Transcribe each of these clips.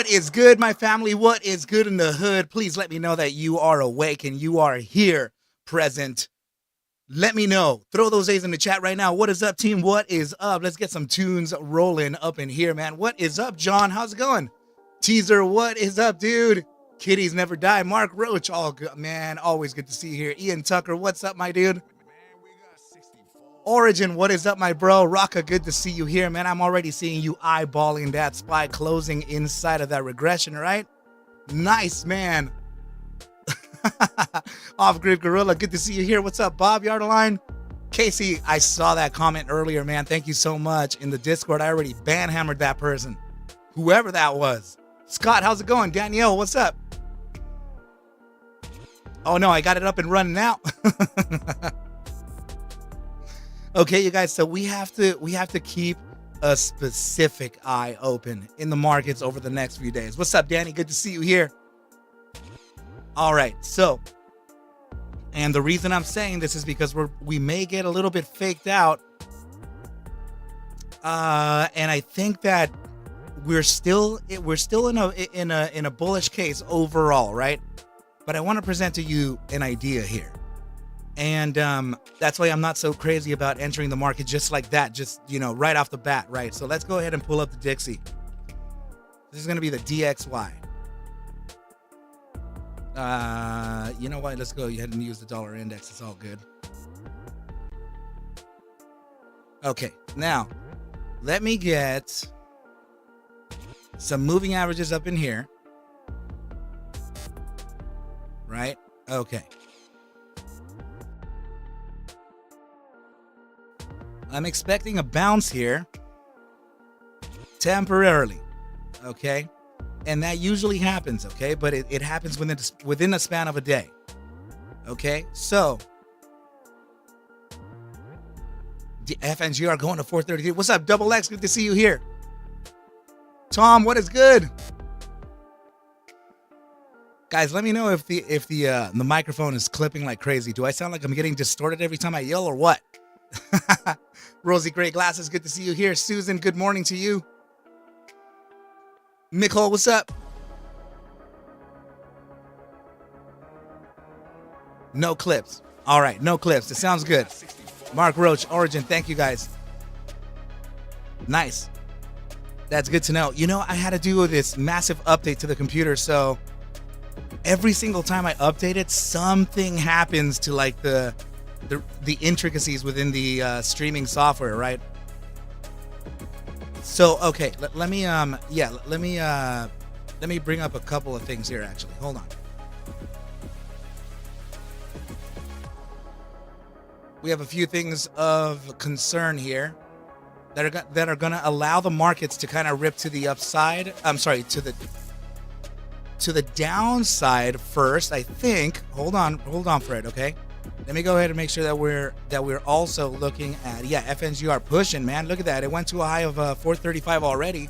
What is good, my family? What is good in the hood? Please let me know that you are awake and you are here, present. Let me know. Throw those A's in the chat right now. What is up, team? What is up? Let's get some tunes rolling up in here, man. What is up, John? How's it going? Teaser, what is up, dude? Kitties never die. Mark Roach, all good, man. Always good to see you here. Ian Tucker, what's up, my dude? Origin, what is up, my bro? Rocka, good to see you here, man. I'm already seeing you eyeballing that spy closing inside of that regression, right? Nice, man. Off-grid Gorilla, good to see you here. What's up, Bob Yardeline? Casey, I saw that comment earlier, man. Thank you so much. In the Discord, I already banhammered that person. Whoever that was. Scott, how's it going? Danielle, what's up? Oh, no, I got it up and running now. Okay, you guys, so we have to keep a specific eye open in the markets over the next few days. What's up, Danny? Good to see you here. All right, so, and the reason I'm saying this is because we may get a little bit faked out, and I think that we're still in a bullish case overall, right? But I want to present to you an idea here. And that's why I'm not so crazy about entering the market just like that, just, right off the bat, right? So let's go ahead and pull up the Dixie. This is going to be the DXY. You know what? Let's go ahead and use the dollar index. It's all good. Okay, now let me get some moving averages up in here. Right? Okay. I'm expecting a bounce here temporarily, okay? And that usually happens, okay? But it happens within the span of a day, okay? So, the FNGR going to 433. What's up, Double X? Good to see you here. Tom, what is good? Guys, let me know if the microphone is clipping like crazy. Do I sound like I'm getting distorted every time I yell or what? Rosie Gray Glasses, good to see you here. Susan, good morning to you. Mick what's up? No clips. All right, no clips. It sounds good. Mark Roach, Origin, thank you guys. Nice. That's good to know. I had to do this massive update to the computer, so every single time I update it, something happens to like the intricacies within the streaming software, right? So okay, let me bring up a couple of things here. Actually, hold on. We have a few things of concern here that are going to allow the markets to kind of rip to the upside. I'm sorry, to the downside first. I think. Hold on, Fred. Okay. Let me go ahead and make sure that we're also looking at, FNGR pushing, man. Look at that. It went to a high of 435 already,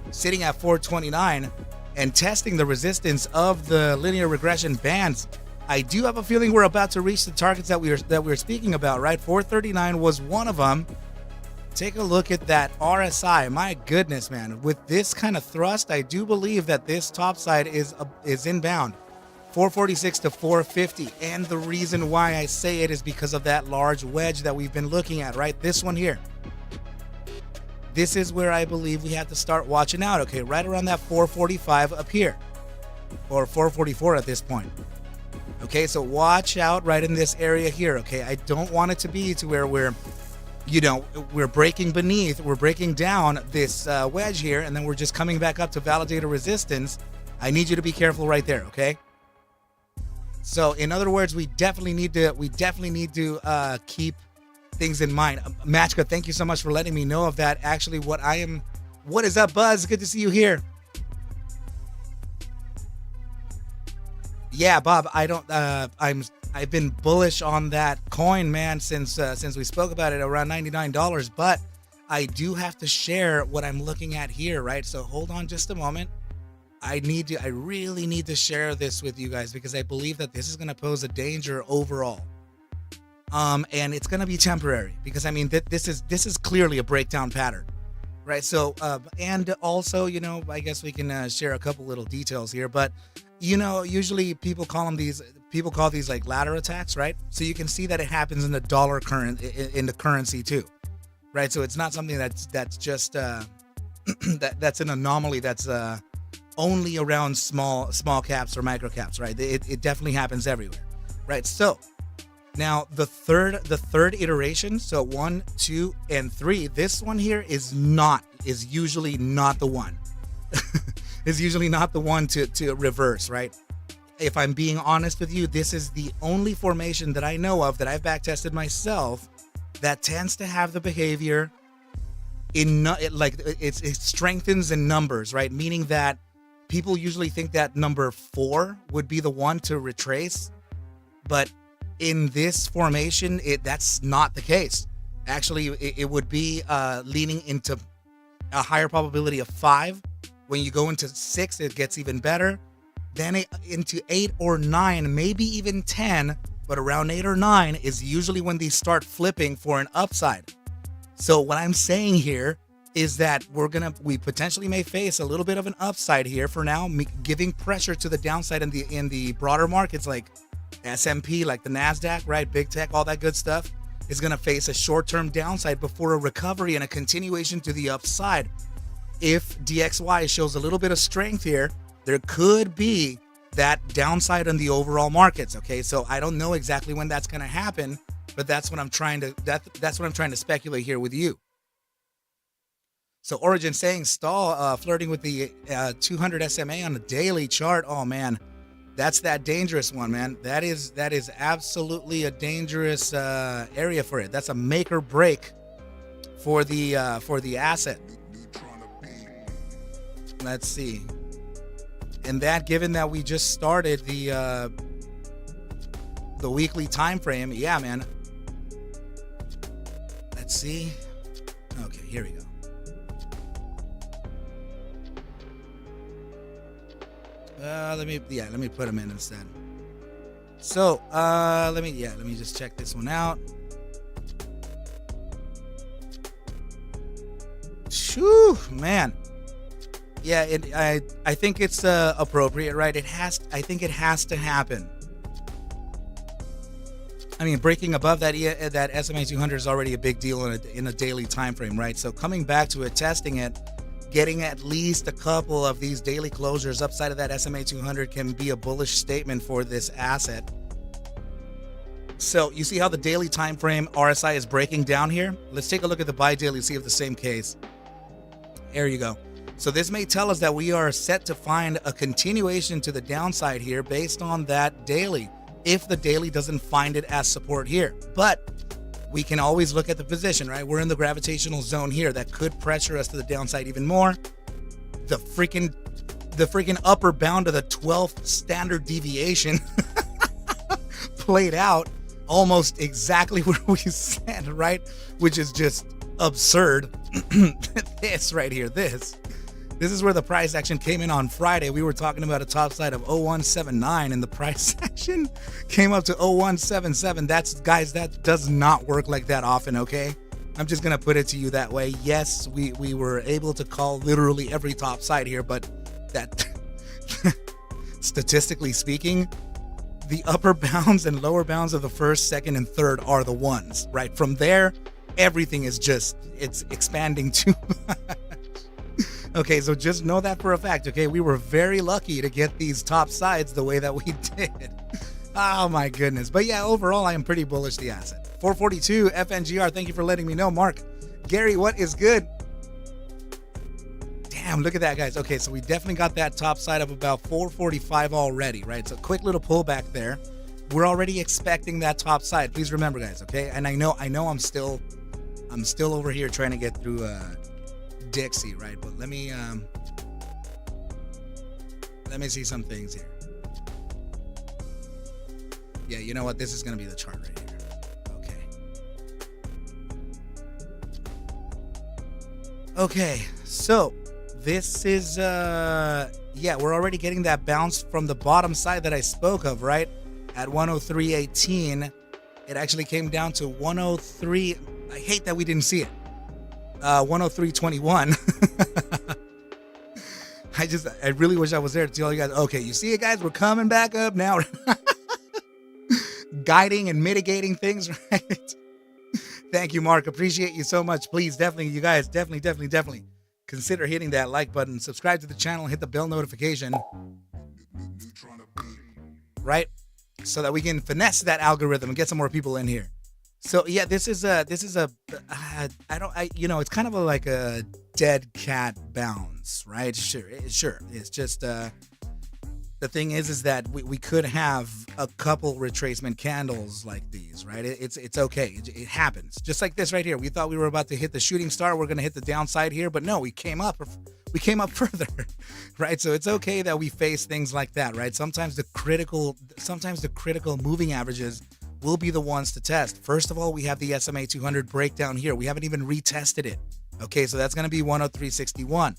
sitting at 429 and testing the resistance of the linear regression bands. I do have a feeling we're about to reach the targets that we're speaking about, right? 439 was one of them. Take a look at that RSI. My goodness, man. With this kind of thrust, I do believe that this top side is inbound. 446 to 450, and the reason why I say it is because of that large wedge that we've been looking at, right? This one here. This is where I believe we have to start watching out, okay? Right around that 445 up here, or 444 at this point. Okay, so watch out right in this area here, okay? I don't want it to be to where we're breaking beneath, we're breaking down this wedge here, and then we're just coming back up to validate a resistance. I need you to be careful right there, okay? So, in other words, we definitely need to keep things in mind. Matchka, thank you so much for letting me know of that. Actually, what is up, Buzz? Good to see you here. Yeah, Bob, I've been bullish on that coin, man, since we spoke about it around $99, but I do have to share what I'm looking at here, right? So hold on just a moment. I really need to share this with you guys because I believe that this is going to pose a danger overall. And it's going to be temporary because I mean, this is clearly a breakdown pattern. right? So, and also, I guess we can share a couple little details here, but usually people call these like ladder attacks, right? So you can see that it happens in the dollar in the currency too, right? So it's not something that's just that's an anomaly that's only around small caps or micro caps, right? It definitely happens everywhere, right? So now the third iteration, so 1, 2, and 3, this one here is usually not the one. Is usually not the one to reverse, right? If I'm being honest with you, this is the only formation that I know of that I've backtested myself that tends to have the behavior it strengthens in numbers, right? Meaning that people usually think that number 4 would be the one to retrace, but in this formation, that's not the case. Actually, it would be leaning into a higher probability of 5. When you go into 6, it gets even better. Then into 8 or 9, maybe even 10, but around 8 or 9 is usually when these start flipping for an upside. So what I'm saying here is that we potentially may face a little bit of an upside here for now, giving pressure to the downside in the broader markets like S&P, like the NASDAQ, right? Big tech, all that good stuff is going to face a short-term downside before a recovery and a continuation to the upside. If DXY shows a little bit of strength here, there could be that downside on the overall markets. Okay, so I don't know exactly when that's going to happen, but that's what I'm trying to speculate here with you. So Origin saying stall, flirting with the 200 SMA on the daily chart. Oh man, that's that dangerous one, man. That is absolutely a dangerous area for it. That's a make or break for the asset. Let's see. And that, given that we just started the weekly time frame, yeah, man. Let's see. Okay, here we go. Let me put them in instead. So, let me just check this one out. Shoo, man. Yeah, I think it's appropriate, right? I think it has to happen. I mean, breaking above that SMA 200 is already a big deal in a daily time frame, right? So coming back to it, testing it, getting at least a couple of these daily closures upside of that SMA 200 can be a bullish statement for this asset. So you see how the daily time frame RSI is breaking down here? Let's take a look at the buy daily, see if the same case. There you go. So this may tell us that we are set to find a continuation to the downside here based on that daily, if the daily doesn't find it as support here. But we can always look at the position, right? We're in the gravitational zone here that could pressure us to the downside even more. The freaking upper bound of the 12th standard deviation played out almost exactly where we said, right? Which is just absurd. This right here, this is where the price action came in on Friday. We were talking about a top side of 0179 and the price action came up to 0177. That does not work like that often, okay? I'm just going to put it to you that way. Yes, we were able to call literally every top side here, but that statistically speaking, the upper bounds and lower bounds of the first, second, and third are the ones, right? From there, everything is it's expanding too much. Okay, so just know that for a fact, okay? We were very lucky to get these top sides the way that we did. Oh my goodness. But yeah, overall, I am pretty bullish the asset. 442 FNGR, thank you for letting me know. Mark, Gary, what is good? Damn, look at that, guys. Okay, so we definitely got that top side of about 445 already, right? So quick little pullback there. We're already expecting that top side. Please remember, guys, okay? And I know I'm still over here trying to get through Dixie, right? But let me see some things here. Yeah, you know what? This is going to be the chart right here. Okay, so this is yeah, we're already getting that bounce from the bottom side that I spoke of, right? At 103.18. It actually came down to 103. I hate that we didn't see it. 103.21. I really wish I was there to tell you guys, okay, you see it, guys, we're coming back up now. Guiding and mitigating things, right? Thank you, Mark. Appreciate you so much. Please, definitely, you guys, definitely consider hitting that like button, subscribe to the channel, hit the bell notification, right? So that we can finesse that algorithm and get some more people in here. So yeah, this is a it's kind of like a dead cat bounce, right? Sure. It's just the thing is that we could have a couple retracement candles like these, right? It's okay. It happens. Just like this right here. We thought we were about to hit the shooting star. We're gonna hit the downside here, but no, we came up further, right? So it's okay that we face things like that, right? Sometimes the critical moving averages will be the ones to test. First of all, we have the SMA 200 breakdown here. We haven't even retested it. Okay, so that's going to be 103.61.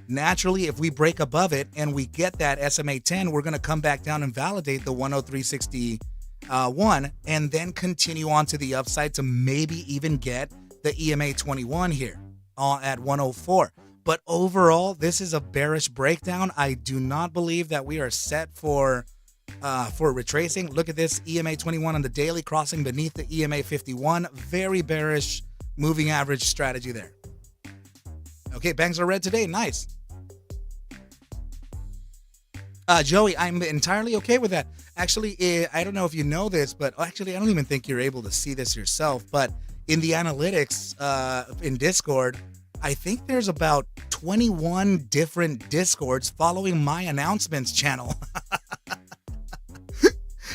Naturally, if we break above it and we get that SMA 10, we're going to come back down and validate the 103.61 and then continue on to the upside to maybe even get the EMA 21 here at 104. But overall, this is a bearish breakdown. I do not believe that we are set for retracing. Look at this EMA 21 on the daily crossing beneath the EMA 51. Very bearish moving average strategy there. Okay, banks are red today. Nice. Joey, I'm entirely okay with that. Actually, I don't know if you know this, but actually, I don't even think you're able to see this yourself. But in the analytics in Discord, I think there's about 21 different Discords following my announcements channel.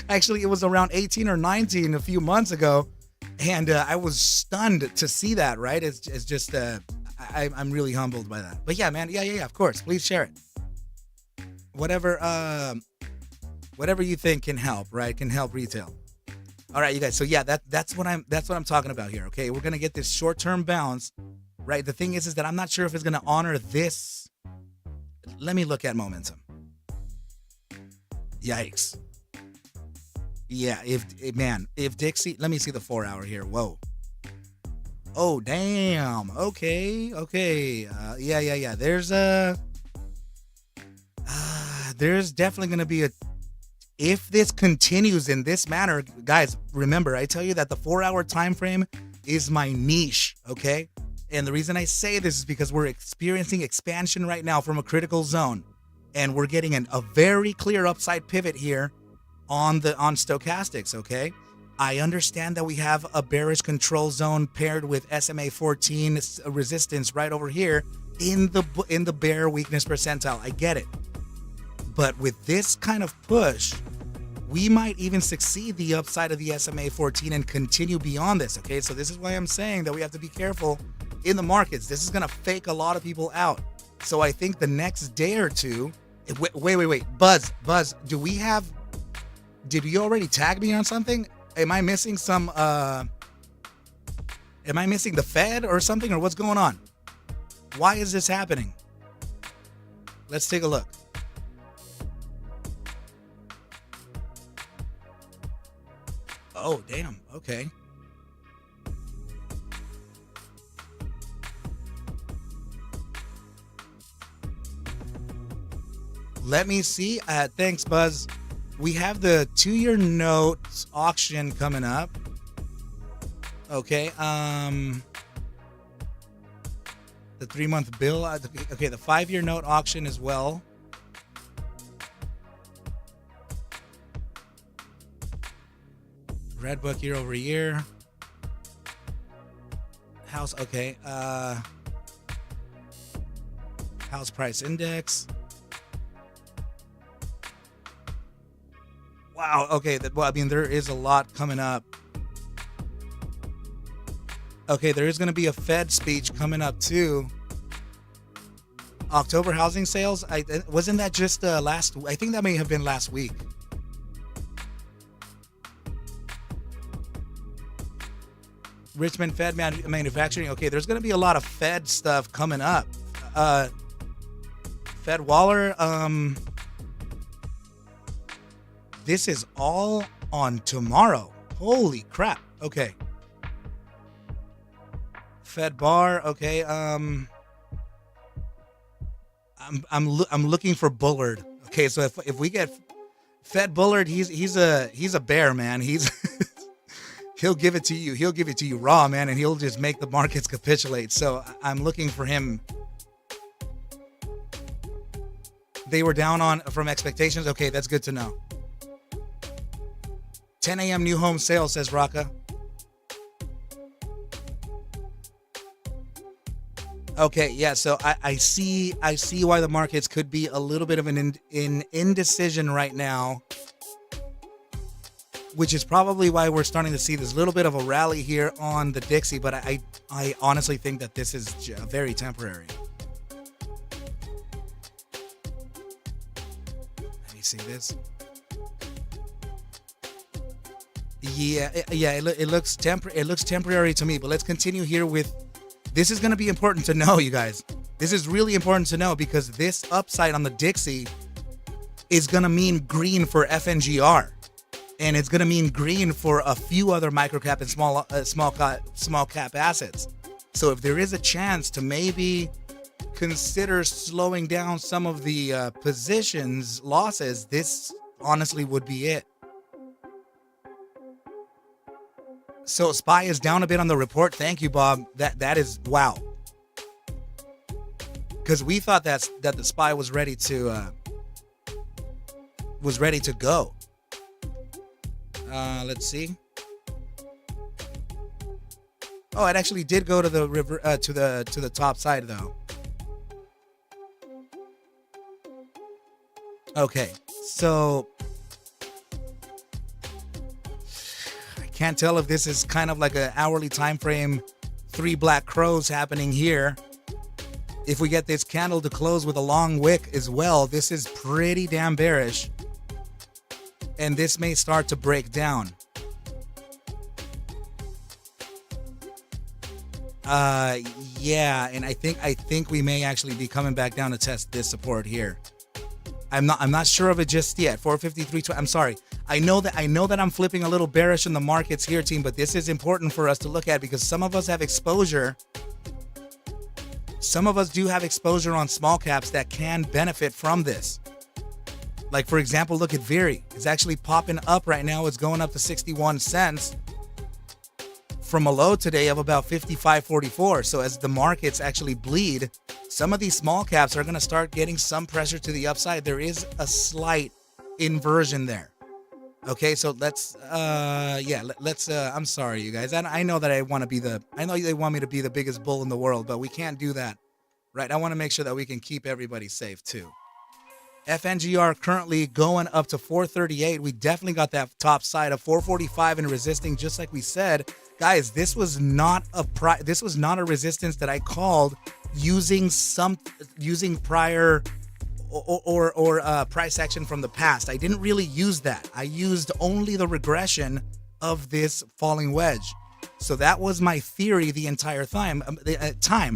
Actually, it was around 18 or 19 a few months ago, and I was stunned to see that, right? It's just, I'm really humbled by that. But yeah, man, yeah, of course. Please share it. Whatever you think can help, right? Can help retail. All right, you guys. So yeah, that's what I'm talking about here. Okay, we're gonna get this short-term bounce, right? The thing is that I'm not sure if it's gonna honor this. Let me look at momentum. Yikes. Yeah, if Dixie, let me see the 4 hour here. Whoa. Oh, damn. Okay. Yeah. There's definitely going to be if this continues in this manner, guys, remember, I tell you that the 4 hour time frame is my niche, okay? And the reason I say this is because we're experiencing expansion right now from a critical zone, and we're getting a very clear upside pivot here on stochastics, okay? I understand that we have a bearish control zone paired with SMA 14 resistance right over here in the bear weakness percentile. I get it. But with this kind of push, we might even succeed the upside of the SMA 14 and continue beyond this, okay? So this is why I'm saying that we have to be careful in the markets. This is going to fake a lot of people out. So I think the next day or two, wait, Buzz, did you already tag me on something? Am I missing am I missing the Fed or something, or what's going on? Why is this happening? Let's take a look. Oh, damn. Okay. Let me see. Thanks, Buzz. We have the 2-year note auction coming up. Okay. The 3-month bill. Okay, the 5-year note auction as well. Redbook year over year. House. Okay. House price index. Wow. Okay. Well, I mean, there is a lot coming up. Okay, there is going to be a Fed speech coming up too. October housing sales. Wasn't that just last? I think that may have been last week. Richmond Fed manufacturing. Okay, there's going to be a lot of Fed stuff coming up. Fed Waller. This is all on tomorrow. Holy crap. Okay. Fed bar. Okay. I'm looking for Bullard. Okay, so if we get Fed Bullard, he's a bear, man. He's he'll give it to you. He'll give it to you raw, man, and he'll just make the markets capitulate. So I'm looking for him. They were down on from expectations. Okay, that's good to know. 10 a.m. new home sales, says Raka. Okay, yeah. So I see why the markets could be a little bit of an indecision right now, which is probably why we're starting to see this little bit of a rally here on the Dixie. But I honestly think that this is very temporary. Let me see this. Yeah. It looks temporary to me. But let's continue here with. This is going to be important to know, you guys. This is really important to know because this upside on the Dixie is going to mean green for FNGR. And it's going to mean green for a few other microcap and small cap assets. So if there is a chance to maybe consider slowing down some of the positions losses, this honestly would be it. So SPY is down a bit on the report. Thank you, Bob. That is wow. Because we thought that the SPY was ready to go. Let's see. Oh, it actually did go to the river to the top side though. Okay, so can't tell if this is kind of like an hourly time frame, 3 black crows happening here. If we get this candle to close with a long wick as well, this is pretty damn bearish. And this may start to break down. Yeah, and I think we may actually be coming back down to test this support here. I'm not sure of it just yet. 453. I'm sorry. I know that I'm flipping a little bearish in the markets here, team, but this is important for us to look at because some of us have exposure. Some of us do have exposure on small caps that can benefit from this. Like, for example, look at Viri. It's actually popping up right now. It's going up to 61 cents from a low today of about 55.44. So as the markets actually bleed, some of these small caps are going to start getting some pressure to the upside. There is a slight inversion there. Okay, so let's I'm sorry, you guys. I know that I know they want me to be the biggest bull in the world, but we can't do that, right? I want to make sure that we can keep everybody safe too. FNGR currently going up to 438. We definitely got that top side of 445 and resisting, just like we said. Guys, this was not a resistance that I called using prior or price action from the past. I didn't really use that. I used only the regression of this falling wedge. So that was my theory the entire time,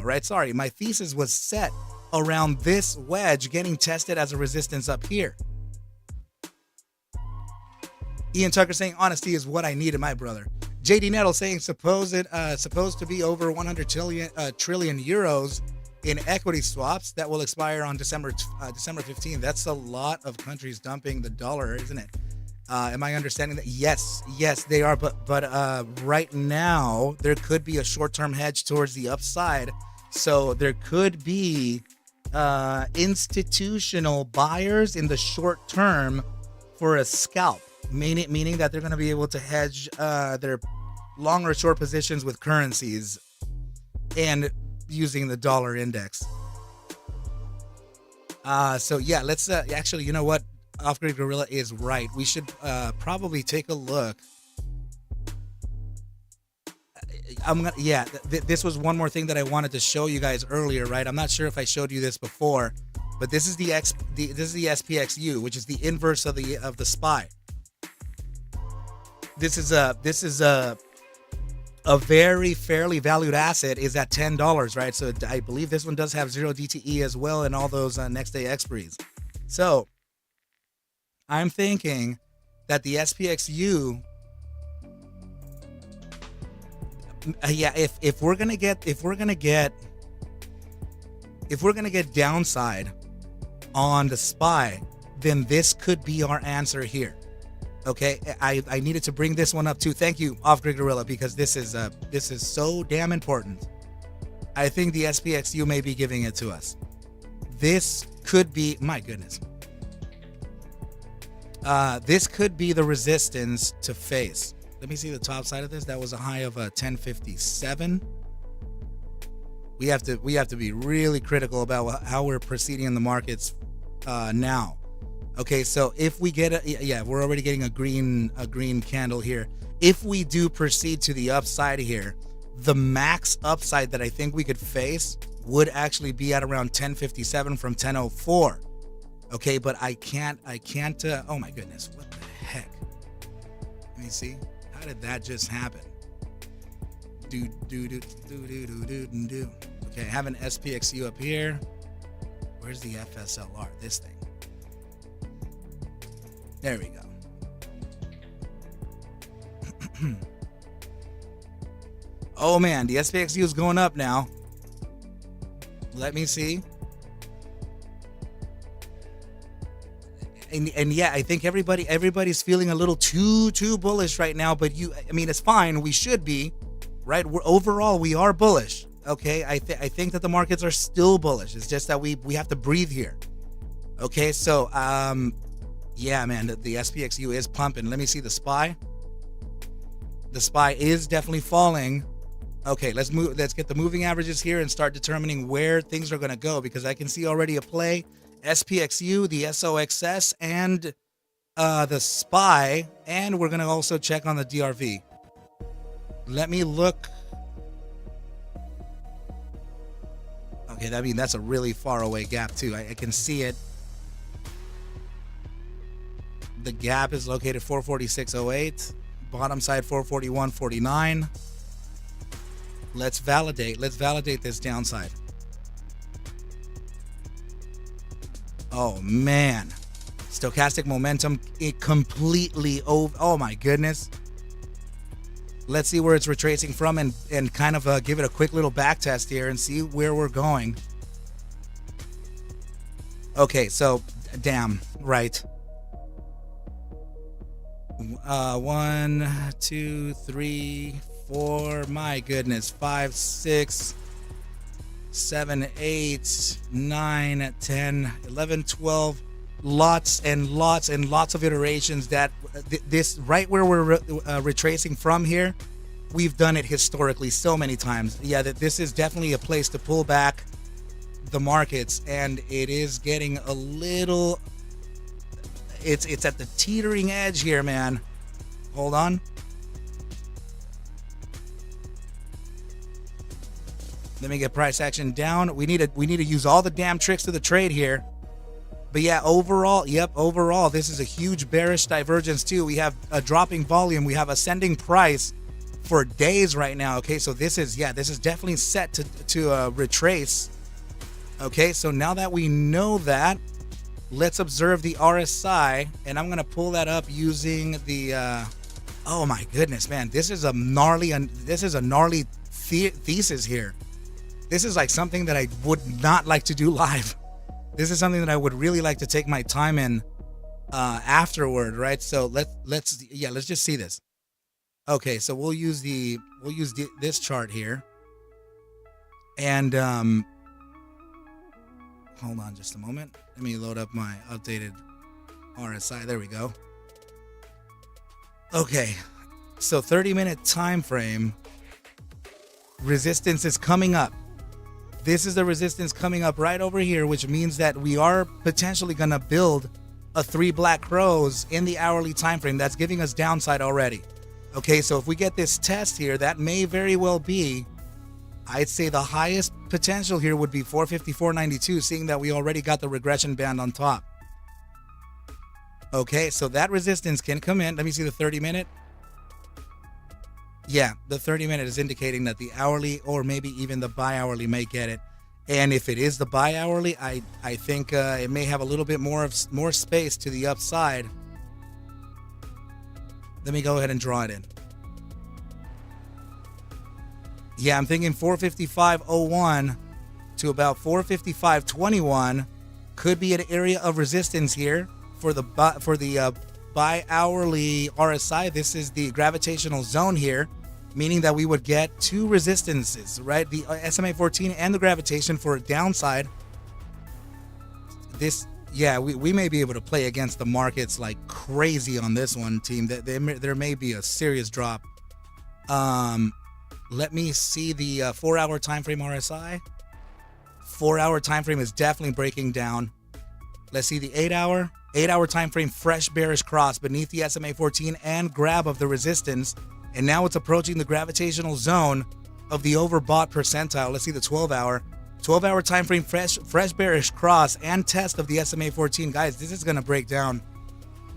right? Sorry, my thesis was set around this wedge getting tested as a resistance up here. Ian Tucker saying honesty is what I needed, my brother. JD Nettle saying supposed to be over 100 trillion euros in equity swaps that will expire on December 15th. That's a lot of countries dumping the dollar, isn't it? Am I understanding that? Yes, they are. But right now there could be a short-term hedge towards the upside. So there could be institutional buyers in the short term for a scalp, meaning that they're going to be able to hedge their long or short positions with currencies and using the dollar index. So yeah, let's actually, you know what? Off-Grid Gorilla is right. We should probably take a look. This was one more thing that I wanted to show you guys earlier, right? I'm not sure if I showed you this before, but this is the SPXU, which is the inverse of the SPY. This is a very fairly valued asset, is at $10, right? So I believe this one does have 0 DTE as well, and all those next day expiries. So I'm thinking that the SPXU Yeah, if we're gonna get downside on the SPY, then this could be our answer here. Okay, I needed to bring this one up too. Thank you, Off Grid Gorilla, because this is so damn important. I think the SPXU may be giving it to us. This could be, my goodness. This could be the resistance to face. Let me see the top side of this. That was a high of 1057. We have to be really critical about how we're proceeding in the markets now. Okay, so if we get we're already getting a green candle here. If we do proceed to the upside here, the max upside that I think we could face would actually be at around 1057 from 1004. Okay, but I can't oh my goodness, what the heck? Let me see. How did that just happen? Okay, I have an SPXU up here. Where's the FSLR? This thing. There we go. Oh man, the SPXU is going up now. Let me see. And yeah, I think everybody's feeling a little too bullish right now, but I mean, it's fine. We should be, right? Overall, we are bullish. Okay, I think that the markets are still bullish. It's just that we have to breathe here. Okay, so yeah, man, the SPXU is pumping. Let me see the SPY. The SPY is definitely falling. Okay, let's get the moving averages here and start determining where things are going to go, because I can see already a play. SPXU, the SOXS, and the SPY, and we're going to also check on the DRV. Let me look. Okay, I mean, that's a really far away gap too. I can see it. The gap is located 446.08. Bottom side 441.49. Let's validate this downside. Oh man, stochastic momentum, it completely over. Oh my goodness. Let's see where it's retracing from and kind of give it a quick little back test here and see where we're going. Okay, so damn right. 1, 2, 3, 4. My goodness, 5, 6. 7, 8, 9, 10, 11, 12, lots and lots and lots of iterations that this right where we're retracing from here, we've done it historically so many times. Yeah, that this is definitely a place to pull back the markets, and it is getting a little, it's at the teetering edge here, man. Hold on. Let me get price action down. We need to use all the damn tricks of the trade here. But yeah, overall, this is a huge bearish divergence too. We have a dropping volume. We have ascending price for days right now. Okay, so this is definitely set to retrace. Okay, so now that we know that, let's observe the RSI, and I'm gonna pull that up using the. Oh my goodness, man! This is a gnarly thesis here. This is like something that I would not like to do live. This is something that I would really like to take my time in afterward, right? So let's just see this. Okay, so we'll use this chart here, and hold on just a moment. Let me load up my updated RSI. There we go. Okay, so 30-minute time frame. Resistance is coming up. This is the resistance coming up right over here, which means that we are potentially going to build a 3 black crows in the hourly time frame. That's giving us downside already. Okay, so if we get this test here, that may very well be, I'd say the highest potential here would be 454.92, seeing that we already got the regression band on top. Okay, so that resistance can come in. Let me see the 30-minute. Yeah, the 30-minute is indicating that the hourly or maybe even the bi-hourly may get it. And if it is the bi-hourly, I think it may have a little bit more space to the upside. Let me go ahead and draw it in. Yeah, I'm thinking 455.01 to about 455.21 could be an area of resistance here for the bi-hourly RSI. This is the gravitational zone here, meaning that we would get two resistances, right? The SMA 14 and the gravitation for a downside. This, yeah, we may be able to play against the markets like crazy on this one, team. There may be a serious drop. Let me see the 4-hour time frame RSI. 4-hour time frame is definitely breaking down. Let's see the 8-hour time frame, fresh bearish cross beneath the SMA 14 and grab of the resistance, and now it's approaching the gravitational zone of the overbought percentile. Let's see the 12-hour time frame, fresh bearish cross and test of the SMA 14. Guys, this is going to break down,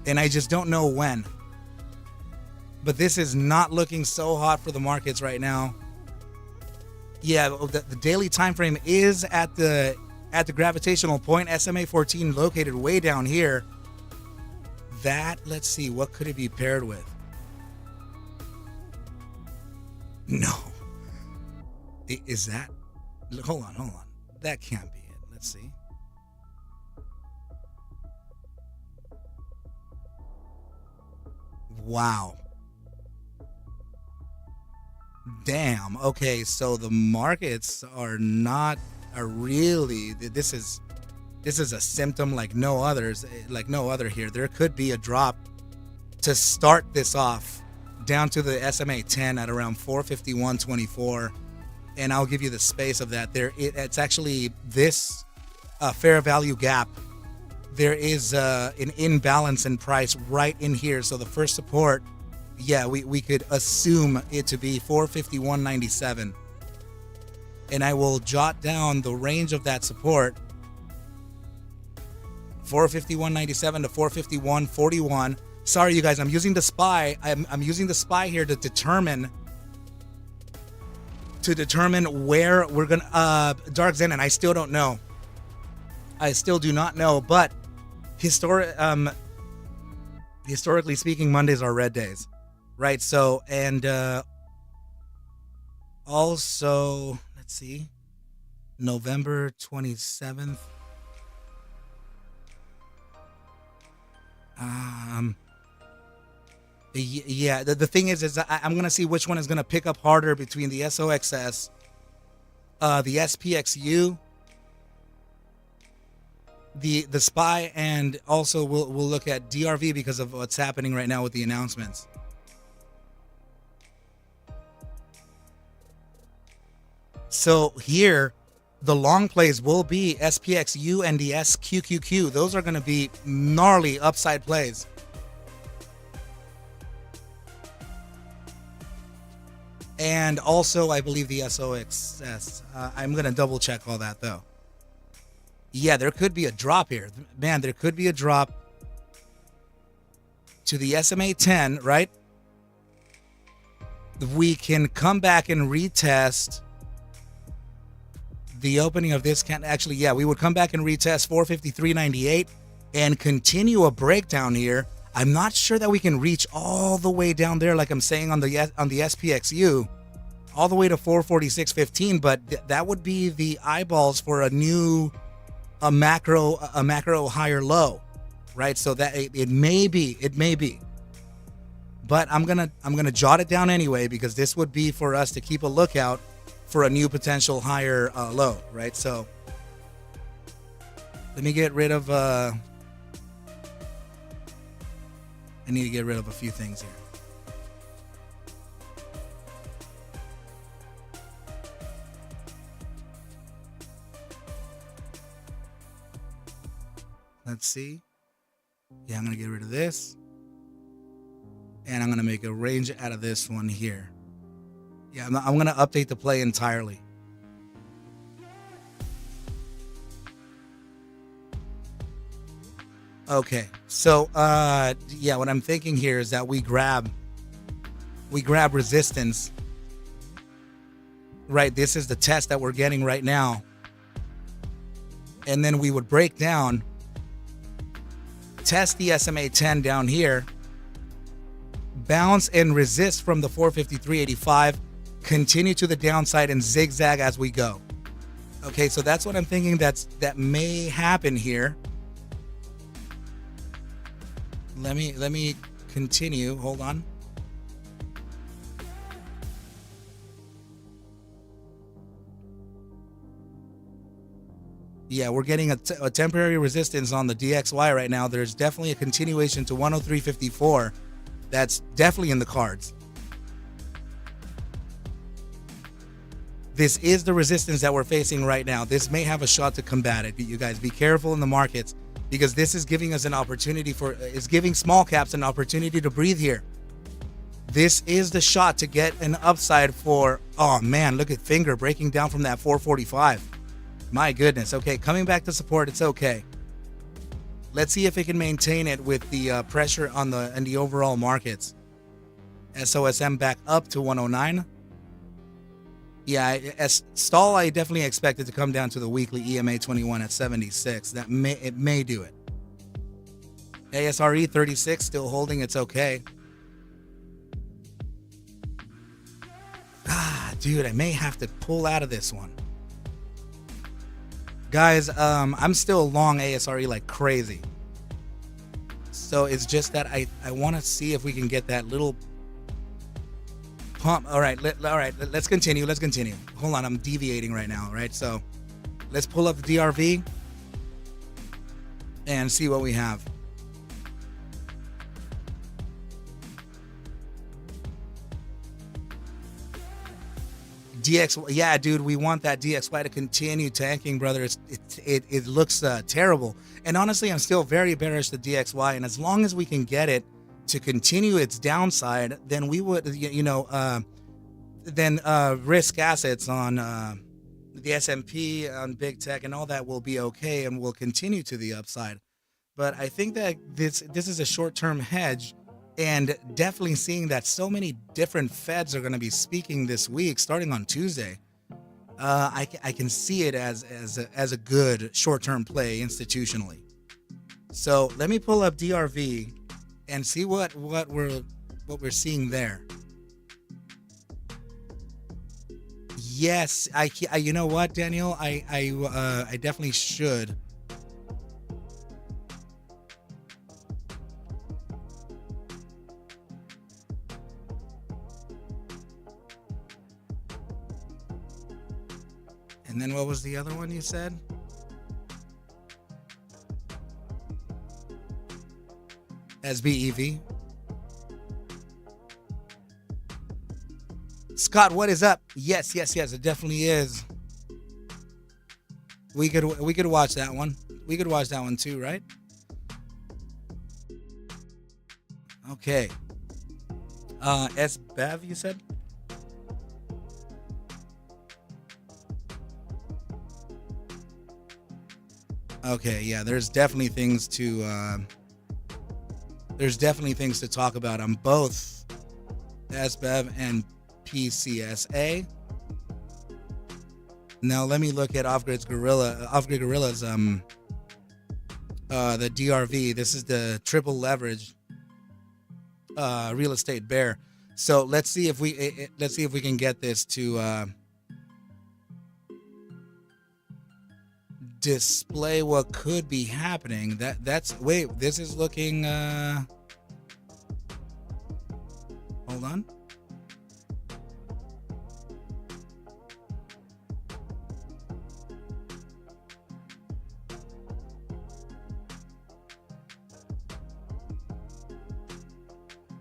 and I just don't know when. But this is not looking so hot for the markets right now. Yeah, the daily time frame is at the gravitational point, SMA 14 located way down here. That, let's see, what could it be paired with? No. Is that? Hold on. That can't be it. Let's see. Wow. Damn. Okay, so the markets are really, this is a symptom like no other here. There could be a drop to start this off down to the SMA 10 at around 451.24, and I'll give you the space of that. It's actually this fair value gap. There is an imbalance in price right in here. So the first support, yeah, we could assume it to be 451.97. And I will jot down the range of that support, 451.97 to 451.41. Sorry, you guys, I'm using the SPY. I'm using the SPY here to determine where we're gonna Dark Zen, and I still don't know. I still do not know, but historically speaking, Mondays are red days, right? So, and also, let's see, November 27th. Yeah, the thing is I'm going to see which one is going to pick up harder between the SOXS, the SPXU, the SPY, and also we'll look at DRV because of what's happening right now with the announcements. So here, the long plays will be SPXU and the SQQQ. Those are going to be gnarly upside plays. And also, I believe the SOXS. I'm going to double check all that, though. Yeah, there could be a drop here. Man, there could be a drop to the SMA 10, right? We can come back and retest the opening of this. Actually, yeah, we would come back and retest 453.98 and continue a breakdown here. I'm not sure that we can reach all the way down there, like I'm saying on the SPXU, all the way to 446.15, but that would be the eyeballs for a macro higher low, right? So that it may be, but I'm gonna jot it down anyway, because this would be for us to keep a lookout for a new potential higher low, right? So let me get rid of I need to get rid of a few things here. Let's see. Yeah, I'm going to get rid of this. And I'm going to make a range out of this one here. Yeah, I'm going to update the play entirely. Okay, so yeah, what I'm thinking here is that we grab resistance. Right, this is the test that we're getting right now. And then we would break down, test the SMA 10 down here, bounce and resist from the 453.85, continue to the downside and zigzag as we go. Okay, so that's what I'm thinking that may happen here. Let me continue. Hold on. Yeah, we're getting a temporary resistance on the DXY right now. There's definitely a continuation to 103.54. That's definitely in the cards. This is the resistance that we're facing right now. This may have a shot to combat it. You guys be careful in the markets, because this is giving us an opportunity it's giving small caps an opportunity to breathe here. This is the shot to get an upside for, oh man, look at Finger breaking down from that 445. My goodness. Okay, coming back to support, it's okay. Let's see if it can maintain it with the pressure in the overall markets. SOSM back up to 109. Yeah, as stall, I definitely expect it to come down to the weekly EMA 21 at 76. It may do it. ASRE 36 still holding. It's okay. Dude, I may have to pull out of this one. Guys, I'm still long ASRE like crazy. So it's just that I want to see if we can get that little pump. All right, let's continue. Hold on, I'm deviating right now, right? So let's pull up the DRV and see what we have. DX, yeah, dude, we want that DXY to continue tanking, brother. It looks terrible, and honestly, I'm still very bearish the DXY. And as long as we can get it to continue its downside, then we would, risk assets on the S&P, on big tech, and all that will be okay, and will continue to the upside. But I think that this is a short-term hedge. And definitely seeing that so many different Feds are going to be speaking this week, starting on Tuesday. I can see it as a good short-term play institutionally. So let me pull up DRV and see what we're seeing there. Yes, I you know what, Daniel, I definitely should. And then what was the other one you said? SBEV. Scott, what is up? Yes, it definitely is. We could watch that one. We could watch that one too, right? Okay. SBEV, you said? Okay, yeah, there's definitely things to talk about on both SBEV and PCSA. Now let me look at Off-Grid Gorilla's the DRV. This is the triple leverage real estate bear. So let's see if we can get this to display what could be happening. Wait, this is looking hold on.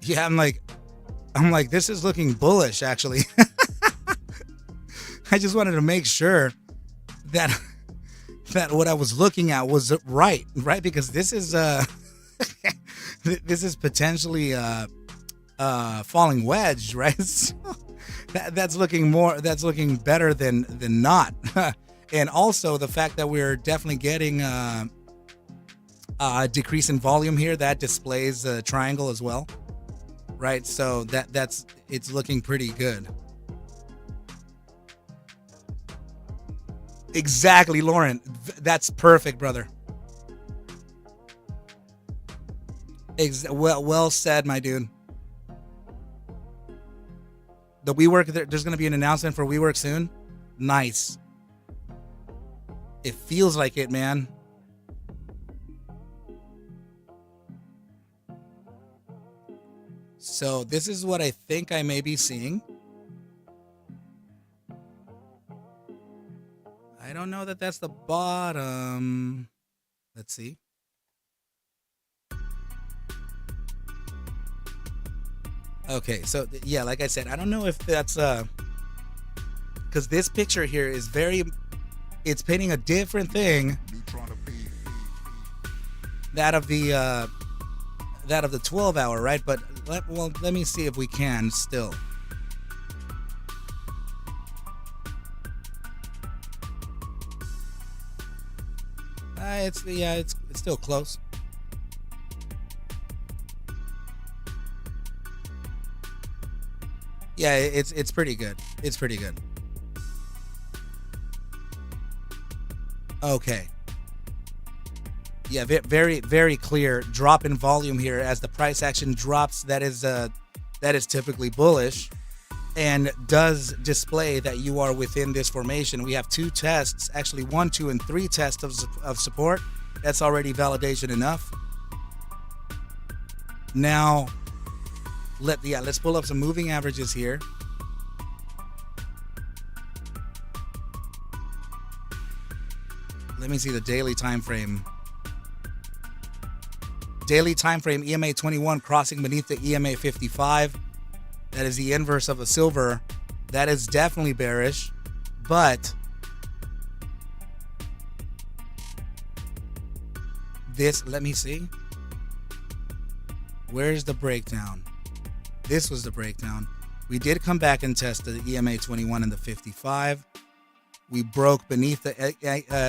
Yeah, I'm like this is looking bullish actually. I just wanted to make sure that what I was looking at was right, because this is this is potentially falling wedge, right? So that's looking better than not. And also the fact that we're definitely getting a decrease in volume here, that displays a triangle as well, right? So it's looking pretty good. Exactly, Lauren. That's perfect, brother. Well said, my dude. The WeWork, there's going to be an announcement for WeWork soon. Nice. It feels like it, man. So this is what I think I may be seeing. I don't know that that's the bottom. Let's see. Okay, so yeah, like I said, I don't know if that's because this picture here is it's painting a different thing that of the 12 hour, right? But let me see if we can still. It's still close. Yeah, it's pretty good. It's pretty good. Okay. Yeah, very, very clear drop in volume here as the price action drops. That is typically bullish, and does display that you are within this formation. We have 2 tests, actually 1, 2, and 3 tests of support. That's already validation enough. Now, let's pull up some moving averages here. Let me see the daily time frame. Daily time frame EMA 21 crossing beneath the EMA 55. That is the inverse of a silver. That is definitely bearish, but let me see. Where's the breakdown? This was the breakdown. We did come back and test the EMA 21 and the 55. We broke beneath the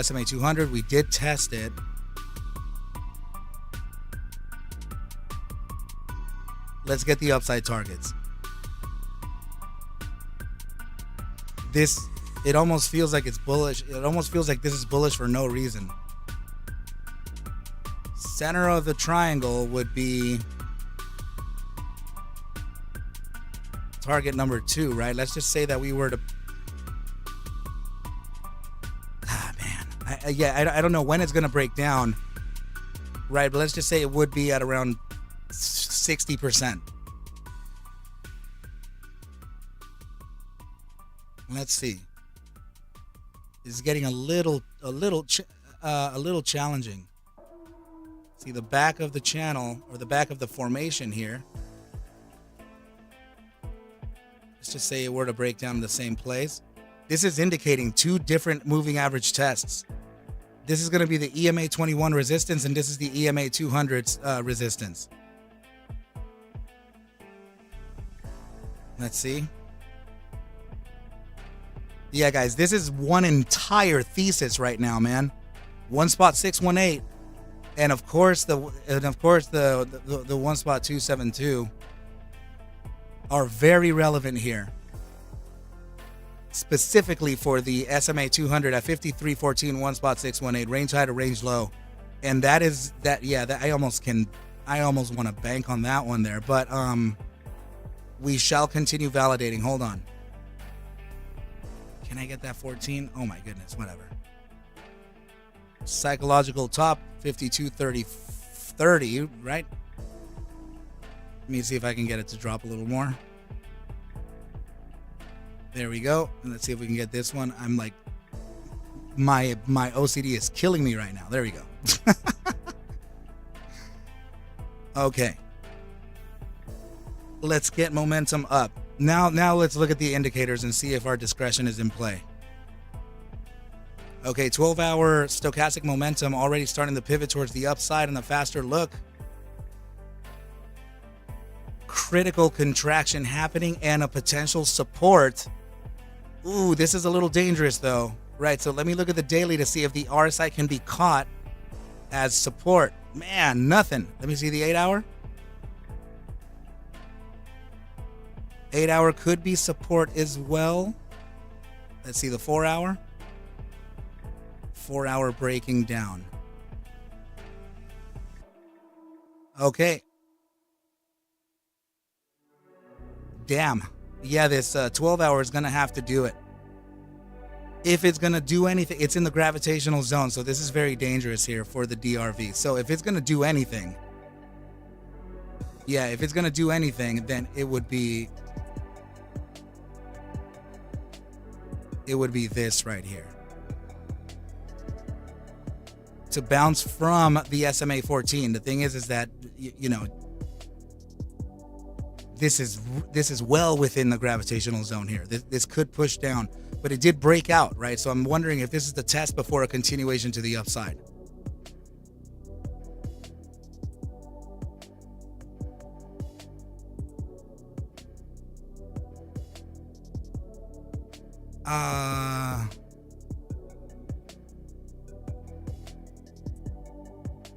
SMA 200. We did test it. Let's get the upside targets. It almost feels like it's bullish. It almost feels like this is bullish for no reason. Center of the triangle would be target number 2, right? Let's just say that we were to... I don't know when it's going to break down, right? But let's just say it would be at around 60%. Let's see. This is getting a little challenging. See the back of the channel, or the back of the formation here. Let's just say it were to break down in the same place. This is indicating 2 different moving average tests. This is going to be the EMA 21 resistance, and this is the EMA 200 resistance. Let's see. Yeah, guys, this is one entire thesis right now, man. 1 spot 618, and of course the 1 spot 272 are very relevant here. Specifically for the SMA 200 at 53.14, 1 spot 618, range high to range low, and that I almost want to bank on that one there, but we shall continue validating. Hold on. Can I get that 14? Oh my goodness, whatever. Psychological top 52.30, right? Let me see if I can get it to drop a little more. There we go. And let's see if we can get this one. I'm like, my OCD is killing me right now. There we go. Okay. Let's get momentum up. Now let's look at the indicators and see if our discretion is in play. Okay, 12-hour stochastic momentum already starting to pivot towards the upside on a faster look. Critical contraction happening and a potential support. Ooh, this is a little dangerous though. Right, so let me look at the daily to see if the RSI can be caught as support. Man, nothing. Let me see the 8-hour. 8-hour could be support as well. Let's see the 4-hour. 4-hour breaking down. Okay. Damn. Yeah, this 12 hour is going to have to do it. If it's going to do anything, it's in the gravitational zone. So this is very dangerous here for the DRV. So if it's going to do anything, yeah, if it's going to do anything, then it would be this right here. To bounce from the SMA 14. The thing is that, you know, this is well within the gravitational zone here. This could push down, but it did break out, right? So I'm wondering if this is the test before a continuation to the upside.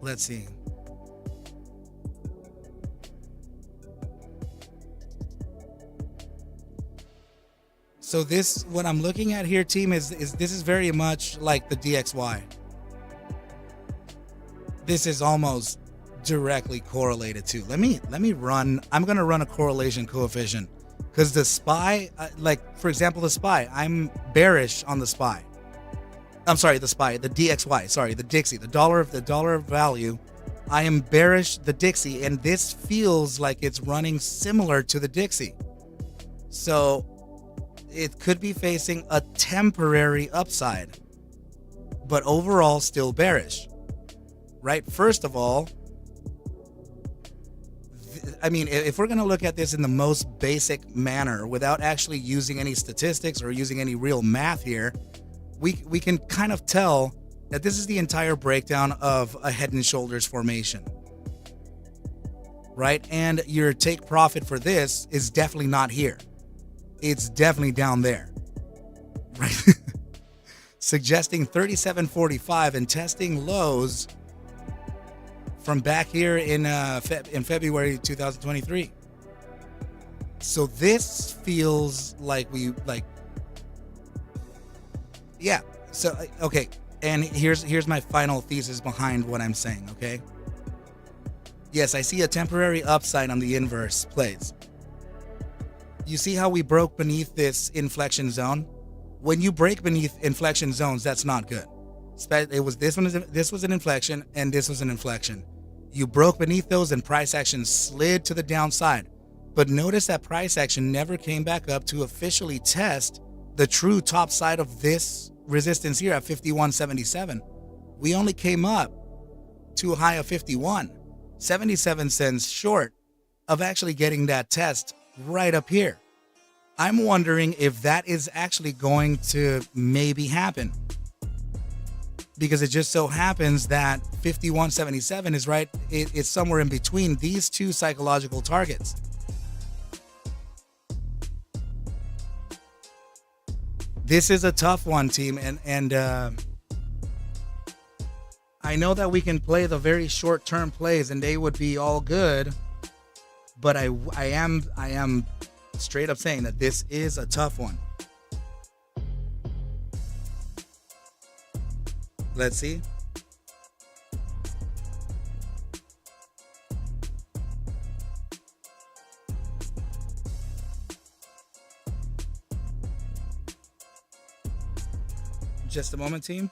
Let's see. So this, what I'm looking at here, team, is this is very much like the DXY. This is almost directly correlated to. Let me run. I'm gonna run a correlation coefficient because the SPY, like for example, the SPY. I'm bearish on the SPY. I'm sorry, the SPY, the DXY. Sorry, the Dixie, the dollar value. I am bearish the Dixie, and this feels like it's running similar to the Dixie. So it could be facing a temporary upside, but overall still bearish, right? First of all, I mean, if we're going to look at this in the most basic manner without actually using any statistics or using any real math here, we can kind of tell that this is the entire breakdown of a head and shoulders formation, right? And your take profit for this is definitely not here. It's definitely down there, right? Suggesting 37.45 and testing lows from back here in February 2023. So this feels like yeah. So okay, and here's my final thesis behind what I'm saying. Okay. Yes, I see a temporary upside on the inverse plays. You see how we broke beneath this inflection zone? When you break beneath inflection zones, that's not good. It was this was an inflection, and this was an inflection. You broke beneath those, and price action slid to the downside. But notice that price action never came back up to officially test the true top side of this resistance here at 51.77. We only came up to a high of 51, 77 cents short of actually getting that test right up here. I'm wondering if that is actually going to maybe happen, because it just so happens that 51.77 is right. It's somewhere in between these two psychological targets. This is a tough one, team, and I know that we can play the very short-term plays and they would be all good, but I am straight up saying that this is a tough one. Let's see. Just a moment, team.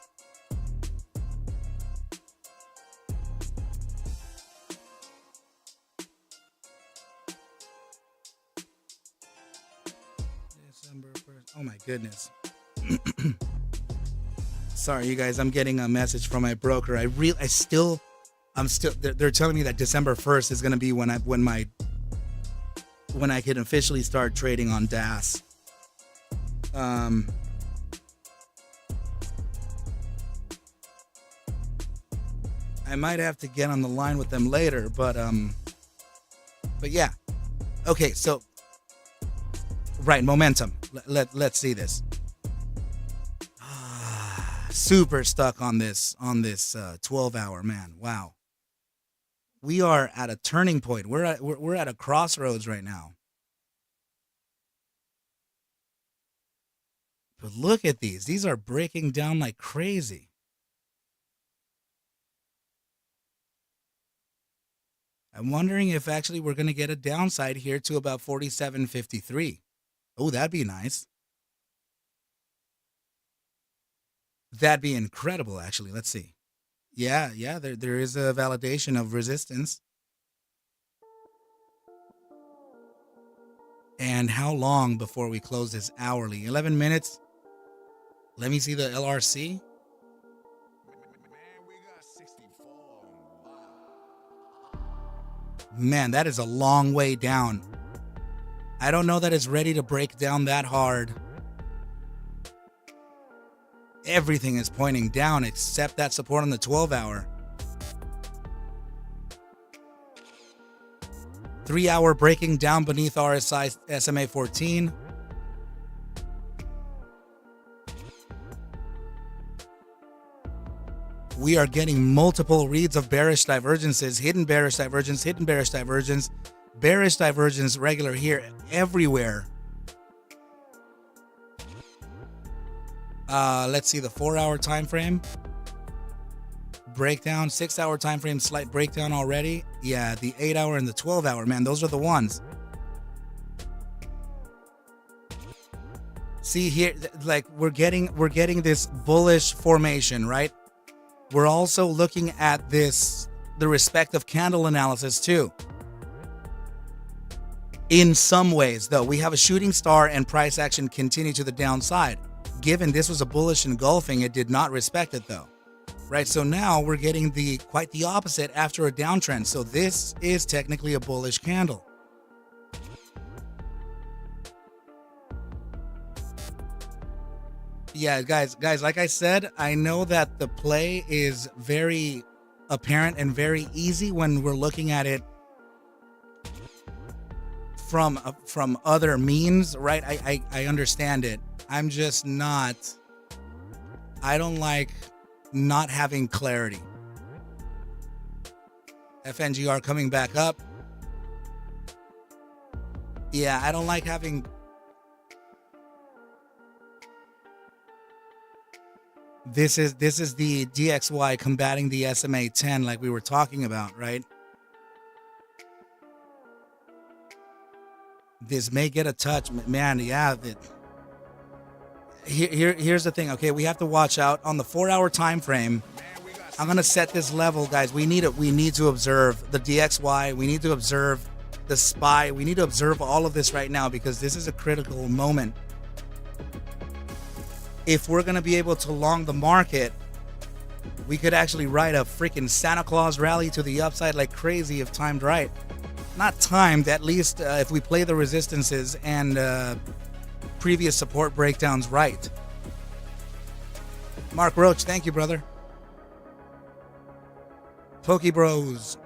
December 1st. Oh my goodness. Sorry, you guys. I'm getting a message from my broker. I'm still. They're telling me that December 1st is going to be when I can officially start trading on DAS. I might have to get on the line with them later, but yeah. Okay, so right, momentum. Let's see this. Super stuck on this 12-hour, man. Wow. We are at a turning point. We're at a crossroads right now. But look at these. These are breaking down like crazy. I'm wondering if actually we're going to get a downside here to about 47.53. Oh, that'd be nice. That'd be incredible, actually. Let's see. Yeah, yeah, there is a validation of resistance. And how long before we close this hourly? 11 minutes. Let me see the LRC. Man, that is a long way down. I don't know that it's ready to break down that hard. Everything is pointing down except that support on the 12-hour. 3-hour breaking down beneath RSI SMA 14. We are getting multiple reads of bearish divergences, hidden bearish divergence, bearish divergence regular here, everywhere. Let's see the 4-hour time frame. Breakdown, 6-hour time frame, slight breakdown already. Yeah, the 8-hour and the 12-hour, man, those are the ones. See here, like we're getting this bullish formation, right? We're also looking at the respective candle analysis too. In some ways, though, we have a shooting star and price action continue to the downside. Given this was a bullish engulfing, it did not respect it though. Right, so now we're getting quite the opposite after a downtrend. So this is technically a bullish candle. Yeah, guys, like I said, I know that the play is very apparent and very easy when we're looking at it from other means, right? I understand it. I'm just not. I don't like not having clarity. FNGR coming back up. Yeah, I don't like having. This is the DXY combating the SMA 10 like we were talking about, right? This may get a touch, man. Yeah. Here's the thing. Okay, we have to watch out on the 4-hour time frame. I'm gonna set this level, guys. We need it. We need to observe the DXY. We need to observe the SPY. We need to observe all of this right now because this is a critical moment. If we're going to be able to long the market, we could actually ride a freaking Santa Claus rally to the upside like crazy if timed right. Not timed, at least if we play the resistances and previous support breakdowns right. Mark Roach, thank you, brother. Pokey Bros.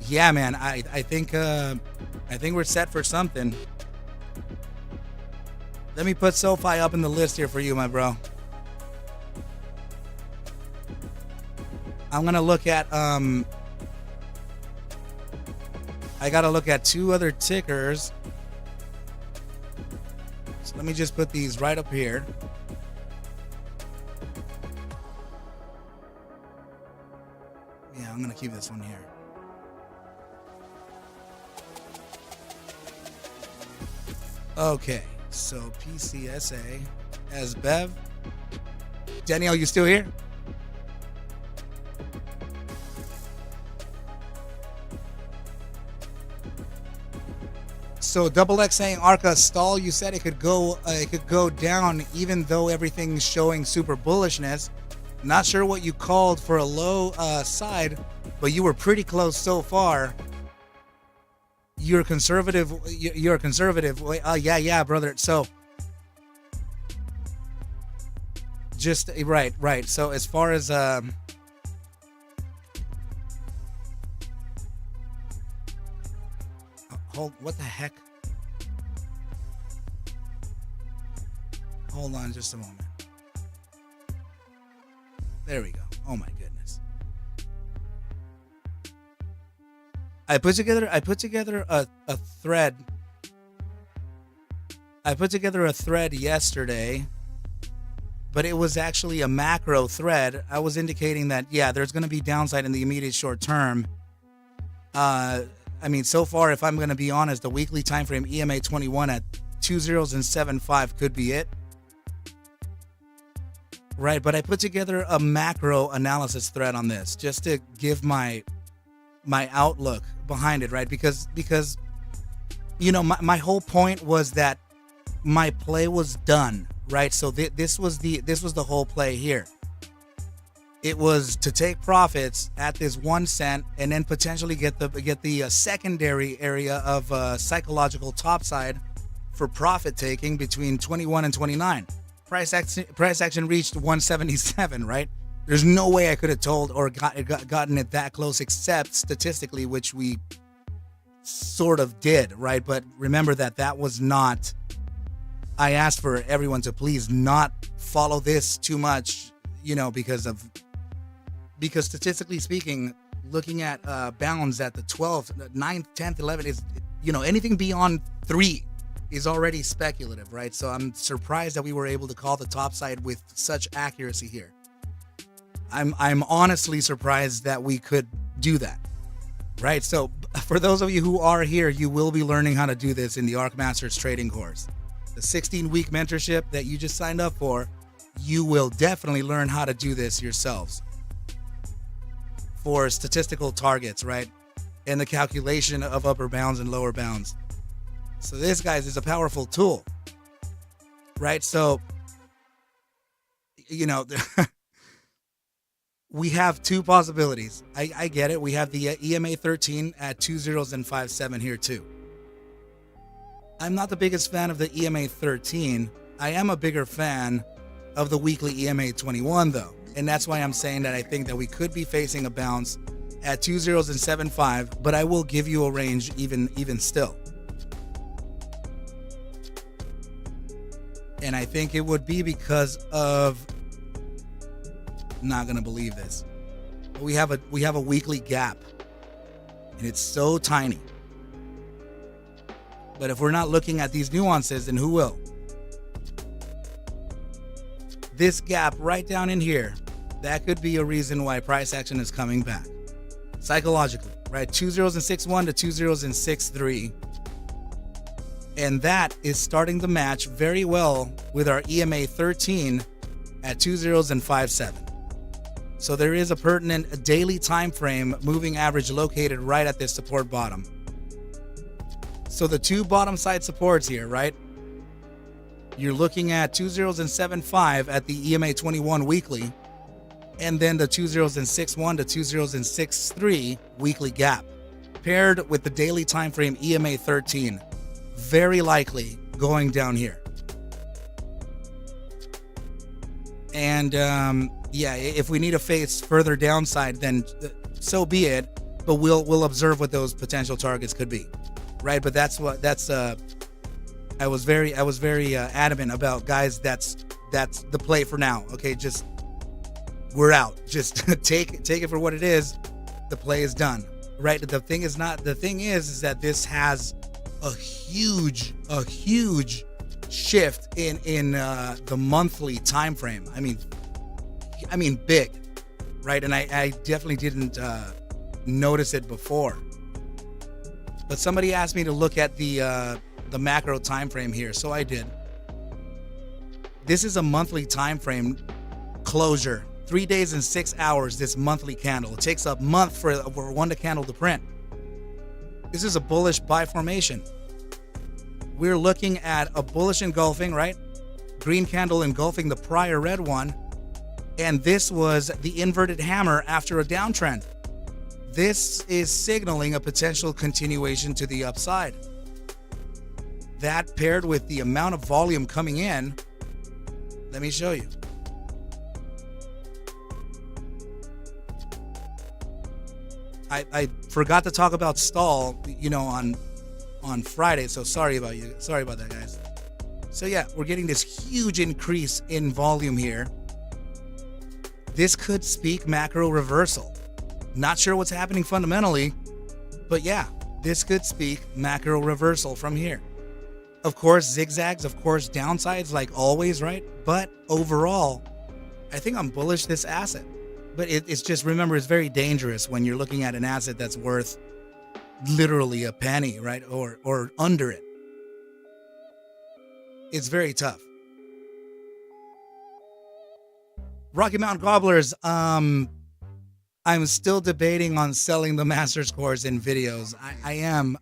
Yeah, man, I think we're set for something. Let me put SoFi up in the list here for you, my bro. I'm gonna look at I gotta look at 2 other tickers. So let me just put these right up here. Yeah, I'm gonna keep this one here. Okay, so PCSA as Bev. Danielle, you still here? So Double X saying Arca stall. You said it could go down even though everything's showing super bullishness. Not sure what you called for a low side, but you were pretty close so far. You're conservative. You're conservative. Yeah, brother. So, just right. So as far as hold, what the heck? Hold on, just a moment. There we go. Oh my goodness. I put together a thread. I put together a thread yesterday, but it was actually a macro thread. I was indicating that, yeah, there's going to be downside in the immediate short term. I mean, so far, if I'm going to be honest, the weekly time frame EMA 21 at 20.75 could be it. Right, but I put together a macro analysis thread on this just to give my outlook behind it, right? Because you know, my whole point was that my play was done, right? So this was the whole play here. It was to take profits at this 1 cent and then potentially get the secondary area of psychological topside for profit taking between 21 and 29. Price action reached 177, right? There's no way I could have told or gotten it that close, except statistically, which we sort of did, right? But remember that was not. I asked for everyone to please not follow this too much, you know, because statistically speaking, looking at bounds at the 12th, 9th, 10th, 11th is, you know, anything beyond 3 is already speculative, right? So I'm surprised that we were able to call the top side with such accuracy here. I'm honestly surprised that we could do that, right? So for those of you who are here, you will be learning how to do this in the ArcMasters trading course. The 16-week mentorship that you just signed up for, you will definitely learn how to do this yourselves for statistical targets, right? And the calculation of upper bounds and lower bounds. So this, guys, is a powerful tool, right? So, you know, we have 2 possibilities. I get it. We have the EMA 13 at 2.057 here too. I'm not the biggest fan of the EMA 13. I am a bigger fan of the weekly EMA 21 though. And that's why I'm saying that I think that we could be facing a bounce at 2.075, but I will give you a range even still. And I think it would be because of, not gonna believe this, but we have a weekly gap, and it's so tiny. But if we're not looking at these nuances, then who will? This gap right down in here, that could be a reason why price action is coming back psychologically, right? 2.061 to 2.063. And that is starting to match very well with our EMA 13 at 2.057. So there is a pertinent daily time frame moving average located right at this support bottom. So the 2 bottom side supports here, right? You're looking at 2.075 at the EMA 21 weekly, and then the 2.061 to 2.063 weekly gap, paired with the daily time frame EMA 13. Very likely going down here. And yeah, if we need to face further downside, then so be it, but we'll observe what those potential targets could be, right? But I was very adamant about, guys, that's the play for now. Okay, just we're out. Just take it for what it is. The play is done, right? The thing is that this has a huge shift in the monthly time frame. I mean big, right? And I definitely didn't notice it before. But somebody asked me to look at the macro time frame here, so I did. This is a monthly time frame closure. 3 days and 6 hours, this monthly candle. It takes a month for one candle to print. This is a bullish buy formation. We're looking at a bullish engulfing, right? Green candle engulfing the prior red one. And this was the inverted hammer after a downtrend. This is signaling a potential continuation to the upside. That paired with the amount of volume coming in, let me show you. I forgot to talk about stall, you know, on Friday, so sorry about that, guys. So yeah, we're getting this huge increase in volume here. This could speak macro reversal. Not sure what's happening fundamentally, but yeah, this could speak macro reversal from here. Of course, zigzags, of course, downsides like always, right? But overall, I think I'm bullish this asset. But it's just, remember, it's very dangerous when you're looking at an asset that's worth literally a penny, right? Or under it. It's very tough. Rocky Mountain Gobblers, I'm still debating on selling the master's course in videos. I am.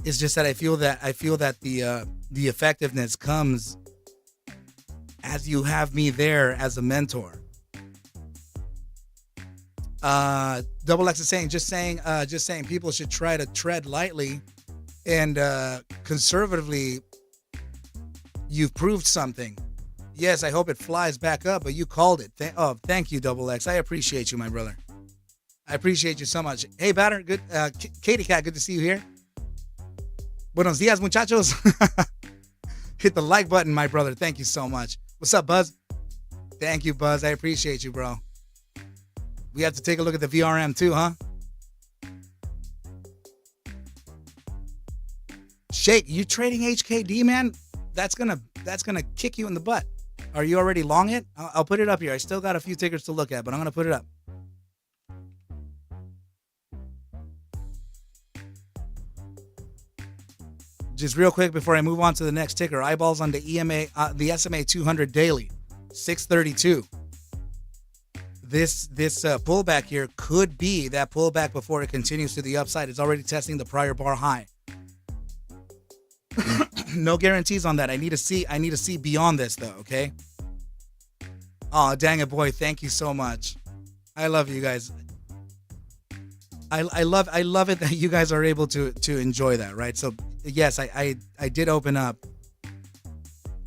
It's just that I feel that the effectiveness comes as you have me there as a mentor. Double X is saying, just saying people should try to tread lightly and conservatively. You've proved something. Yes, I hope it flies back up, but you called it. Thank you, Double X. I appreciate you, my brother. I appreciate you so much. Hey, Batter, good. Katie Cat, good to see you here. Buenos dias, muchachos. Hit the like button, my brother. Thank you so much. What's up, Buzz? Thank you, Buzz. I appreciate you, bro. We have to take a look at the VRM too, huh? Shake, you trading HKD, man? That's gonna kick you in the butt. Are you already long it? I'll put it up here. I still got a few tickers to look at, but I'm gonna put it up. Just real quick before I move on to the next ticker, eyeballs on the SMA 200 daily, 632. This pullback here could be that pullback before it continues to the upside. It's already testing the prior bar high. No guarantees on that. I need to see beyond this though, okay? Oh, dang it, boy. Thank you so much. I love you guys. I love it that you guys are able to enjoy that, right? So yes, I did open up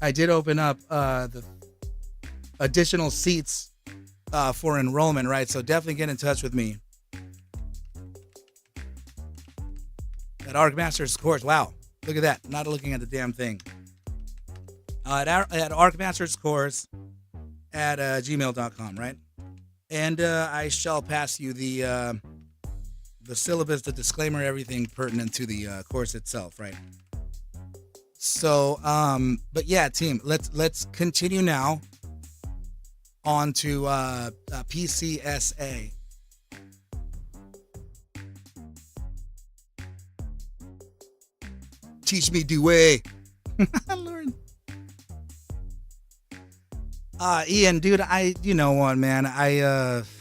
the additional seats for enrollment, right? So definitely get in touch with me at ArcMastersCourse. Wow. Look at that. Not looking at the damn thing. At ArcMastersCourse at gmail.com, right? And I shall pass you the syllabus, the disclaimer, everything pertinent to the course itself, right? So, but yeah, team, let's continue now on to PCSA. Teach me the way. Learn. Ian, dude, you know what, man?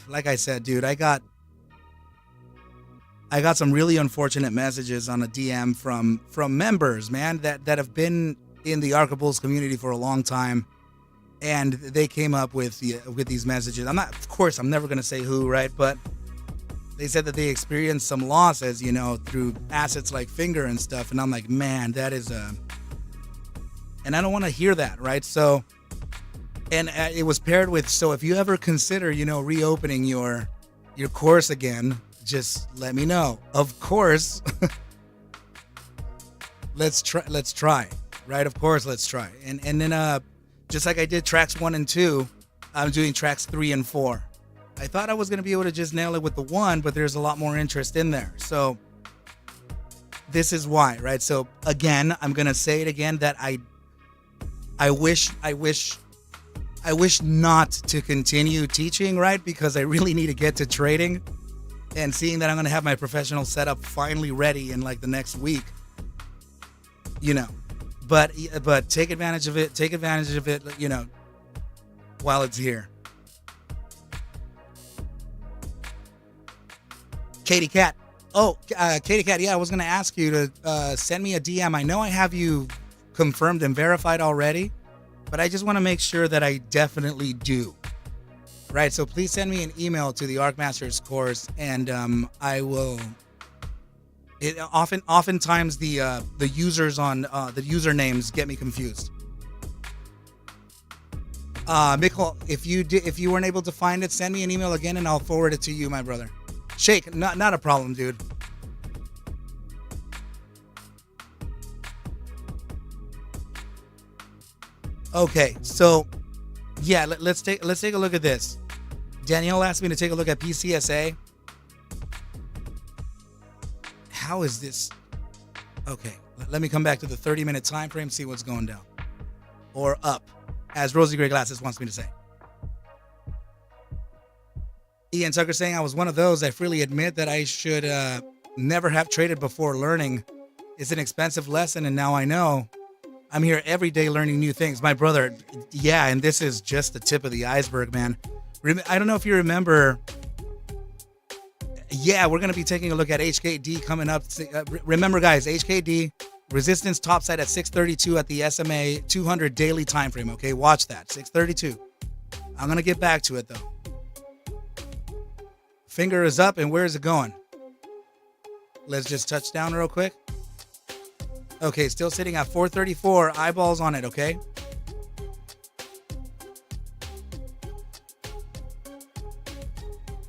Like I said, dude, I got some really unfortunate messages on a DM from members, man, that have been in the Arcables community for a long time, and they came up with these messages. Of course, I'm never gonna say who, right? But they said that they experienced some losses, you know, through assets like Finger and stuff. And I'm like, man, that is and I don't want to hear that, right? So, and it was paired with, so if you ever consider, you know, reopening your course again, just let me know. Of course, let's try, right? Of course, let's try. And then, just like I did tracks 1 and 2, I'm doing tracks 3 and 4. I thought I was going to be able to just nail it with the 1, but there's a lot more interest in there. So this is why, right? So again, I'm going to say it again that I wish not to continue teaching, right? Because I really need to get to trading, and seeing that I'm going to have my professional setup finally ready in like the next week, you know, but take advantage of it, you know, while it's here. Katie Cat. Oh, Katie Cat, yeah, I was going to ask you to send me a DM. I know I have you confirmed and verified already, but I just want to make sure that I definitely do. Right, so please send me an email to the ArcMastersCourse, and I will. Oftentimes the users on the usernames get me confused. Mikkel, if you weren't able to find it, send me an email again, and I'll forward it to you, my brother. Shake, not a problem, dude. Okay, so yeah, let's take a look at this. Danielle asked me to take a look at PCSA. How is this? Okay, let me come back to the 30-minute time frame, see what's going down or up, as Rosie Gray Glasses wants me to say. Ian Tucker saying, I was one of those. I freely admit that I should Never have traded before. Learning is an expensive lesson, and now I know. I'm here every day learning new things. My brother, yeah, and this is just the tip of the iceberg, man. I don't know if you remember. Yeah, we're going to be taking a look at HKD coming up. Remember, guys, HKD, resistance topside at 632 at the SMA 200 daily time frame. Okay, watch that, 632. I'm going to get back to it, though. Finger is up, and where is it going? Let's just touch down real quick. Okay, still sitting at 434. Eyeballs on it, okay?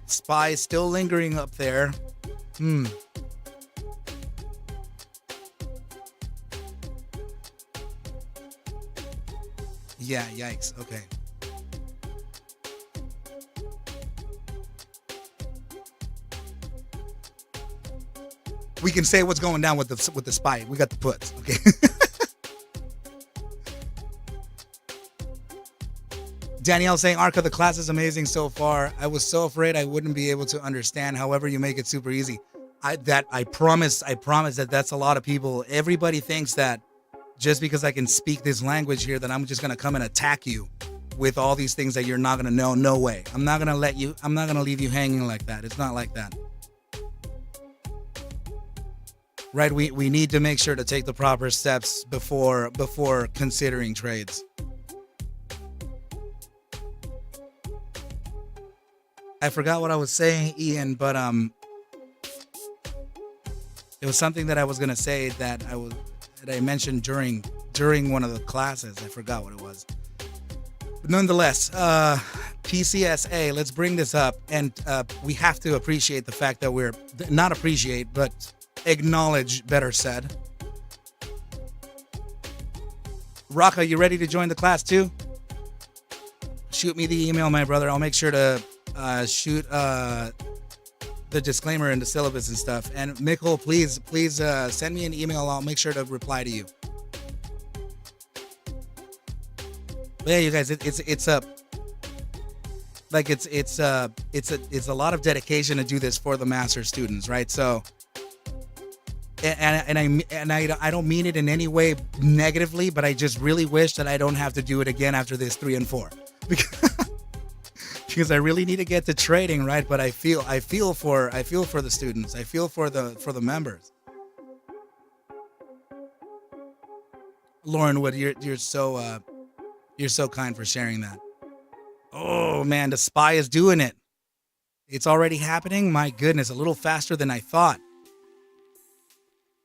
SPY still lingering up there. Yeah, yikes. Okay. We can say what's going down with the SPY. We got the puts, okay? Danielle saying, Arca, the class is amazing so far. I was so afraid I wouldn't be able to understand. However, you make it super easy. I promise that that's a lot of people. Everybody thinks that just because I can speak this language here, that I'm just going to come and attack you with all these things that you're not going to know. No way. I'm not going to leave you hanging like that. It's not like that. Right, we need to make sure to take the proper steps before considering trades. I forgot what I was saying, Ian, but it was something that I was gonna say that I mentioned during one of the classes. I forgot what it was. But nonetheless, PCSA. Let's bring this up, and we have to appreciate the fact that we're not appreciate, but acknowledge, better said. Raka, you ready to join the class too? Shoot me the email, my brother. I'll make sure to shoot the disclaimer and the syllabus and stuff. And Mikkel, please send me an email. I'll make sure to reply to you. But yeah, you guys, it's a lot of dedication to do this for the master students, right? So. And I don't mean it in any way negatively, but I just really wish that I don't have to do it again after this 3 and 4, because I really need to get to trading, right? But I feel for the students. I feel for the members. Lauren Wood, you're so kind for sharing that. Oh man, the SPY is doing it. It's already happening. My goodness, a little faster than I thought.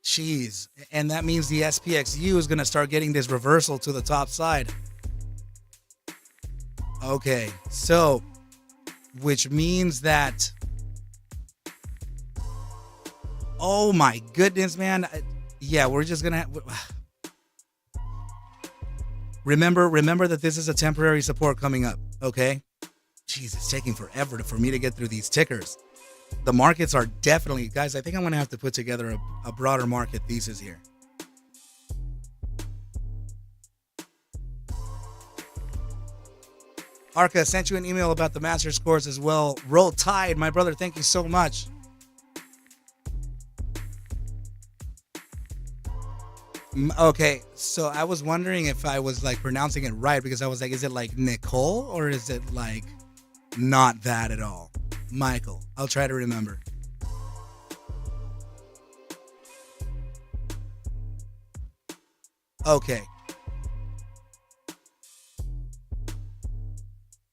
Jeez, and that means the SPXU is going to start getting this reversal to the top side. Okay, so, which means that, oh my goodness, man. Yeah, we're just going to, remember that this is a temporary support coming up, okay? Jeez, it's taking forever for me to get through these tickers. The markets are definitely, guys, I think I'm going to have to put together a broader market thesis here. Arca, sent you an email about the master's course as well. Roll Tide, my brother, thank you so much. Okay, so I was wondering if I was like pronouncing it right, because I was like, is it like Nicole or is it like not that at all? Michael, I'll try to remember. Okay.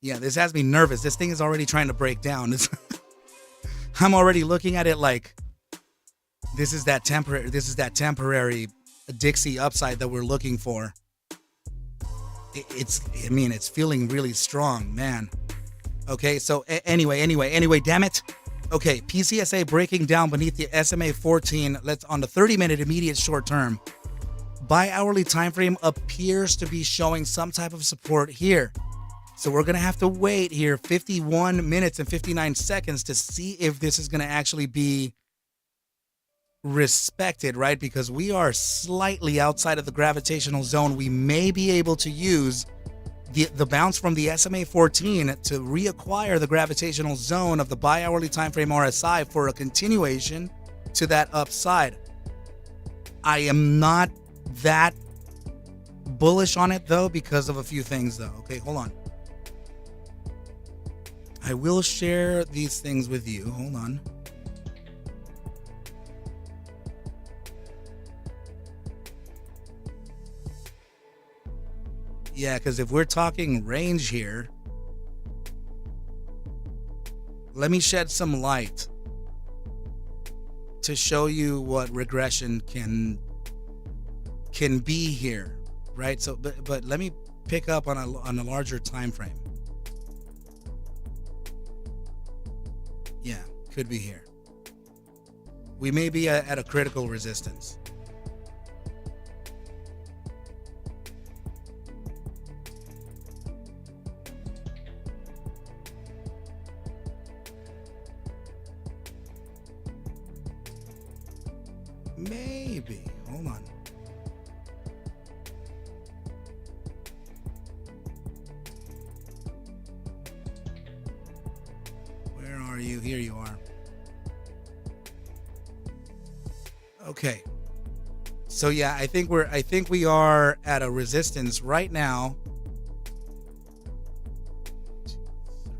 Yeah, this has me nervous. This thing is already trying to break down. I'm already looking at it like this is that temporary Dixie upside that we're looking for. It's feeling really strong, man. Okay, so anyway, damn it. Okay, PCSA breaking down beneath the SMA 14. Let's on the 30-minute immediate short term. Bi-hourly time frame appears to be showing some type of support here. So we're going to have to wait here 51 minutes and 59 seconds to see if this is going to actually be respected, right? Because we are slightly outside of the gravitational zone. We may be able to use the bounce from the SMA 14 to reacquire the gravitational zone of the bi-hourly time frame RSI for a continuation to that upside. I am not that bullish on it though because of a few things though. Okay, hold on. I will share these things with you. Hold on. Yeah, because if we're talking range here, let me shed some light to show you what regression can be here, right? So, but let me pick up on a larger time frame. Yeah, could be here. We may be at a critical resistance. Maybe. Hold on. Where are you? Here you are. Okay. So yeah, I think we are at a resistance right now. 2, 3.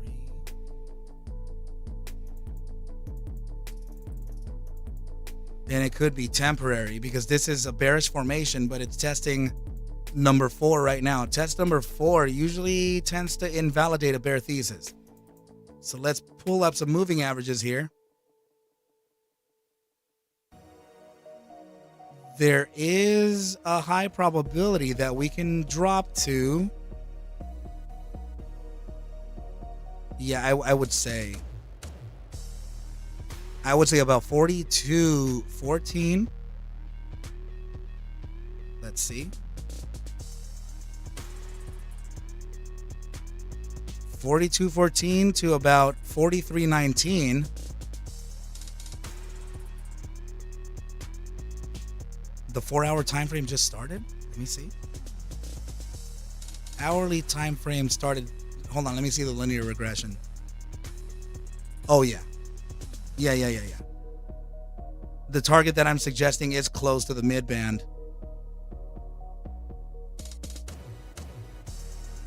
And it could be temporary because this is a bearish formation, but it's testing number 4 right now. Test number 4 usually tends to invalidate a bear thesis. So let's pull up some moving averages here. There is a high probability that we can drop to, yeah, I would say about 42.14. Let's see. 42.14 to about 43.19. The 4-hour time frame just started. Let me see. Hourly time frame started. Hold on, let me see the linear regression. Oh yeah. Yeah. The target that I'm suggesting is close to the mid band.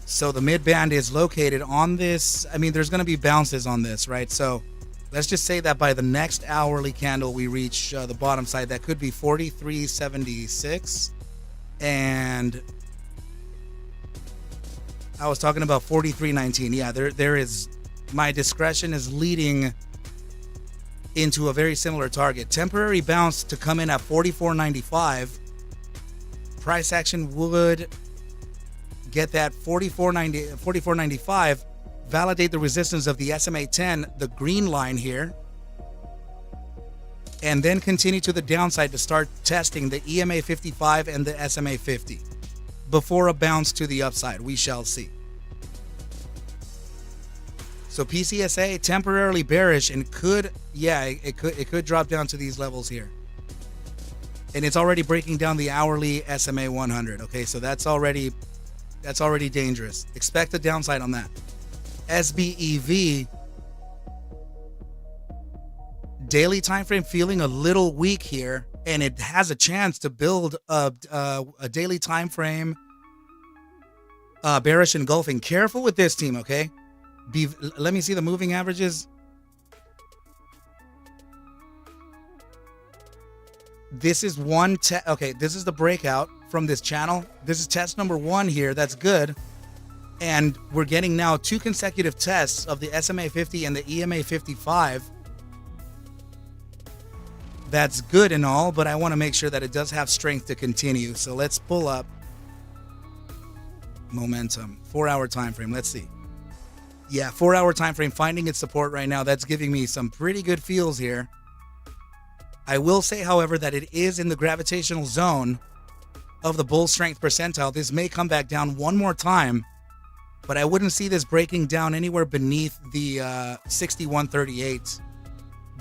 So the mid band is located on this. I mean, there's going to be bounces on this, right? So let's just say that by the next hourly candle, we reach the bottom side. That could be 43.76. And I was talking about 43.19. Yeah, there is, my discretion is leading into a very similar target. Temporary bounce to come in at 44.95. Price action would get that 44.95, validate the resistance of the SMA 10, the green line here, and then continue to the downside to start testing the EMA 55 and the SMA 50 before a bounce to the upside. We shall see. So PCSA temporarily bearish and it could drop down to these levels here. And it's already breaking down the hourly SMA 100. Okay, so that's already dangerous. Expect a downside on that. SBEV daily time frame feeling a little weak here, and it has a chance to build a daily time frame bearish engulfing. Careful with this team, okay? Let me see the moving averages. This is okay, this is the breakout from this channel. This is test number 1 here. That's good. And we're getting now 2 consecutive tests of the SMA 50 and the EMA 55. That's good and all, but I want to make sure that it does have strength to continue. So let's pull up momentum, 4-hour time frame. Let's see. Yeah, 4-hour time frame finding its support right now. That's giving me some pretty good feels here. I will say, however, that it is in the gravitational zone of the bull strength percentile. This may come back down one more time, but I wouldn't see this breaking down anywhere beneath the 61.38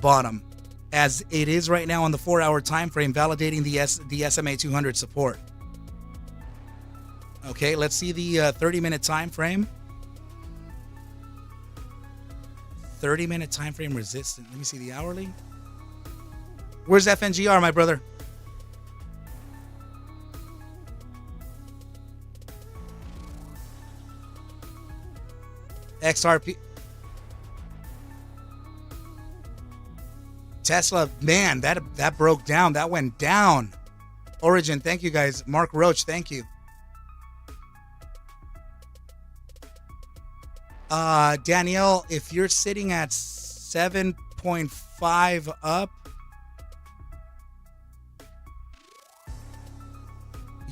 bottom, as it is right now on the 4-hour time frame, validating the SMA 200 support. Okay, let's see the 30-minute time frame. 30-minute time frame resistance. Let me see the hourly. Where's FNGR, my brother? XRP. Tesla, man, that broke down. That went down. Origin, thank you guys. Mark Roach, thank you. Danielle, if you're sitting at 7.5 up,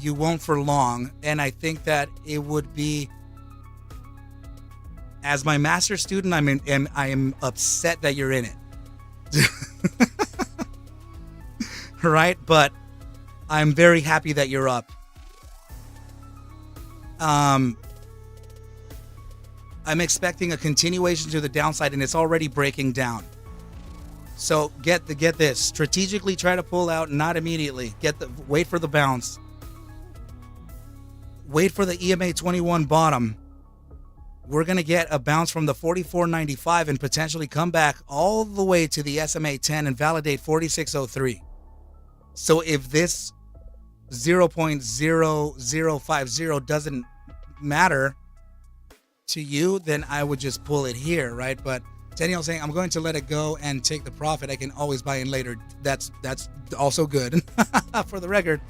you won't for long. And I think that it would be, as my master student, I am upset that you're in it. Right? But I'm very happy that you're up. I'm expecting a continuation to the downside, and it's already breaking down. So get this. Strategically try to pull out, not immediately. Wait for the bounce. Wait for the EMA 21 bottom. We're going to get a bounce from the 44.95 and potentially come back all the way to the SMA 10 and validate 46.03. So if this 0.0050 doesn't matter to you, then I would just pull it here, right? But Danielle saying, I'm going to let it go and take the profit. I can always buy in later. That's also good. For the record,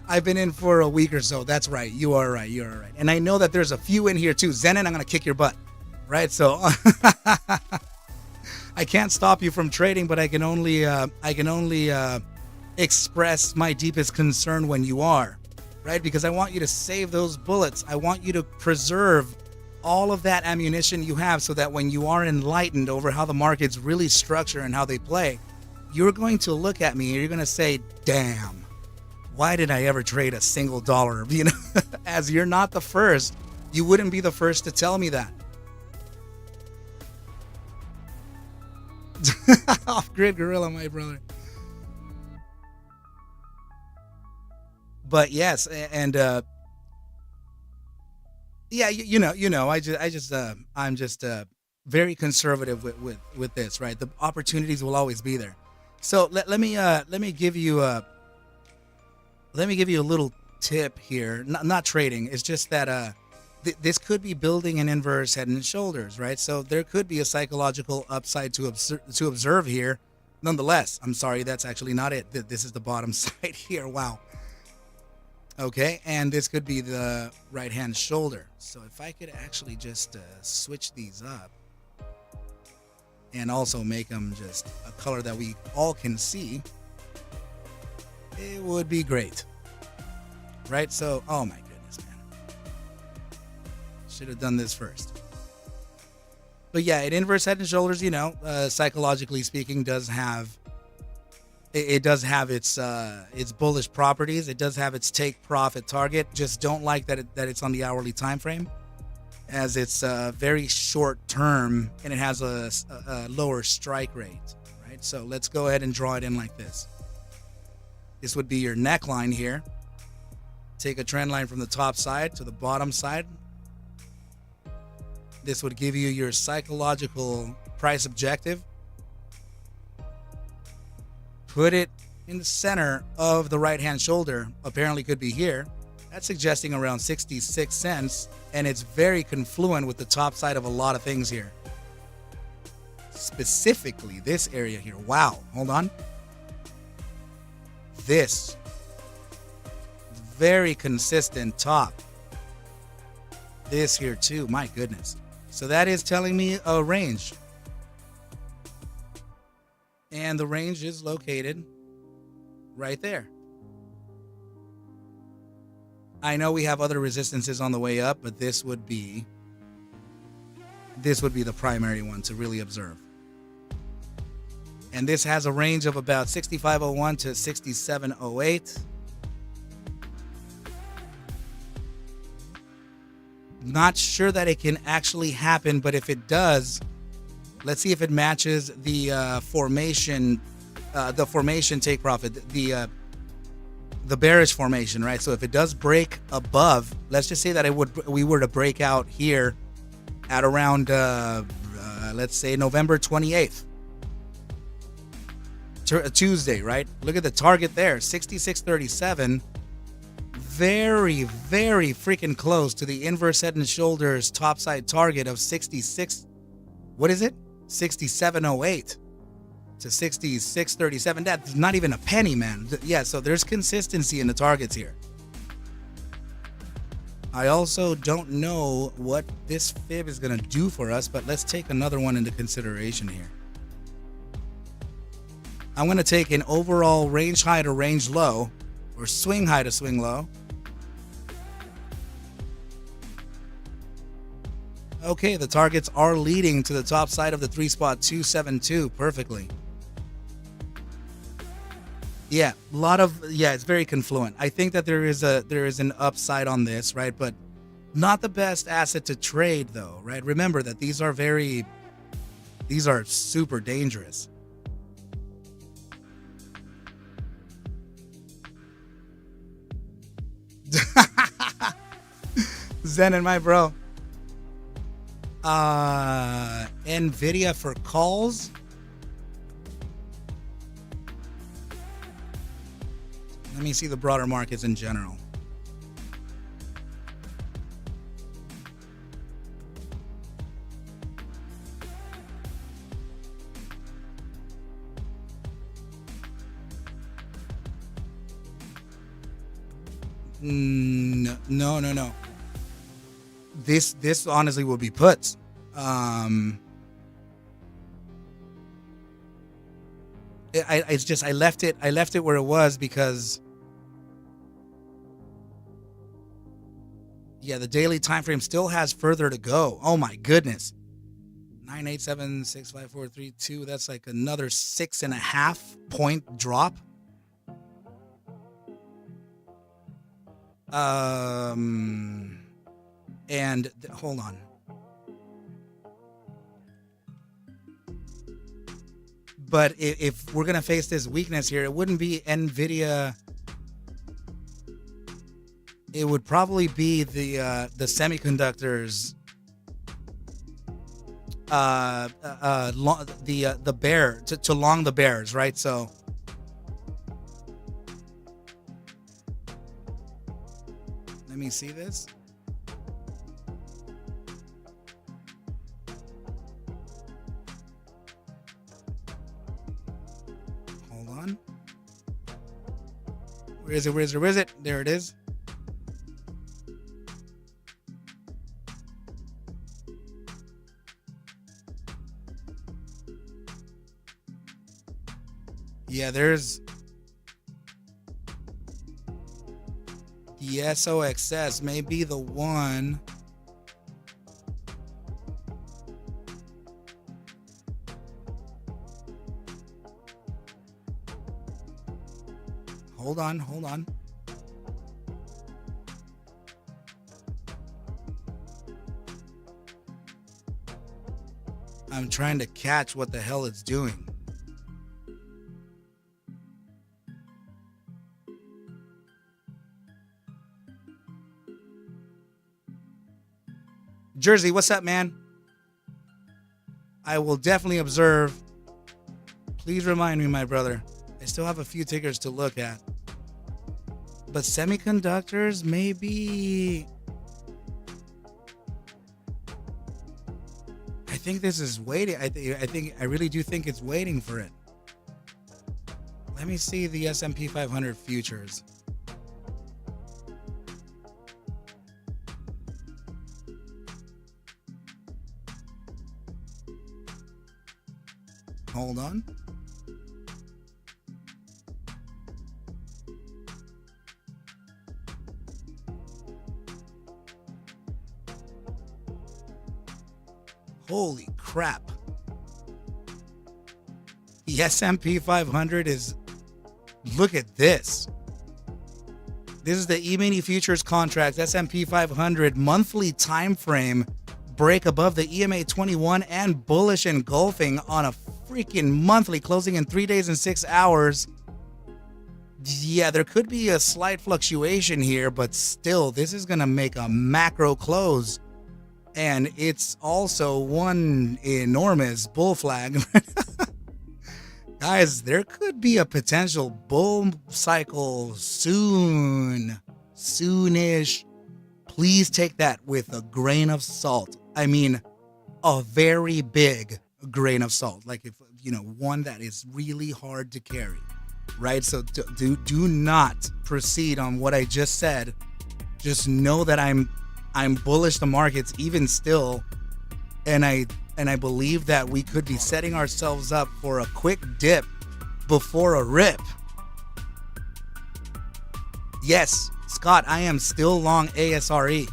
I've been in for a week or so. That's right. You are right. You are right. And I know that there's a few in here too. Zenon, I'm going to kick your butt, right? So I can't stop you from trading, but I can only express my deepest concern when you are, right? Because I want you to save those bullets. I want you to preserve all of that ammunition you have so that when you are enlightened over how the markets really structure and how they play, you're going to look at me and you're going to say, damn, why did I ever trade a single dollar? You know, as you're not the first, you wouldn't be the first to tell me that. Off-grid gorilla, my brother. But yes, and yeah, I'm just very conservative with this, right? The opportunities will always be there. So let me give you a little tip here. Not trading. It's just that this could be building an inverse head and shoulders, right? So there could be a psychological upside to observe here. Nonetheless, I'm sorry, that's actually not it. This is the bottom side here. Wow. Okay, and this could be the right hand shoulder. So if I could actually just switch these up and also make them just a color that we all can see, it would be great. Right? So, oh my goodness, man. Should have done this first. But yeah, an inverse head and shoulders, psychologically speaking, does have its bullish properties. It does have its take profit target. Just don't like that it's on the hourly time frame, as it's very short term and it has a lower strike rate, right? So let's go ahead and draw it in like this. This would be your neckline here. Take a trend line from the top side to the bottom side. This would give you your psychological price objective. Put it in the center of the right-hand shoulder. Apparently could be here. That's suggesting around 66 cents, and it's very confluent with the top side of a lot of things here. Specifically, this area here. Wow. Hold on. This. Very consistent top. This here too. My goodness. So that is telling me a range. And the range is located right there. I know we have other resistances on the way up, but this would be the primary one to really observe. And this has a range of about 65.01 to 67.08. Not sure that it can actually happen, but if it does, let's see if it matches the formation take profit, the bearish formation, right? So if it does break above, let's just say that we were to break out here at around let's say November 28th. Tuesday, right? Look at the target there, 66.37. Very, very freaking close to the inverse head and shoulders topside target of 66. What is it? 67.08 to 66.37. That's not even a penny, man. Yeah, so there's consistency in the targets here. I also don't know what this fib is going to do for us, but let's take another one into consideration here. I'm going to take an overall range high to range low, or swing high to swing low. Okay, the targets are leading to the top side of the 3 spot 272 perfectly. Yeah, it's very confluent. I think that there is an upside on this, right? But not the best asset to trade though, right? Remember that these are super dangerous. Zen and my bro. Nvidia for calls. Let me see the broader markets in general. No. This honestly will be puts. I left it where it was because the daily time frame still has further to go. Oh my goodness. 9876543.2. That's like another 6.5 point drop. Hold on. But if we're gonna face this weakness here, it wouldn't be Nvidia. It would probably be the semiconductors. The bear to long the bears, right? So. Let me see this. Hold on. Where is it? There it is. Yeah, there's the SOXS may be the one. Hold on. I'm trying to catch what the hell it's doing. Jersey, what's up, man? I will definitely observe. Please remind me, my brother. I still have a few tickers to look at. But semiconductors, maybe. I think this is waiting. I really do think it's waiting for it. Let me see the S&P 500 futures. Hold on. Holy crap. The S&P 500 is, look at this. This is the E-mini futures contract, S&P 500 monthly time frame break above the EMA 21 and bullish engulfing on a freaking monthly closing in 3 days and 6 hours. Yeah, there could be a slight fluctuation here, but still, this is going to make a macro close. And it's also one enormous bull flag. Guys, there could be a potential bull cycle soon. Soonish. Please take that with a grain of salt. I mean, a very big grain of salt. Like, if one that is really hard to carry, right? So do not proceed on what I just said. Just know that I'm bullish the markets even still, and I believe that we could be setting ourselves up for a quick dip before a rip. Yes, Scott, I am still long ASRE.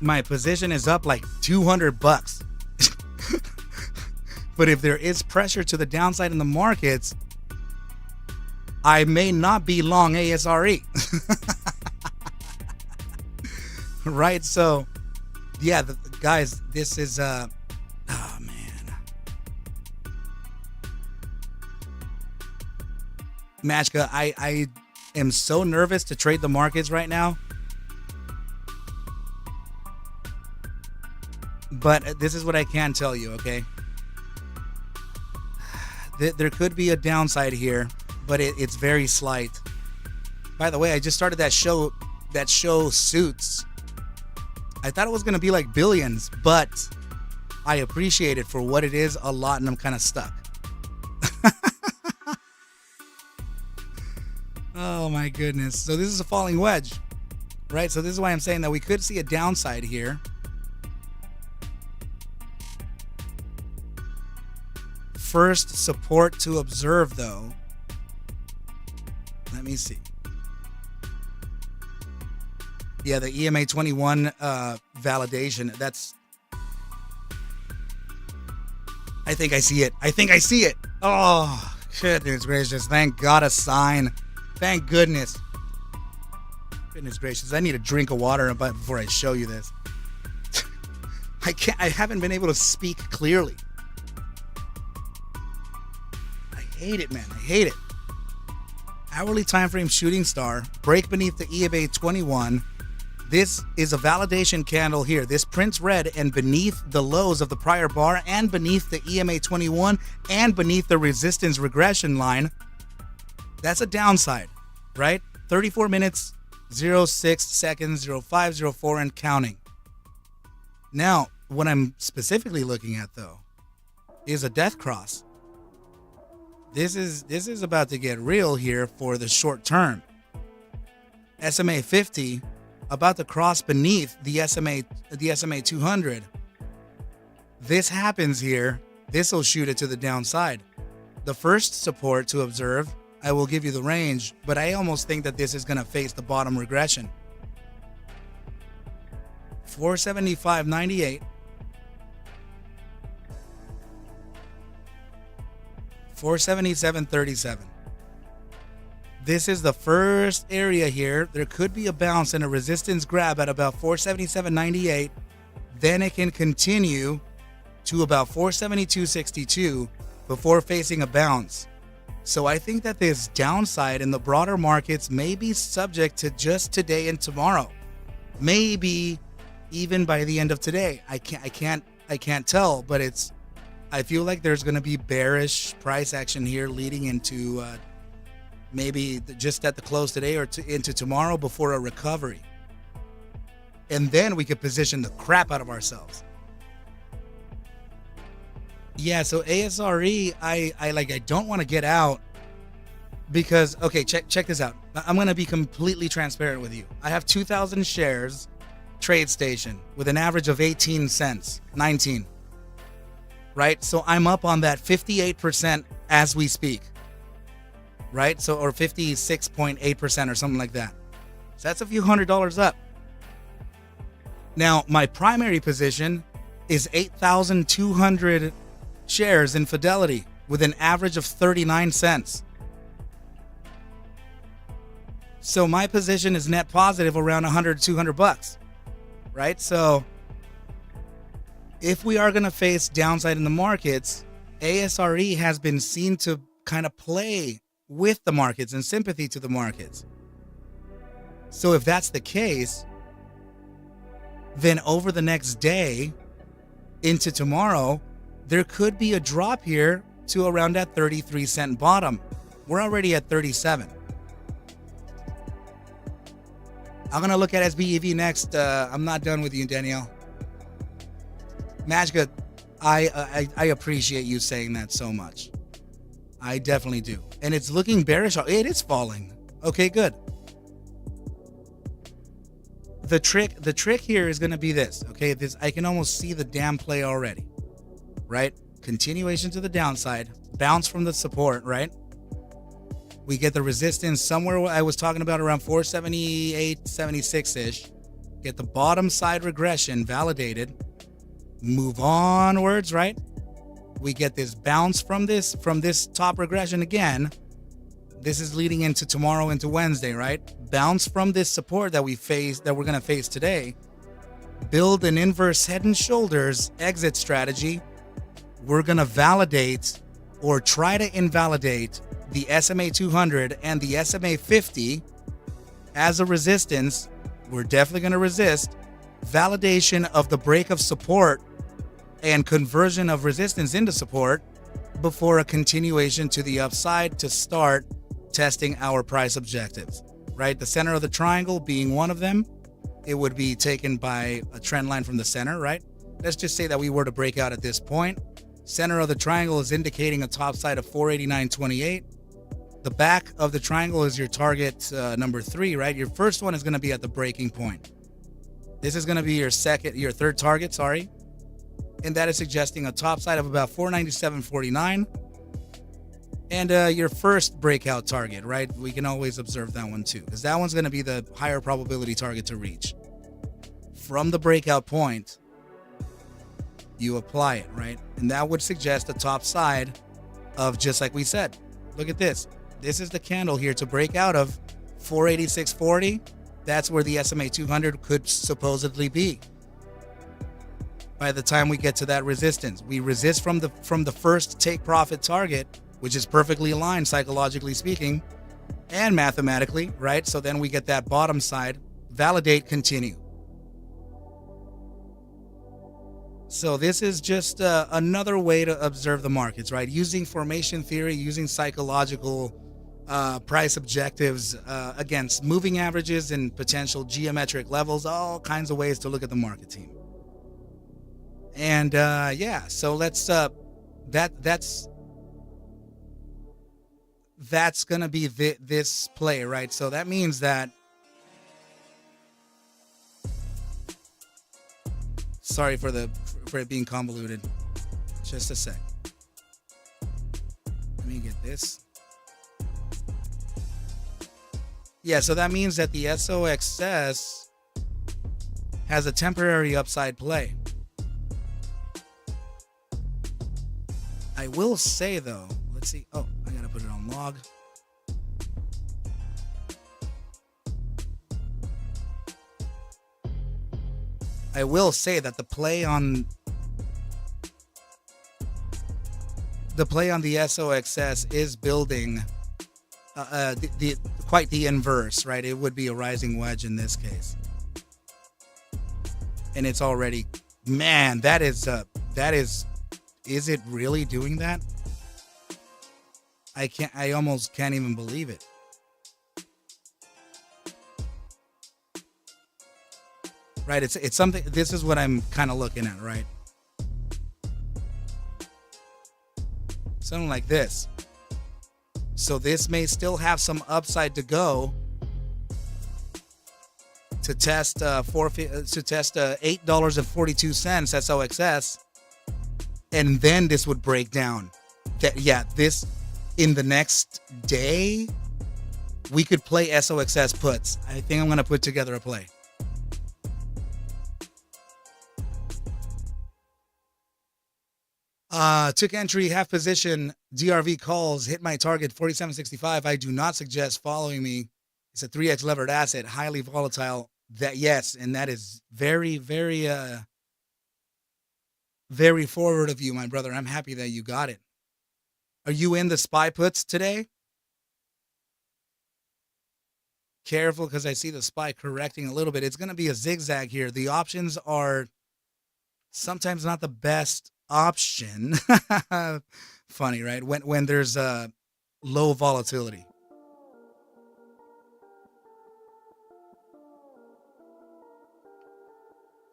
My position is up like $200. But if there is pressure to the downside in the markets, I may not be long ASRE. Right? So, yeah, guys, this is oh man. Matchka, I am so nervous to trade the markets right now. But this is what I can tell you, okay? There could be a downside here, but it's very slight. By the way, I just started that show Suits. I thought it was going to be like billions, but I appreciate it for what it is a lot, and I'm kind of stuck. Oh my goodness. So this is a falling wedge, right? So this is why I'm saying that we could see a downside here. First support to observe, though. Let me see. Yeah, the EMA 21 validation. That's. I think I see it. Oh, goodness gracious. Thank God, a sign. Thank goodness. Goodness gracious. I need a drink of water before I show you this. I haven't been able to speak clearly. I hate it, man. I hate it. Hourly time frame shooting star. Break beneath the EMA 21. This is a validation candle here. This prints red and beneath the lows of the prior bar and beneath the EMA 21 and beneath the resistance regression line. That's a downside, right? 34 minutes, 06 seconds, 05, 04, and counting. Now, what I'm specifically looking at, though, is a death cross. This is about to get real here for the short term. SMA 50 about to cross beneath the SMA 200. This happens here. This will shoot it to the downside. The first support to observe, I will give you the range, but I almost think that this is going to face the bottom regression. 475.98. 477.37. This is the first area here. There could be a bounce and a resistance grab at about 477.98. Then it can continue to about 472.62 before facing a bounce. So I think that this downside in the broader markets may be subject to just today and tomorrow. Maybe even by the end of today. I can't tell, but I feel like there's going to be bearish price action here leading into maybe just at the close today or into tomorrow before a recovery. And then we could position the crap out of ourselves. Yeah, so ASRE, I don't want to get out because, okay, check this out. I'm going to be completely transparent with you. I have 2,000 shares TradeStation with an average of 18 cents, 19, right? So I'm up on that 58% as we speak, right? So, or 56.8% or something like that. So that's a few $100s up. Now, my primary position is 8,200 shares in Fidelity with an average of 39 cents. So my position is net positive around 100, 200 bucks, right? So if we are going to face downside in the markets, ASRE has been seen to kind of play with the markets and sympathy to the markets. So if that's the case, then over the next day into tomorrow, there could be a drop here to around that 33-cent bottom. We're already at 37. I'm going to look at SBEV next. I'm not done with you, Danielle. Magica, I appreciate you saying that so much. I definitely do. And it's looking bearish. It is falling. Okay, good. The trick here is going to be this. Okay, I can almost see the damn play already. Right? Continuation to the downside. Bounce from the support, right? We get the resistance somewhere I was talking about around 478, 76-ish. Get the bottom side regression validated. Move onwards, right? We get this bounce from this top regression again. This is leading into tomorrow, into Wednesday, right? Bounce from this support that we're going to face today. Build an inverse head and shoulders exit strategy. We're going to validate or try to invalidate the SMA 200 and the SMA 50 as a resistance. We're definitely going to resist validation of the break of support and conversion of resistance into support before a continuation to the upside to start testing our price objectives, right? The center of the triangle being one of them. It would be taken by a trend line from the center, right? Let's just say that we were to break out at this point. Center of the triangle is indicating a top side of 489.28. The back of the triangle is your target number 3, right? Your first one is going to be at the breaking point. This is going to be your third target, sorry. And that is suggesting a top side of about 497.49. And your first breakout target, right? We can always observe that one too, because that one's going to be the higher probability target to reach. From the breakout point, you apply it, right? And that would suggest a top side of, just like we said, look at this. This is the candle here to break out of 486.40. That's where the SMA 200 could supposedly be. By the time we get to that resistance, we resist from the first take profit target, which is perfectly aligned psychologically speaking and mathematically, right? So then we get that bottom side, validate, continue. So this is just another way to observe the markets, right? Using formation theory, using psychological price objectives against moving averages and potential geometric levels, all kinds of ways to look at the market team. And yeah, so let's that's gonna be this play, right? So that means that, sorry for it being convoluted, just a sec. Let me get this. Yeah, so that means that the SOXS has a temporary upside play. I will say though, let's see. Oh, I gotta put it on log. I will say that the play on the SOXS is building quite the inverse, right? It would be a rising wedge in this case, and it's already, man, that is. Is it really doing that? I almost can't even believe it. Right, it's something, this is what I'm kind of looking at, right? Something like this. So this may still have some upside to go to test $8.42 SOXS. And then this would break down. This in the next day, we could play SOXS puts. I think I'm going to put together a play. Took entry, half position, DRV calls, hit my target 47.65. I do not suggest following me. It's a 3x levered asset, highly volatile. Yes, and that is very, very very forward of you, my brother. I'm happy that you got it. Are you in the SPY puts today? Careful, because I see the SPY correcting a little bit. It's going to be a zigzag here. The options are sometimes not the best option. Funny, right? When there's low volatility.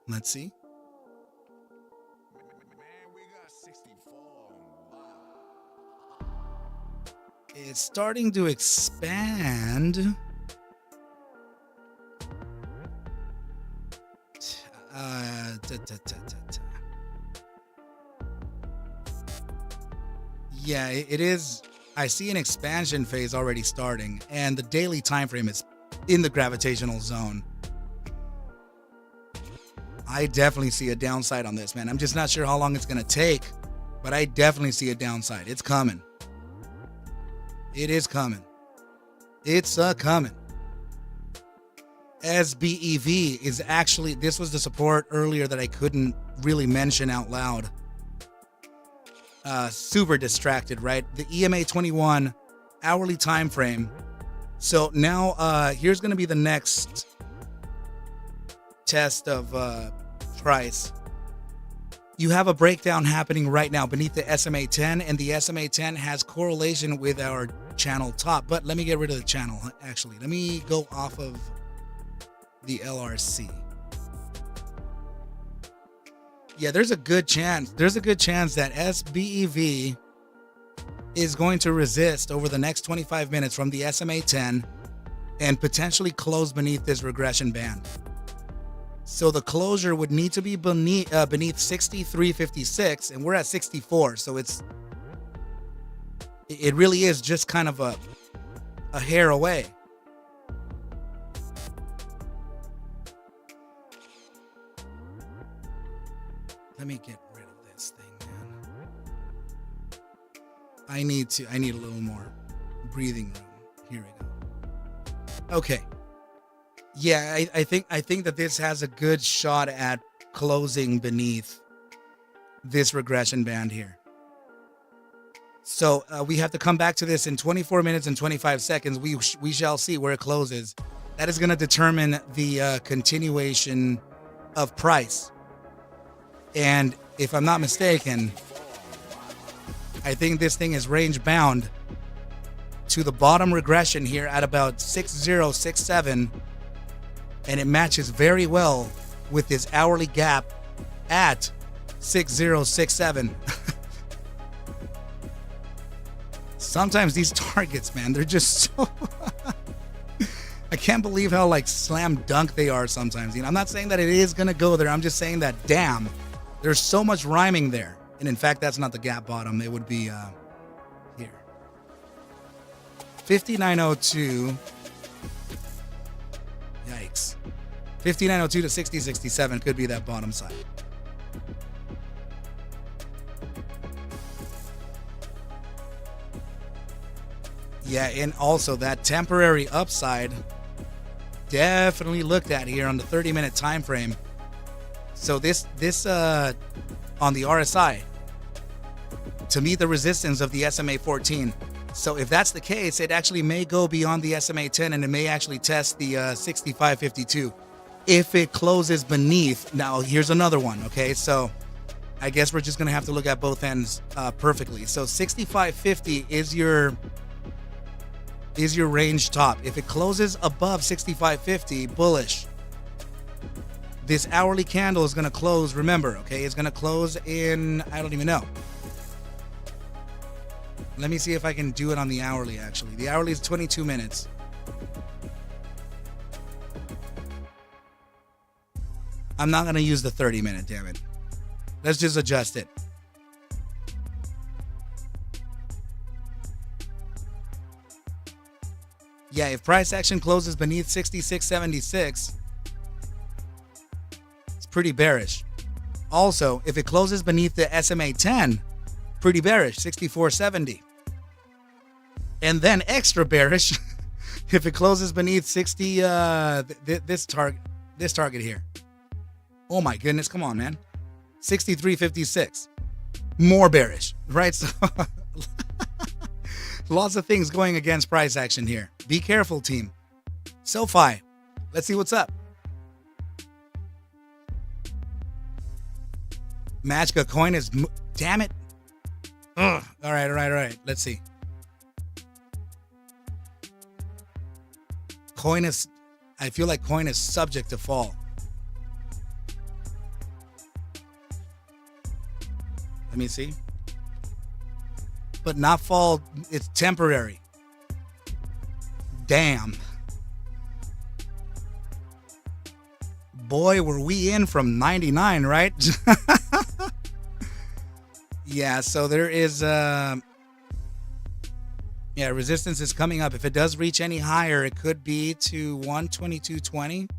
Let's see. It's starting to expand. Yeah, it is. I see an expansion phase already starting, and the daily time frame is in the gravitational zone. I definitely see a downside on this, man. I'm just not sure how long it's going to take, but I definitely see a downside. It's coming. It is coming. It's coming. SBEV is actually, this was the support earlier that I couldn't really mention out loud. Super distracted, right? The EMA 21 hourly time frame. So now here's going to be the next test of price. You have a breakdown happening right now beneath the SMA 10, and the SMA 10 has correlation with our channel top. But let me get rid of the channel, actually. Let me go off of the LRC. Yeah, there's a good chance that SBEV is going to resist over the next 25 minutes from the SMA 10 and potentially close beneath this regression band. So the closure would need to be beneath 63.56, and we're at 64. So it really is just kind of a hair away. Let me get rid of this thing, man. I need a little more breathing room. Here we go. Okay. Yeah, I think that this has a good shot at closing beneath this regression band here. So we have to come back to this in 24 minutes and 25 seconds. We shall see where it closes. That is going to determine the continuation of price. And if I'm not mistaken, I think this thing is range bound to the bottom regression here at about 6067, and it matches very well with this hourly gap at 6067. Sometimes these targets, man, they're just so I can't believe how like slam dunk they are sometimes. You know, I'm not saying that it is gonna go there. I'm just saying that damn, there's so much rhyming there. And in fact, that's not the gap bottom. It would be here. 5902. Yikes. 5902 to 6067 could be that bottom side. Yeah, and also that temporary upside definitely looked at here on the 30-minute time frame. So this on the RSI to meet the resistance of the SMA 14. So if that's the case, it actually may go beyond the SMA 10 and it may actually test the 65.52 if it closes beneath. Now here's another one. Okay, so I guess we're just gonna have to look at both ends perfectly. So 65.50 is your range top. If it closes above 65.50, bullish. This hourly candle is going to close, remember, okay? It's going to close in, I don't even know. Let me see if I can do it on the hourly, actually. The hourly is 22 minutes. I'm not going to use the 30-minute, damn it. Let's just adjust it. Yeah, if price action closes beneath 66.76, it's pretty bearish. Also, if it closes beneath the SMA 10, pretty bearish, 64.70. And then extra bearish if it closes beneath 60 this target here. Oh my goodness, come on, man. 63.56. More bearish, right? So lots of things going against price action here. Be careful, team. SoFi, let's see what's up. Magica coin is, damn it. Ugh. All right. Let's see. I feel like coin is subject to fall. Let me see. But not fall, it's temporary. Damn. Boy, were we in from 99, right? Yeah, so there is resistance is coming up. If it does reach any higher, it could be to 122.20.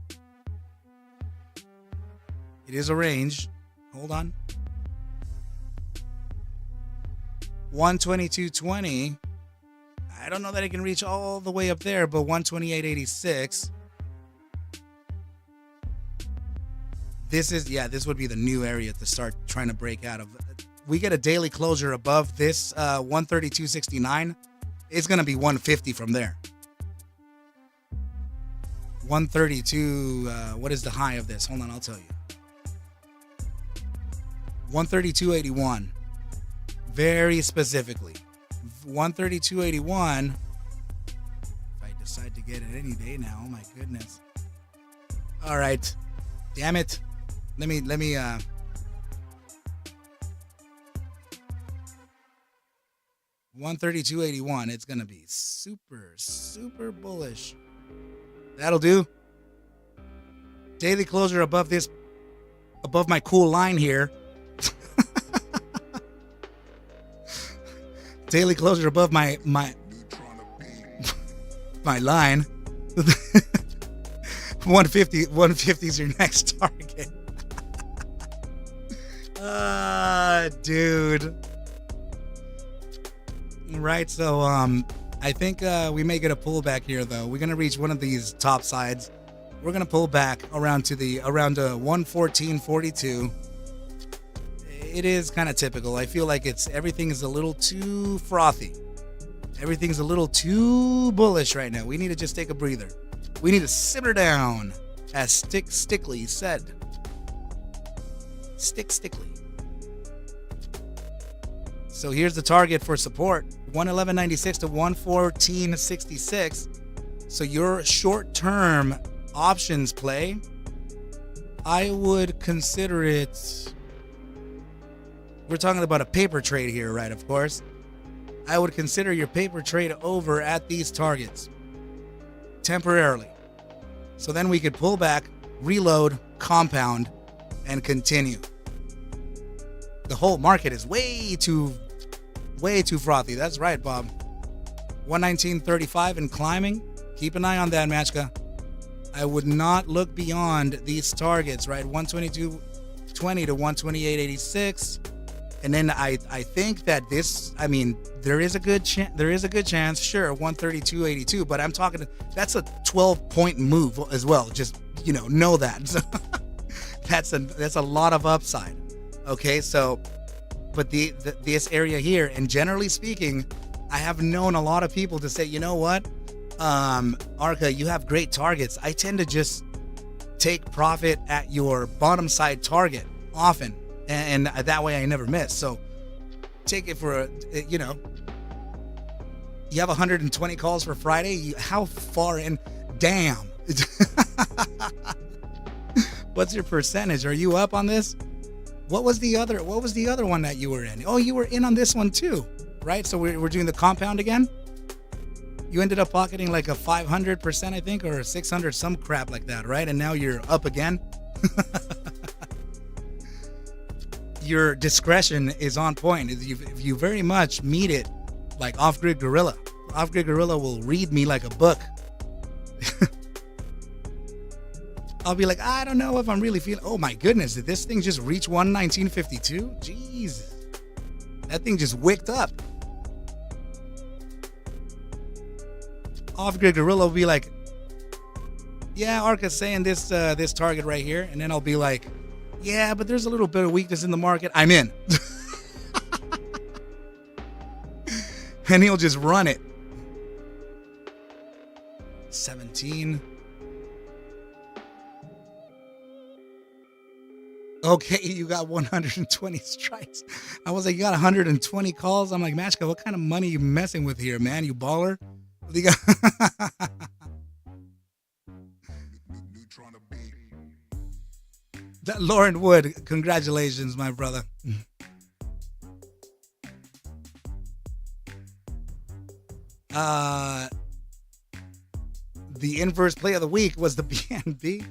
It is a range. Hold on. 122.20. I don't know that it can reach all the way up there, but 128.86. This would be the new area to start trying to break out of. We get a daily closure above this 132.69. It's going to be 150 from there. 132, what is the high of this? Hold on, I'll tell you. 132.81. Very specifically. 132.81. If I decide to get it any day now, oh my goodness. All right. Damn it. Let me 132.81. It's gonna be super bullish. That'll do. Daily closure above my cool line here. Daily closure above my line. 150 is your next target. Dude. Right, so I think we may get a pullback here though. We're gonna reach one of these top sides. We're gonna pull back around 114.42. It is kind of typical. I feel like everything is a little too frothy. Everything's a little too bullish right now. We need to just take a breather. We need to simmer down, as Stickley said. Stickley. So here's the target for support, 111.96 to 114.66. So your short-term options play, I would consider it, we're talking about a paper trade here, right, of course. I would consider your paper trade over at these targets temporarily. So then we could pull back, reload, compound, and continue. The whole market is way too frothy. That's right, Bob. 119.35 and climbing. Keep an eye on that, Matchka. I would not look beyond these targets, right? 122.20 to 128.86. And then I think that there is a good chance, sure, 132.82, but I'm talking, that's a 12-point move as well. Just, know that. That's a lot of upside. Okay, so, but this area here, and generally speaking, I have known a lot of people to say, you know what, Arca, you have great targets. I tend to just take profit at your bottom side target often, and that way I never miss. So take it for you have 120 calls for Friday. How far in? Damn. What's your percentage? Are you up on this? What was the other one that you were in? Oh, you were in on this one too, right? So we're doing the compound again. You ended up pocketing like a 500%, I think, or 600, some crap like that, right? And now you're up again. Your discretion is on point. If you very much meet it like Off-Grid Gorilla. Off-Grid Gorilla will read me like a book. I'll be like, I don't know if I'm really feeling. Oh my goodness, did this thing just reach 119.52? Jeez, that thing just wicked up. Off-Grid Gorilla will be like, yeah, Arca's saying this target right here, and then I'll be like, yeah, but there's a little bit of weakness in the market. I'm in. And he'll just run it. 17. Okay, you got 120 strikes. I was like, you got 120 calls. I'm like, Matchka, what kind of money you messing with here, man? You baller? You got that Lauren Wood, congratulations, my brother. The inverse play of the week was the BNB.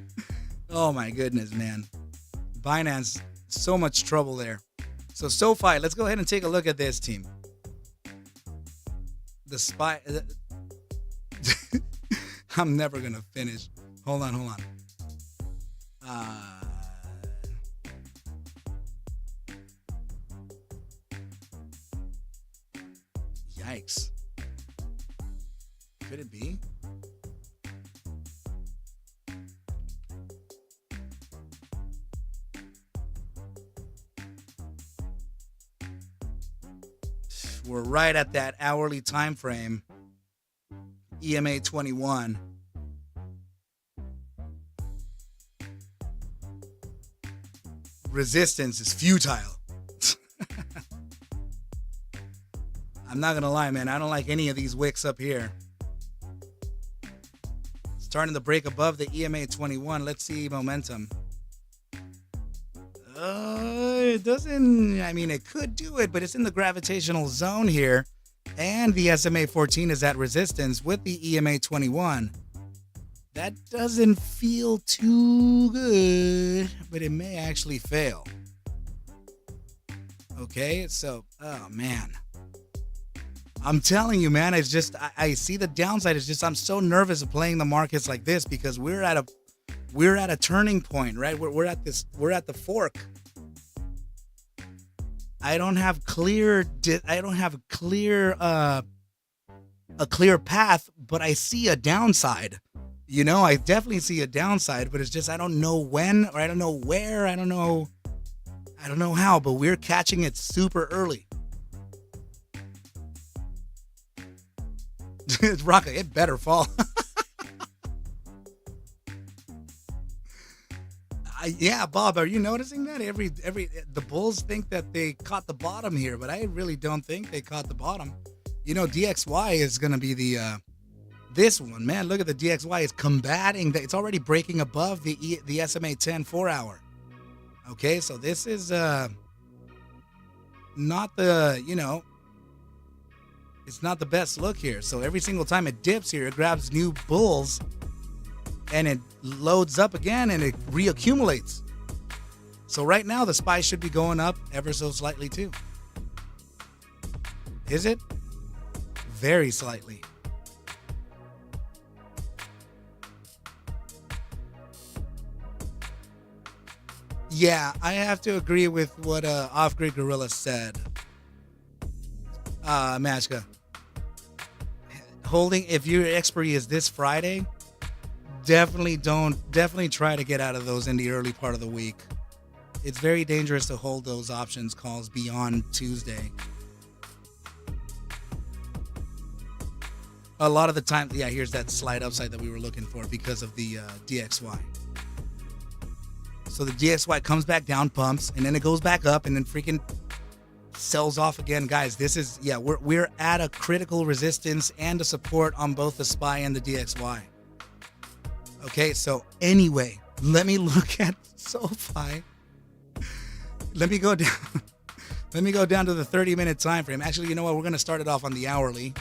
Oh my goodness, man. Binance, so much trouble there. So SoFi, let's go ahead and take a look at this team. The spy. I'm never gonna finish. Hold on. Yikes. Could it be? We're right at that hourly time frame. EMA 21. Resistance is futile. I'm not gonna lie, man. I don't like any of these wicks up here. Starting to break above the EMA 21. Let's see momentum. It doesn't, I mean, it could do it, but it's in the gravitational zone here. And the SMA 14 is at resistance with the EMA 21. That doesn't feel too good, but it may actually fail. Okay, so, oh man. I'm telling you, man, it's just, I see the downside. It's just, I'm so nervous of playing the markets like this because we're at a turning point, right? We're at the fork. I don't have a clear path, but I see a downside. You know, I definitely see a downside, but it's just I don't know when, or I don't know where, I don't know how, but we're catching it super early. It's Rocka, it better fall. Yeah, Bob, are you noticing that? The bulls think that they caught the bottom here, but I really don't think they caught the bottom. You know, DXY is going to be this one, man. Look at the DXY. It's combating it's already breaking above the SMA 10 4-hour. Okay, so this is not the, it's not the best look here. So every single time it dips here, it grabs new bulls and it loads up again and it reaccumulates. So right now the SPY should be going up ever so slightly too. Is it? Very slightly. Yeah, I have to agree with what Off-Grid Gorilla said. Mashka. If your expiry is this Friday, definitely try to get out of those in the early part of the week. It's very dangerous to hold those options calls beyond Tuesday. A lot of the time, yeah, here's that slight upside that we were looking for because of the DXY. So the DXY comes back down, pumps, and then it goes back up and then freaking sells off again. Guys, this is, yeah, we're at a critical resistance and a support on both the SPY and the DXY. Okay, so anyway, let me look at SoFi. Let me go down to the 30-minute time frame. Actually, you know what? We're going to start it off on the hourly.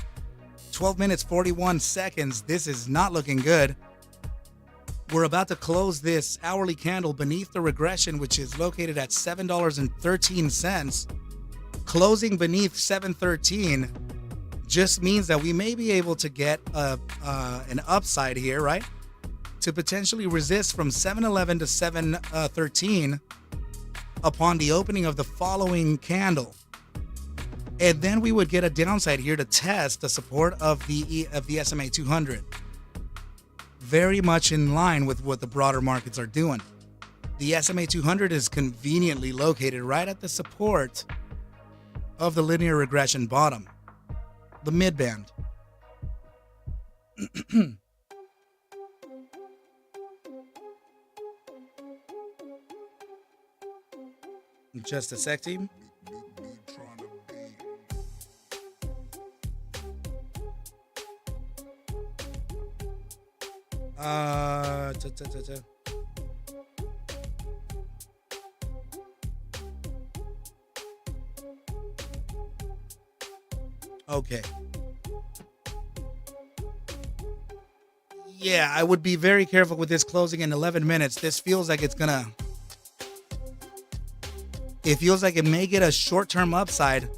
12 minutes, 41 seconds. This is not looking good. We're about to close this hourly candle beneath the regression, which is located at $7.13. Closing beneath 713 just means that we may be able to get an upside here, right? To potentially resist from 711 to 713 upon the opening of the following candle. And then we would get a downside here to test the support of the SMA 200. Very much in line with what the broader markets are doing. The SMA 200 is conveniently located right at the support of the linear regression bottom, the mid-band. Just a sec, team. Okay. Yeah, I would be very careful with this closing in 11 minutes. This feels like it's gonna... It feels like it may get a short-term upside.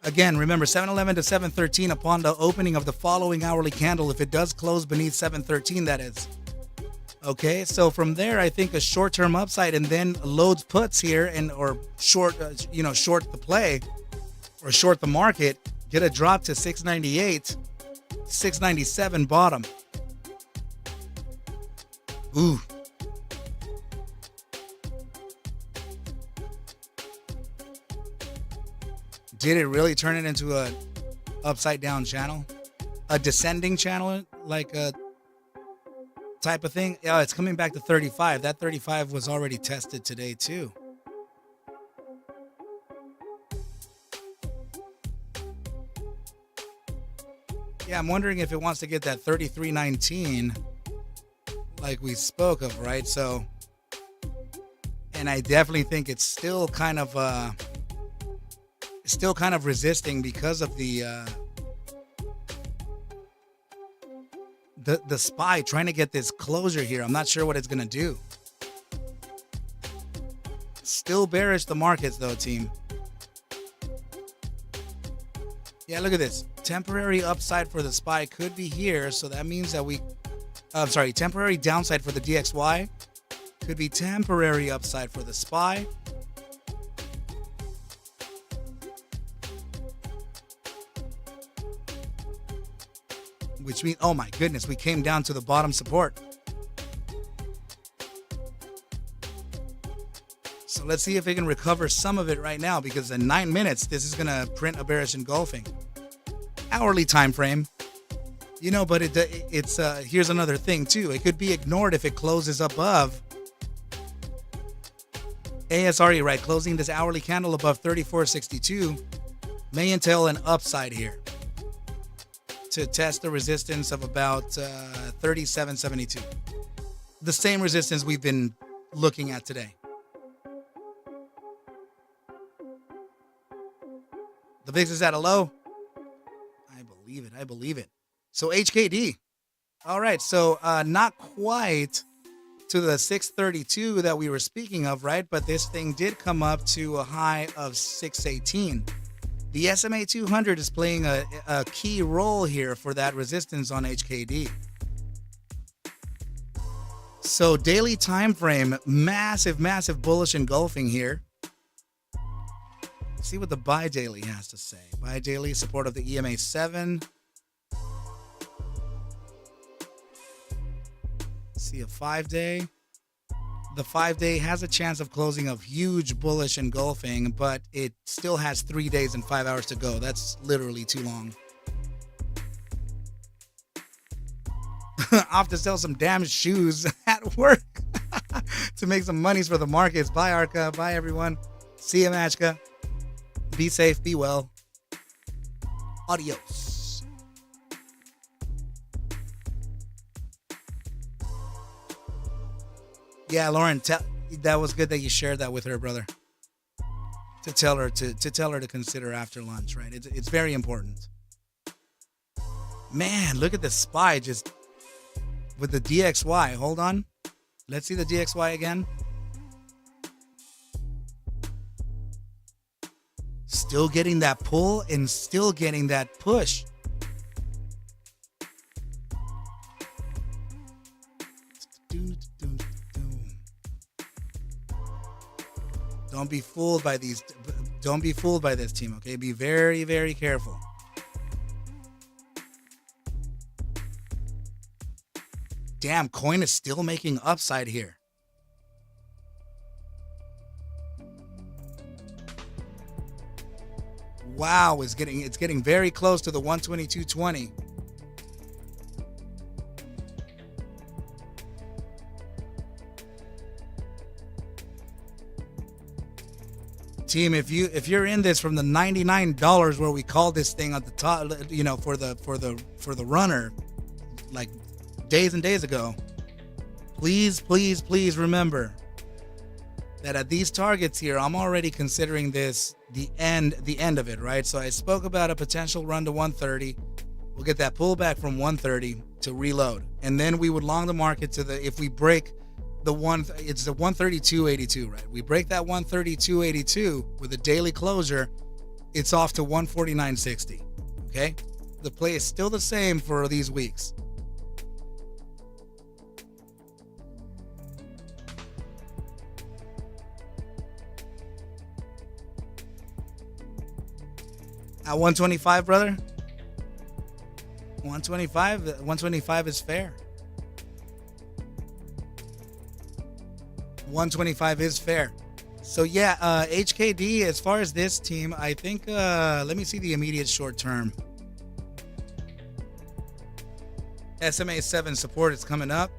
Again, remember, 711 to 713 upon the opening of the following hourly candle. If it does close beneath 713, that is. Okay, so from there, I think a short-term upside and then loads puts here and or short, short the play or short the market, get a drop to 698, 697 bottom. Ooh. Did it really turn it into a upside down channel? A descending channel, like a type of thing? Yeah, it's coming back to 35. That 35 was already tested today too. Yeah, I'm wondering if it wants to get that 33.19 like we spoke of, right? So, and I definitely think it's still kind of resisting because of the SPY trying to get this closure here. I'm not sure what it's gonna do. Still bearish the markets though, team. Yeah, look at this. Temporary upside for the SPY could be here, so that means that temporary downside for the DXY could be temporary upside for the SPY. Which means, oh my goodness, we came down to the bottom support. So let's see if we can recover some of it right now, because in 9 minutes, this is going to print a bearish engulfing. Hourly time frame. You know, but it's here's another thing too. It could be ignored if it closes above ASRE, right? Closing this hourly candle above 34.62 may entail an upside here to test the resistance of about 37.72. The same resistance we've been looking at today. The VIX is at a low. I believe it. So HKD. All right. So not quite to the 632 that we were speaking of, right? But this thing did come up to a high of 618. The SMA 200 is playing a key role here for that resistance on HKD. So daily time frame, massive bullish engulfing here. Let's see what the buy daily has to say. Buy daily, support of the EMA 7. See a 5-day. The 5-day has a chance of closing a huge bullish engulfing, but it still has 3 days and 5 hours to go. That's literally too long. Off to sell some damn shoes at work to make some monies for the markets. Bye, Arca. Bye, everyone. See you, Machka. Be safe. Be well. Adios. Yeah, Lauren, that was good that you shared that with her, brother. To tell her to consider after lunch, right? It's very important. Man, look at the SPY just with the DXY. Hold on. Let's see the DXY again. Still getting that pull and still getting that push. Don't be fooled by these. Don't be fooled by this, team, okay? Be very, very careful. Damn, coin is still making upside here. Wow, it's getting very close to the 122.20. team, if you're in this from the $99 where we called this thing at the top, you know, for the runner, like days and days ago, please remember that at these targets here, I'm already considering this the end of it, right? So I spoke about a potential run to 130. We'll get that pullback from 130 to reload, and then we would long the market to the, if we break it's the 132.82, right? We break that 132.82 with a daily closure, it's off to 149.60. Okay, the play is still the same for these weeks. At 125, brother. 125 is fair. 125 is fair. So yeah, HKD, as far as this team, I think, let me see the immediate short term. SMA 7 support is coming up.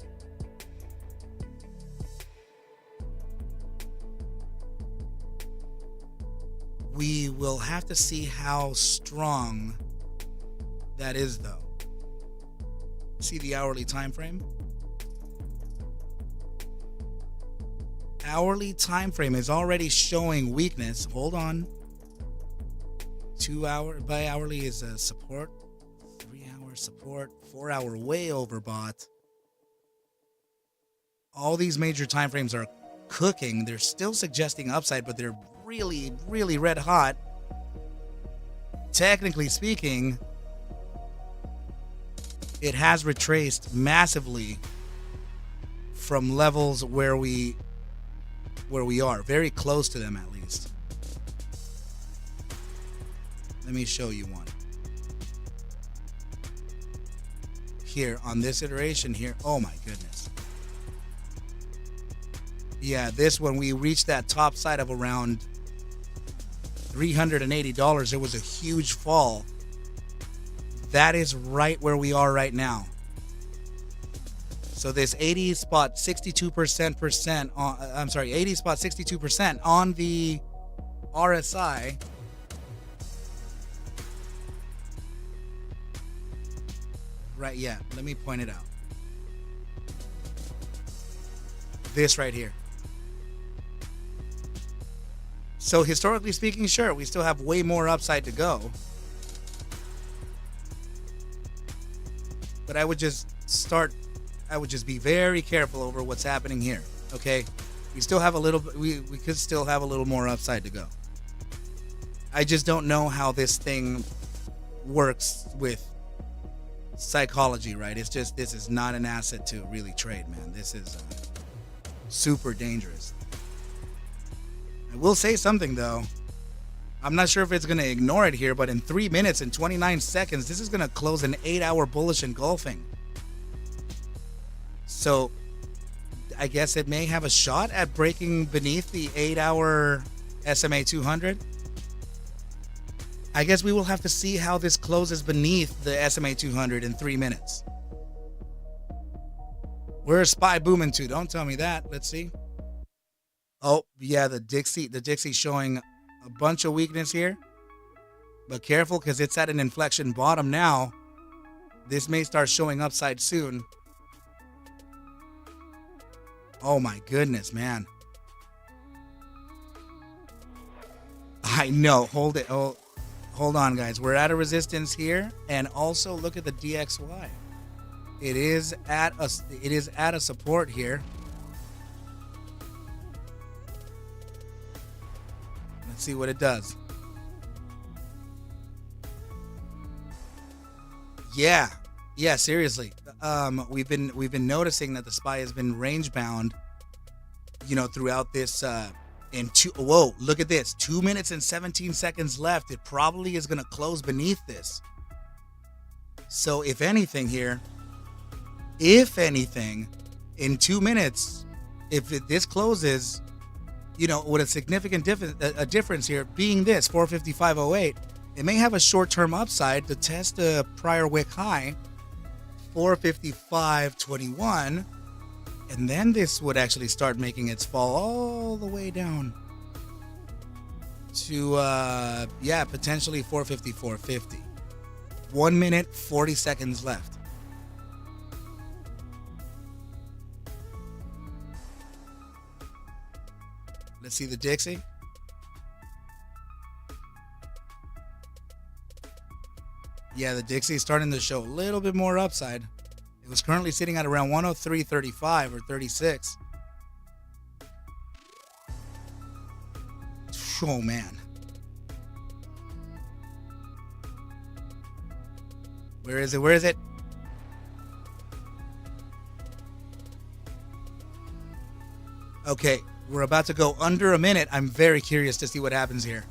We will have to see how strong that is, though. See the hourly time frame? Hourly time frame is already showing weakness. Hold on. 2 hour by hourly is a support. 3 hour support. 4 hour way overbought. All these major time frames are cooking. They're still suggesting upside, but they're really red hot. Technically speaking, it has retraced massively from levels where we are, very close to them at least. Let me show you one. Here on this iteration here, oh my goodness. Yeah, this one we reached that top side of around $380. It was a huge fall. That is right where we are right now. So this 80 spot 62% on, I'm sorry, 80 spot 62% on the RSI. Right, yeah, let me point it out. This right here. So historically speaking, sure, we still have way more upside to go. But I would just be very careful over what's happening here. Okay, we still have a little. We could still have a little more upside to go. I just don't know how this thing works with psychology, right? It's just, this is not an asset to really trade, man. This is super dangerous. I will say something though. I'm not sure if it's going to ignore it here, but in 3 minutes and 29 seconds, this is going to close an 8-hour bullish engulfing. So I guess it may have a shot at breaking beneath the 8-hour SMA 200. I guess we will have to see how this closes beneath the SMA 200 in 3 minutes. Where's SPY booming to? Don't tell me that. Let's see. Oh, yeah, the Dixie showing a bunch of weakness here. But careful, because it's at an inflection bottom now. This may start showing upside soon. Oh my goodness, man. I know. Hold it. Oh, hold on, guys. We're at a resistance here, and also look at the DXY. It is at a support here. Let's see what it does. Yeah, seriously. We've been noticing that the SPY has been range bound, you know, throughout this whoa, look at this. 2 minutes and 17 seconds left. It probably is going to close beneath this. So if anything here, in 2 minutes, if this closes, you know, with a significant difference here being this 455.08, it may have a short-term upside to test a prior wick high, 455.21, and then this would actually start making its fall all the way down to yeah, potentially 450, 450. 1 minute, 40 seconds left. Let's see the Dixie. Yeah, the Dixie is starting to show a little bit more upside. It was currently sitting at around 103.35 or 36. Oh, man. Where is it? Where is it? Okay, we're about to go under a minute. I'm very curious to see what happens here.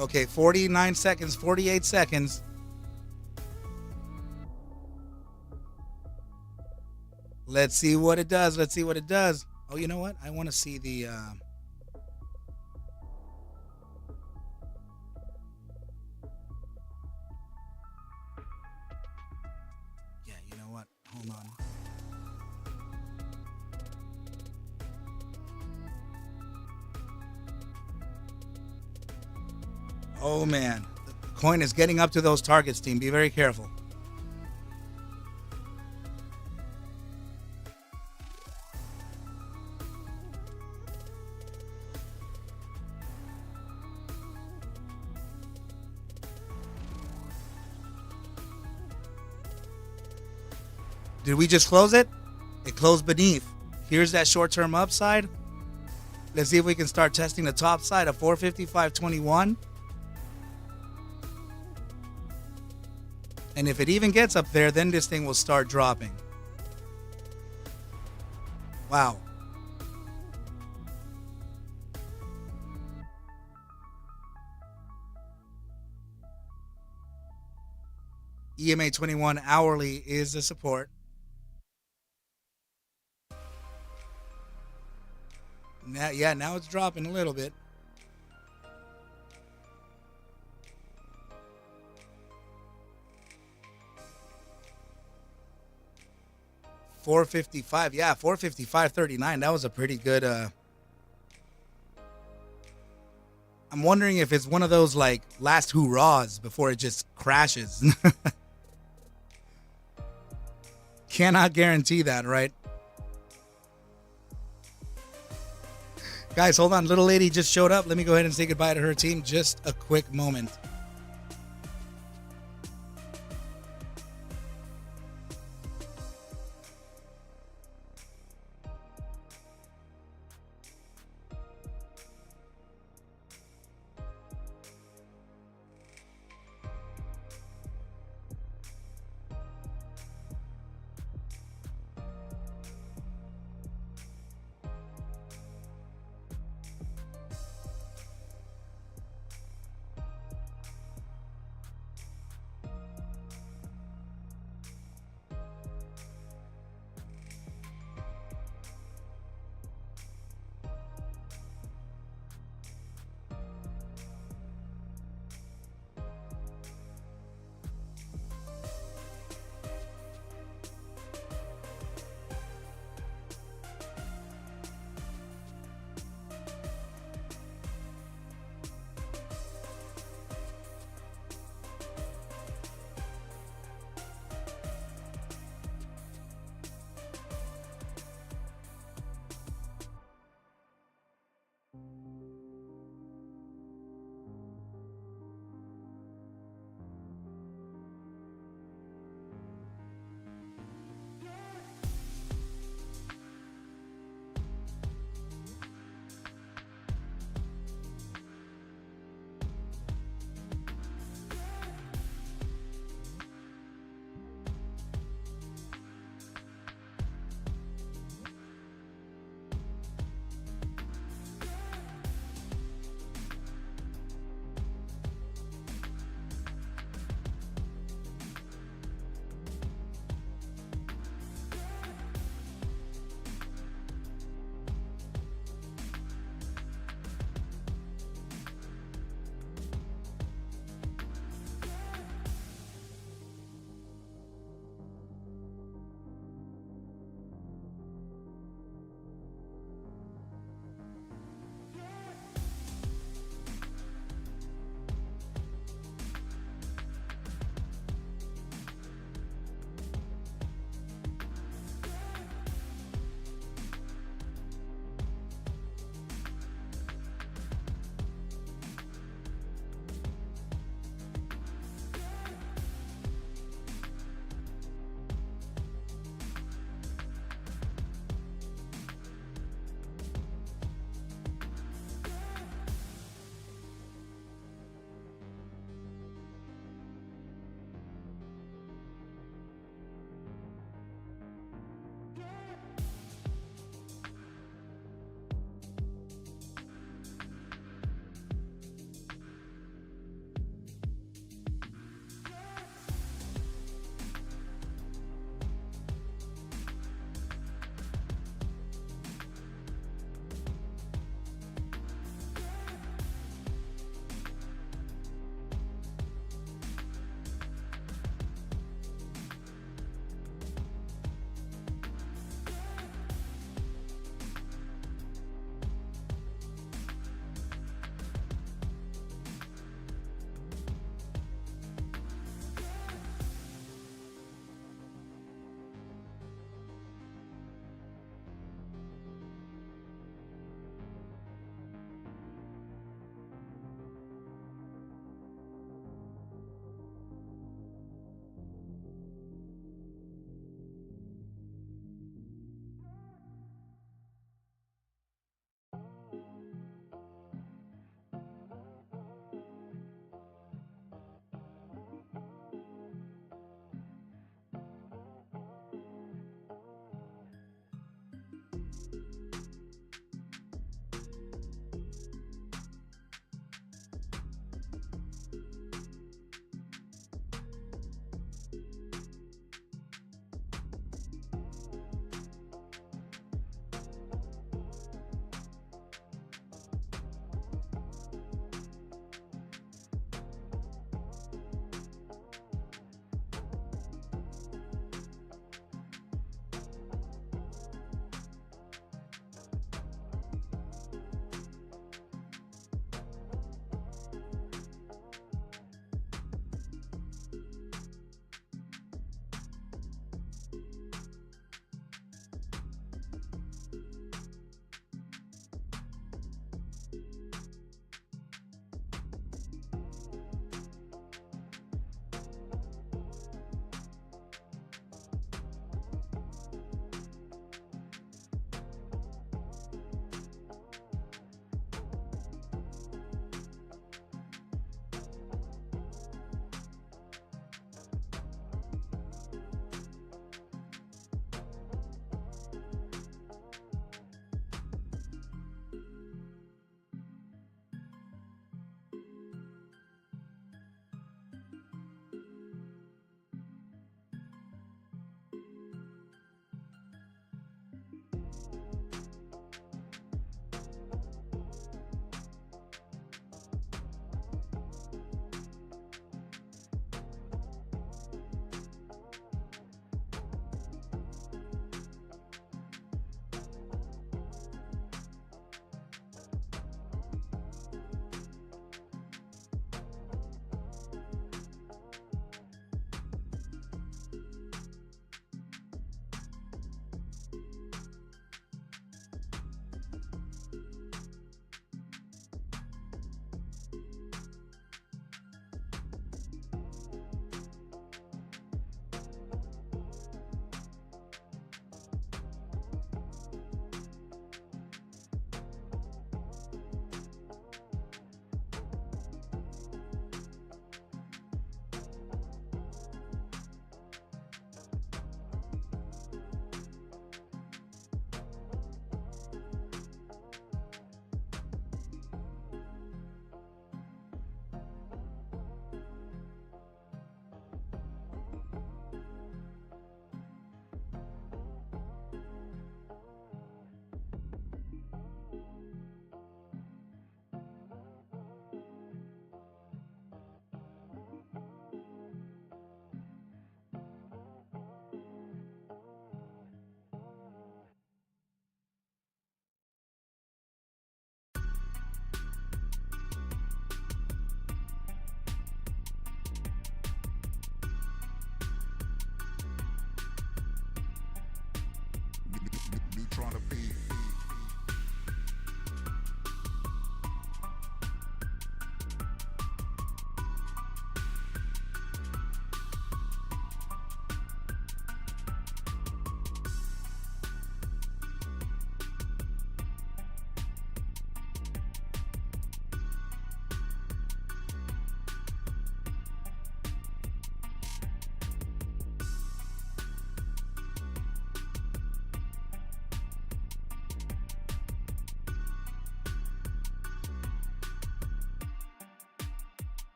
Okay, 49 seconds, 48 seconds. Let's see what it does. Let's see what it does. Oh, you know what? I want to see the... Yeah, you know what? Hold on. Oh, man. The coin is getting up to those targets, team. Be very careful. Did we just close it? It closed beneath. Here's that short-term upside. Let's see if we can start testing the top side of 455.21. And if it even gets up there, then this thing will start dropping. Wow. EMA 21 hourly is the support. Now, yeah, now it's dropping a little bit. $455, yeah, $455.39. That was a pretty good. I'm wondering if it's one of those like last hurrahs before it just crashes. Cannot guarantee that, right? Guys, hold on. Little lady just showed up. Let me go ahead and say goodbye to her team. Just a quick moment.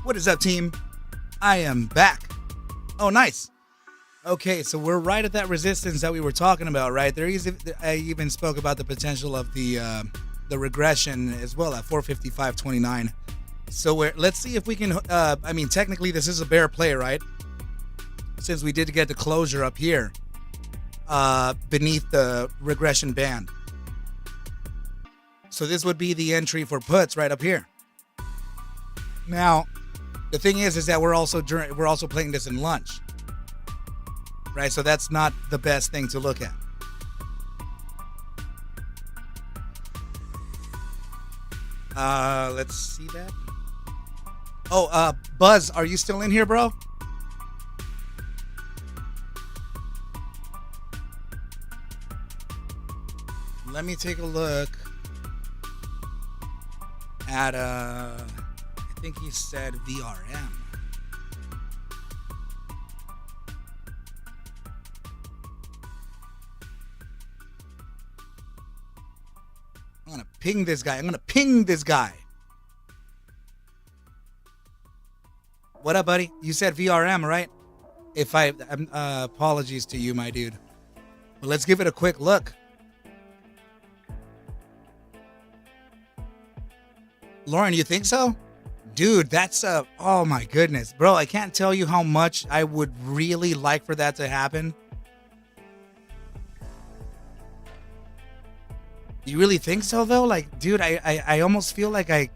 What is up, team? I am back. Oh, nice. Okay, so we're right at that resistance that we were talking about, right? I even spoke about the potential of the regression as well at 455.29. So let's see if we can. I mean, technically, this is a bear play, right? Since we did get the closure up here, beneath the regression band. So this would be the entry for puts right up here. Now, the thing is that we're also playing this in lunch, right? So that's not the best thing to look at. Let's see that. Oh, Buzz, are you still in here, bro? Let me take a look at I think he said VRM. I'm gonna ping this guy. What up, buddy? You said VRM, right? Apologies to you, my dude. But let's give it a quick look. Lauren, you think so? Dude, that's oh my goodness. Bro, I can't tell you how much I would really like for that to happen. You really think so though? Like, dude, I almost feel like I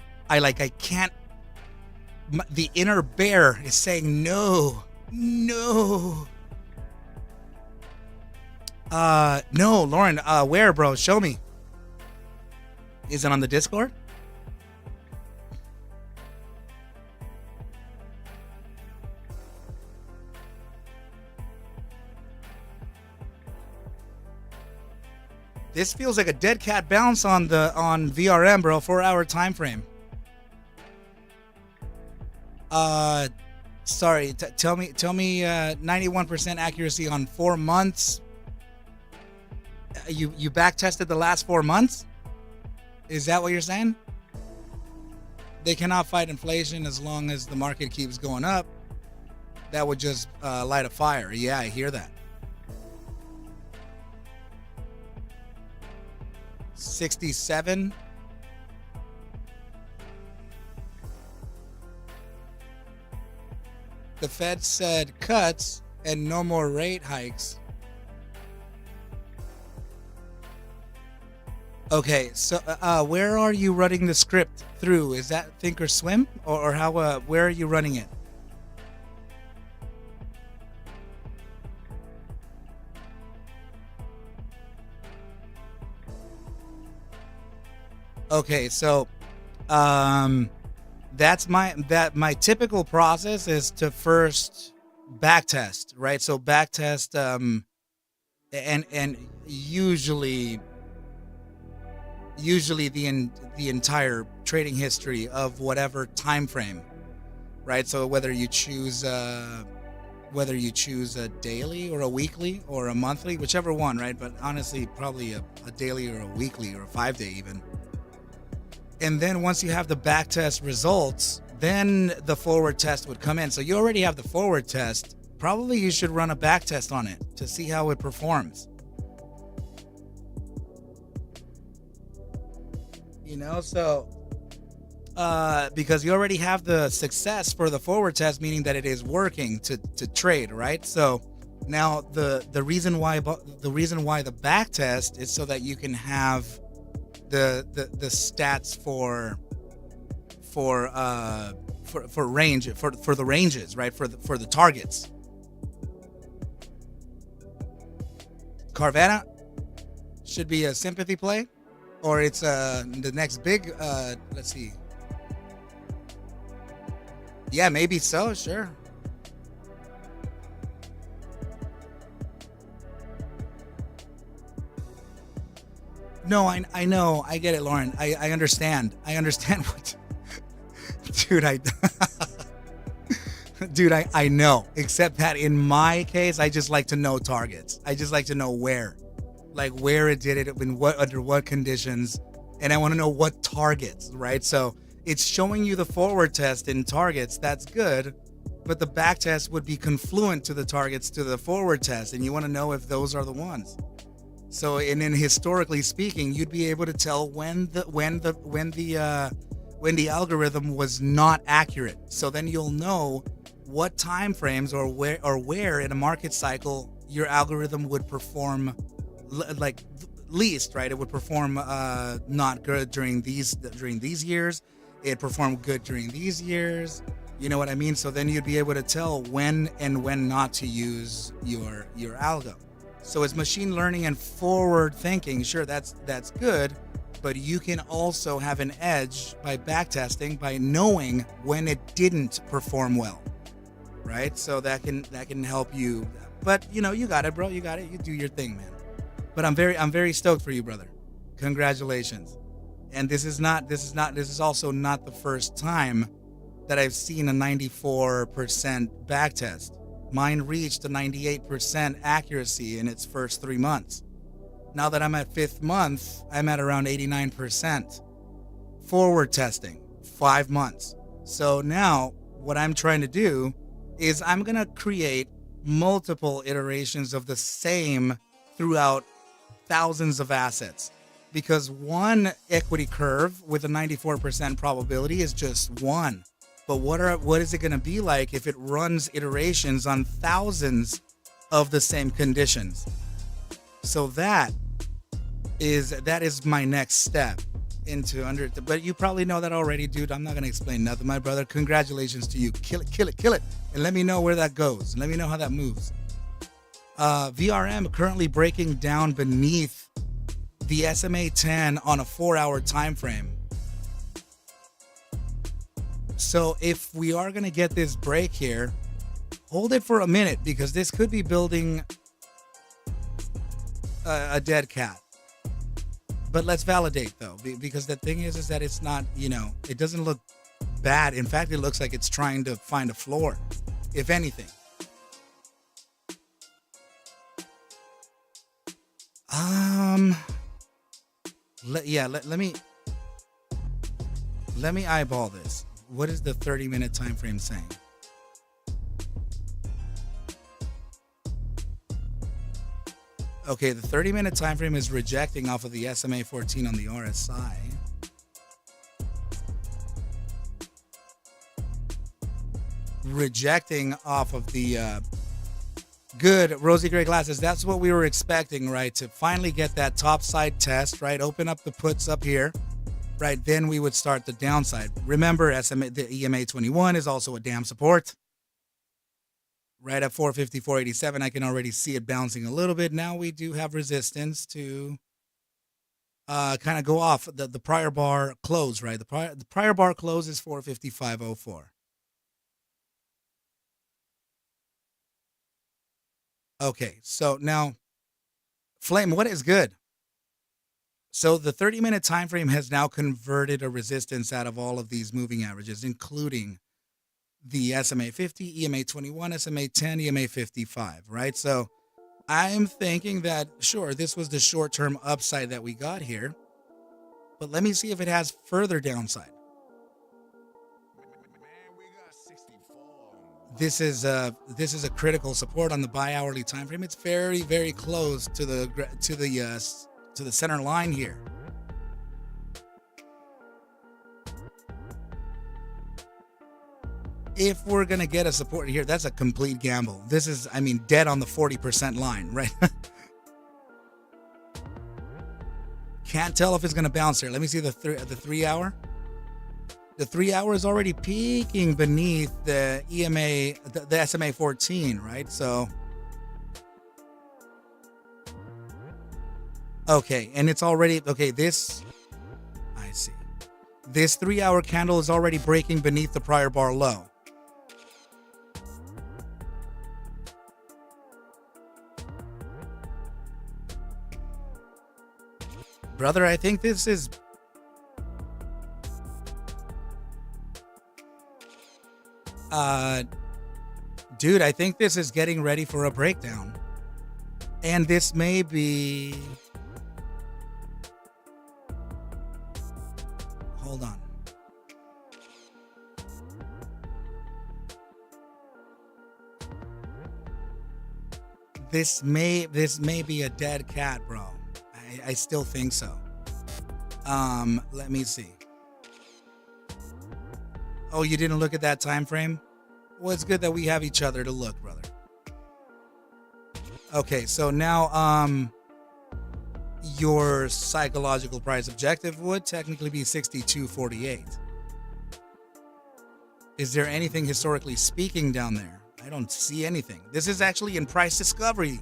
can't. The inner bear is saying no. No, Lauren, where, bro? Show me. Is it on the Discord? This feels like a dead cat bounce on VRM, bro. 4-hour time frame. Sorry. Tell me. 91% accuracy on 4 months. You back tested the last 4 months? Is that what you're saying? They cannot fight inflation as long as the market keeps going up. That would just light a fire. Yeah, I hear that. 67. The Fed said cuts and no more rate hikes. Okay, so where are you running the script through? Is that Thinkorswim or how? Where are you running it? Okay, so that's my typical process is to first backtest, right? So backtest and usually the entire trading history of whatever time frame, right? So whether you choose a daily or a weekly or a monthly, whichever one, right? But honestly, probably a daily or a weekly or a 5-day even. And then once you have the backtest results, then the forward test would come in. So you already have the forward test. Probably you should run a backtest on it to see how it performs. You know, so because you already have the success for the forward test, meaning that it is working to trade, right? So now the reason why the back test is so that you can have the stats for range for the ranges, right? For the targets. Carvana should be a sympathy play, or it's the next big. Let's see. Yeah, maybe so. Sure. No, I know. I get it, Lauren. I understand. I understand what. Dude, I know. Except that in my case, I just like to know targets. I just like to know where it did it, in what, under what conditions, and I want to know what targets, right? So it's showing you the forward test in targets. That's good, but the back test would be confluent to the targets to the forward test, and you want to know if those are the ones. So, and then historically speaking, you'd be able to tell when the algorithm was not accurate. So then you'll know what time frames or where in a market cycle your algorithm would perform least, right? It would perform not good during these years. It performed good during these years. You know what I mean? So then you'd be able to tell when and when not to use your algo. So it's machine learning and forward thinking. Sure, that's good, but you can also have an edge by backtesting, by knowing when it didn't perform well, right? So that can help you. But you got it, bro. You got it. You do your thing, man. But I'm very stoked for you, brother. Congratulations. And this is also not the first time that I've seen a 94% backtest. Mine reached a 98% accuracy in its first 3 months. Now that I'm at 5th month, I'm at around 89%. Forward testing, 5 months. So now what I'm trying to do is I'm going to create multiple iterations of the same throughout thousands of assets, because one equity curve with a 94% probability is just one. But what is it going to be like if it runs iterations on thousands of the same conditions? So that is my next step into but you probably know that already, dude. I'm not going to explain nothing, my brother. Congratulations to you. Kill it. And let me know where that goes. Let me know how that moves. VRM currently breaking down beneath the SMA 10 on a 4-hour time frame. So if we are going to get this break here, hold it for a minute, because this could be building a dead cat. But let's validate, though, because the thing is that it's not, it doesn't look bad. In fact, it looks like it's trying to find a floor, if anything. Let me eyeball this. What is the 30-minute time frame saying? Okay, the 30-minute time frame is rejecting off of the SMA 14 on the RSI. Rejecting off of the good rosy gray glasses. That's what we were expecting, right? To finally get that top side test, right? Open up the puts up here. Right, then we would start the downside. Remember, the EMA 21 is also a damn support. Right at 450, 487, I can already see it bouncing a little bit. Now we do have resistance to kind of go off the prior bar close, right? The prior bar close is 455.04. Okay, so now, Flame, what is good? So the 30-minute time frame has now converted a resistance out of all of these moving averages, including the SMA 50, EMA 21, SMA 10, EMA 55, right? So I'm thinking that, sure, this was the short-term upside that we got here, but let me see if it has further downside. This is a critical support on the bi-hourly time frame. It's very, very close to the center line here. if we're going to get a support here, that's a complete gamble. This is, I mean, dead on the 40% line, right? Can't tell if it's going to bounce here. Let me see the 3 hour. The 3 hour is already peaking beneath the EMA, the SMA 14, right? So, okay, and it's already, okay, this, I see. This 3 hour candle is already breaking beneath the prior bar low. Brother, I think this is... dude, I think this is getting ready for a breakdown. And this may be... Hold on. This may be a dead cat, bro. I still think so. Let me see. Oh, you didn't look at that time frame? Well, it's good that we have each other to look, brother. Okay, so now your psychological price objective would technically be 62.48. Is there anything historically speaking down there? I don't see anything. This is actually in price discovery.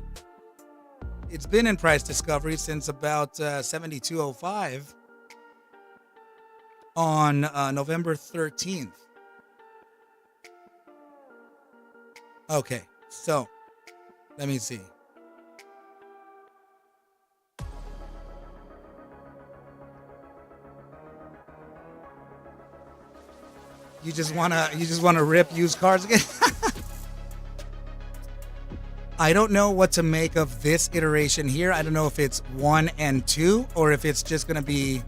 It's been in price discovery since about 72.05 on November 13th. Okay, so let me see. You just wanna rip used cars again? I don't know what to make of this iteration here. I don't know if it's 1 and 2 or if it's just going to be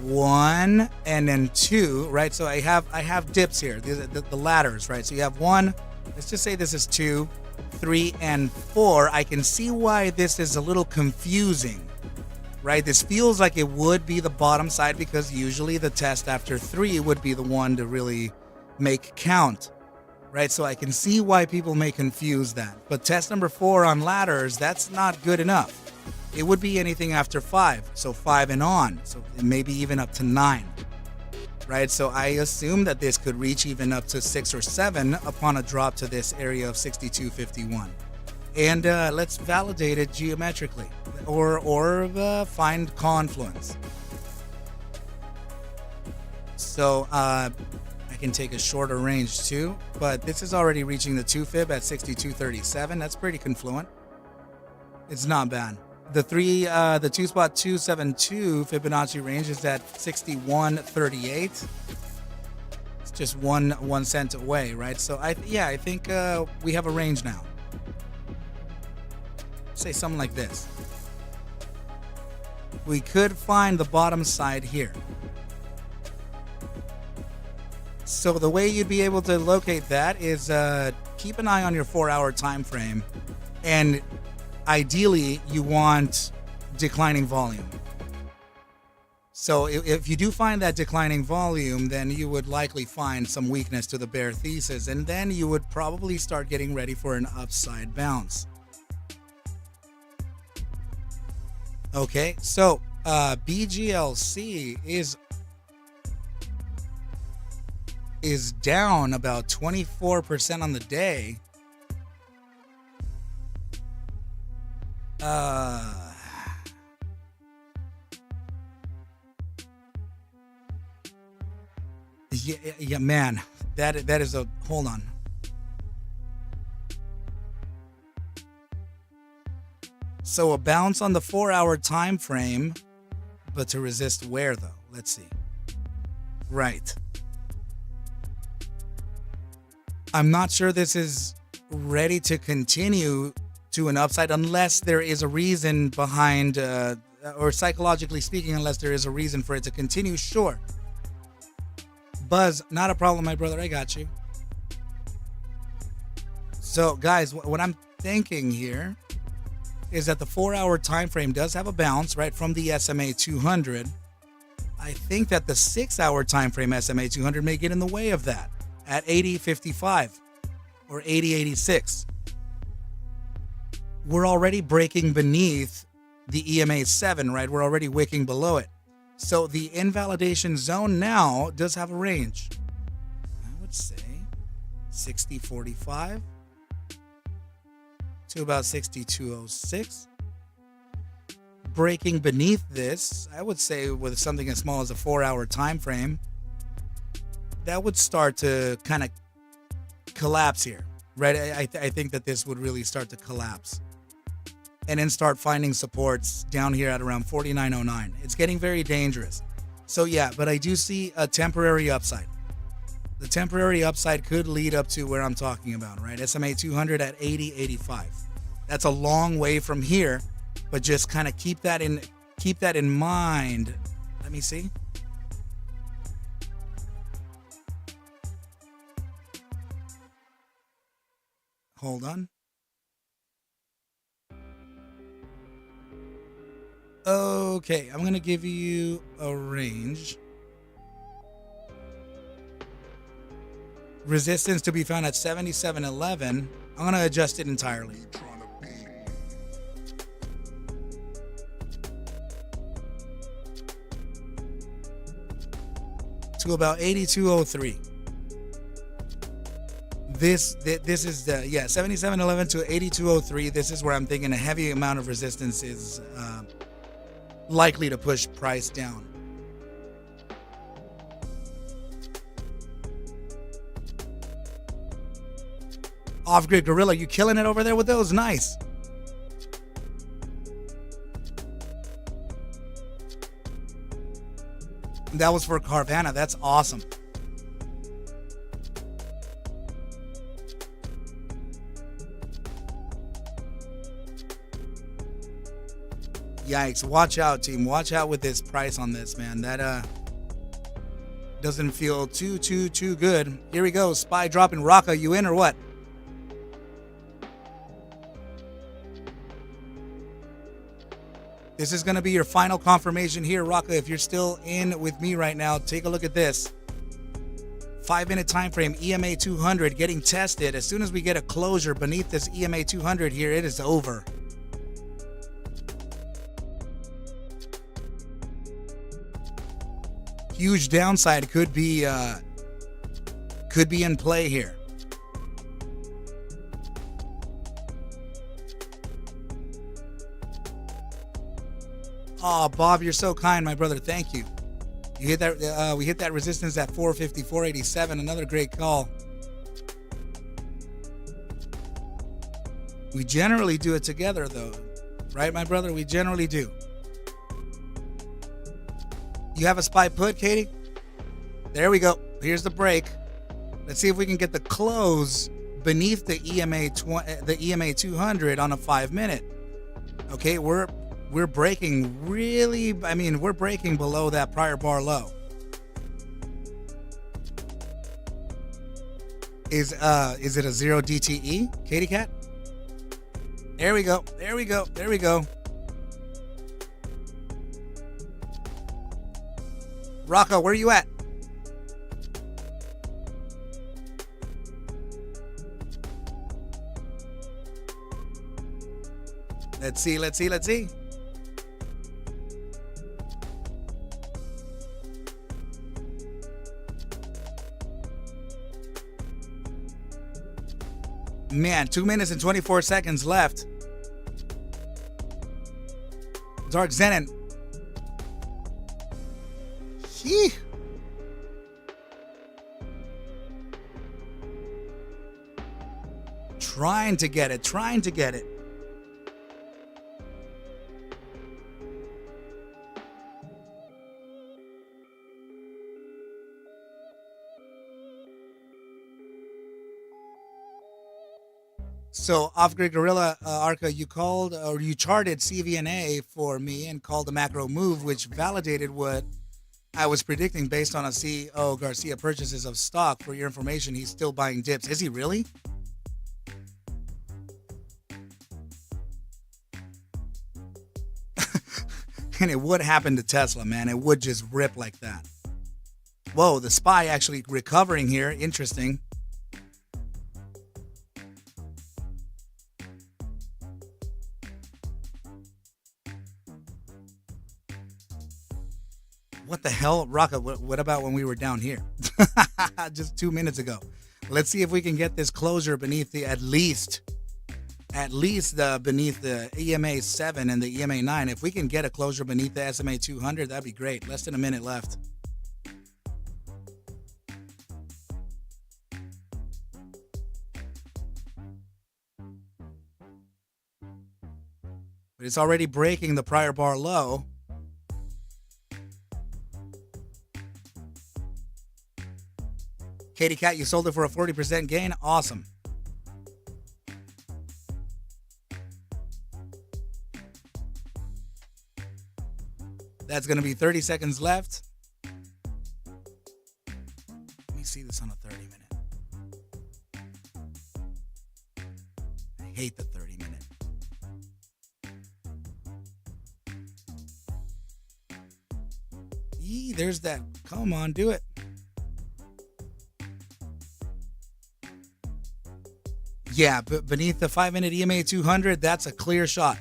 1 and then 2, right? So I have dips here, the ladders, right? So you have 1, let's just say this is 2, 3, and 4. I can see why this is a little confusing, right? This feels like it would be the bottom side because usually the test after 3 would be the one to really make count. Right, so I can see why people may confuse that. But test number 4 on ladders, that's not good enough. It would be anything after 5, so 5 and on, so maybe even up to 9. Right, so I assume that this could reach even up to 6 or 7 upon a drop to this area of 62.51. And let's validate it geometrically, or find confluence. So I can take a shorter range too, but this is already reaching the 2 fib at 62.37. That's pretty confluent. It's not bad. The 2 spot 272 Fibonacci range is at 61.38. It's just 1 cent away, right? So I think we have a range now. Say something like this. We could find the bottom side here. So the way you'd be able to locate that is keep an eye on your 4-hour time frame, and ideally you want declining volume. So if you do find that declining volume, then you would likely find some weakness to the bear thesis, and then you would probably start getting ready for an upside bounce. Okay, so BGLC is down about 24% on the day. Yeah, man, that is a, hold on. So a bounce on the 4-hour time frame, but to resist where though? Let's see. Right. I'm not sure this is ready to continue to an upside unless there is a reason behind, or psychologically speaking, unless there is a reason for it to continue. Sure. Buzz, not a problem, my brother. I got you. So, guys, what I'm thinking here is that the 4-hour time frame does have a bounce right from the SMA 200. I think that the 6-hour time frame SMA 200 may get in the way of that. at 80.55 or 80.86. We're already breaking beneath the EMA 7, right? We're already wicking below it. So the invalidation zone now does have a range. I would say 60.45 to about 62.06. Breaking beneath this, I would say with something as small as a 4-hour time frame, that would start to kind of collapse here, right? I think that this would really start to collapse and then start finding supports down here at around 49.09. It's getting very dangerous. So yeah, but I do see a temporary upside. The temporary upside could lead up to where I'm talking about, right? SMA 200 at 80.85. That's a long way from here, but just kind of keep that in mind. Let me see. Hold on. Okay, I'm going to give you a range. Resistance to be found at 77.11. I'm going to adjust it entirely. To about 82.03. This is the 77.11 to 82.03. This is where I'm thinking a heavy amount of resistance is likely to push price down. Off-grid Gorilla, you killing it over there with those? Nice. That was for Carvana. That's awesome. Yikes. Watch out, team. Watch out with this price on this, man. That doesn't feel too good. Here we go. Spy dropping. Rocca, you in or what? This is going to be your final confirmation here, Rocca. If you're still in with me right now, take a look at this. 5-minute time frame, EMA 200 getting tested. As soon as we get a closure beneath this EMA 200 here, it is over. Huge downside could be in play here. Oh, Bob, you're so kind, my brother. Thank you. You hit that. We hit that resistance at 454.87. Another great call. We generally do it together, though, right, my brother? We generally do. You have a spy put, Katie? There we go. Here's the break. Let's see if we can get the close beneath the EMA 200 on a 5-minute. Okay, we're breaking really. I mean, we're breaking below that prior bar low. Is it a 0 DTE, Katie Cat? There we go. There we go. There we go. Rocco, where are you at? Let's see. Man, 2 minutes and 24 seconds left. Dark Zenon. Trying to get it. So, Off-Grid Gorilla, Arca, you called or you charted CVNA for me and called a macro move, which validated what I was predicting based on a CEO Garcia purchases of stock. For your information, he's still buying dips. Is he really? And it would happen to Tesla, man. It would just rip like that. Whoa, the SPY actually recovering here. Interesting. What the hell? Rocka, what about when we were down here? Just 2 minutes ago. Let's see if we can get this closure beneath the at least beneath the EMA 7 and the EMA 9. If we can get a closure beneath the SMA 200, that'd be great. Less than a minute left. But it's already breaking the prior bar low. Katie Cat, you sold it for a 40% gain. Awesome. That's going to be 30 seconds left. Let me see this on a 30 minute. I hate the 30 minute. Yee, there's that. Come on, do it. Yeah, but beneath the 5-minute EMA 200, that's a clear shot.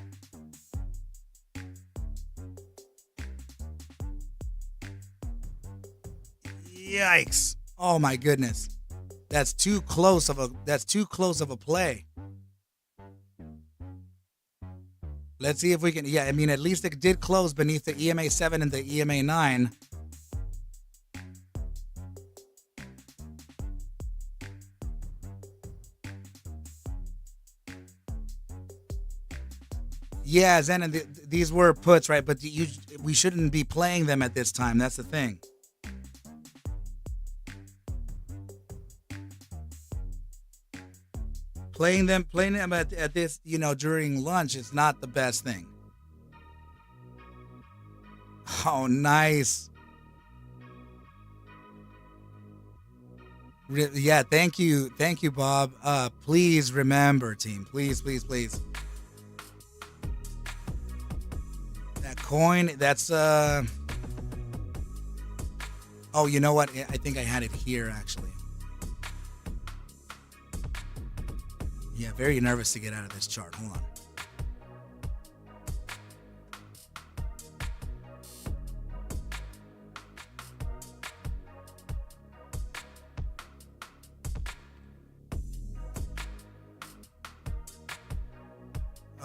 Yikes. Oh my goodness. That's too close of a play. Let's see if we can, yeah, I mean, at least it did close beneath the EMA 7 and the EMA 9. Yeah, Zen, and these were puts, right? But we shouldn't be playing them at this time. That's the thing. Playing them at this, during lunch is not the best thing. Oh, nice. Yeah, thank you, Bob. Please remember, team. Please. Coin, that's oh, you know what, I think I had it here actually. Yeah, very nervous to get out of this chart. Hold on.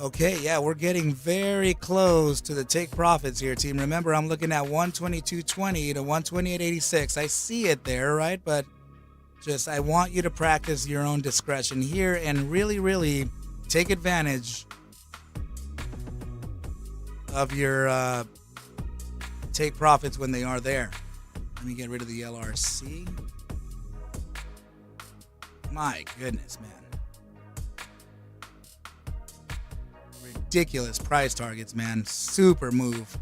Okay, yeah, we're getting very close to the take profits here, team. Remember, I'm looking at 122.20 to 128.86. I see it there, right? But just I want you to practice your own discretion here and really take advantage of your take profits when they are there. Let me get rid of the LRC. My goodness, man. Ridiculous price targets, man. Super move.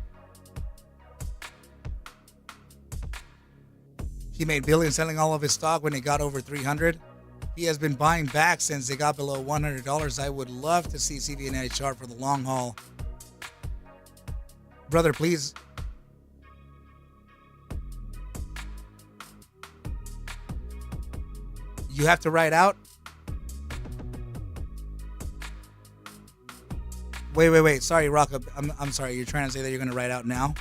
He made billions selling all of his stock when it got over 300. He has been buying back since it got below $100. I would love to see CVNA chart for the long haul. Brother, please. You have to write out. Wait. Sorry, Rocka. I'm sorry. You're trying to say that you're going to write out now?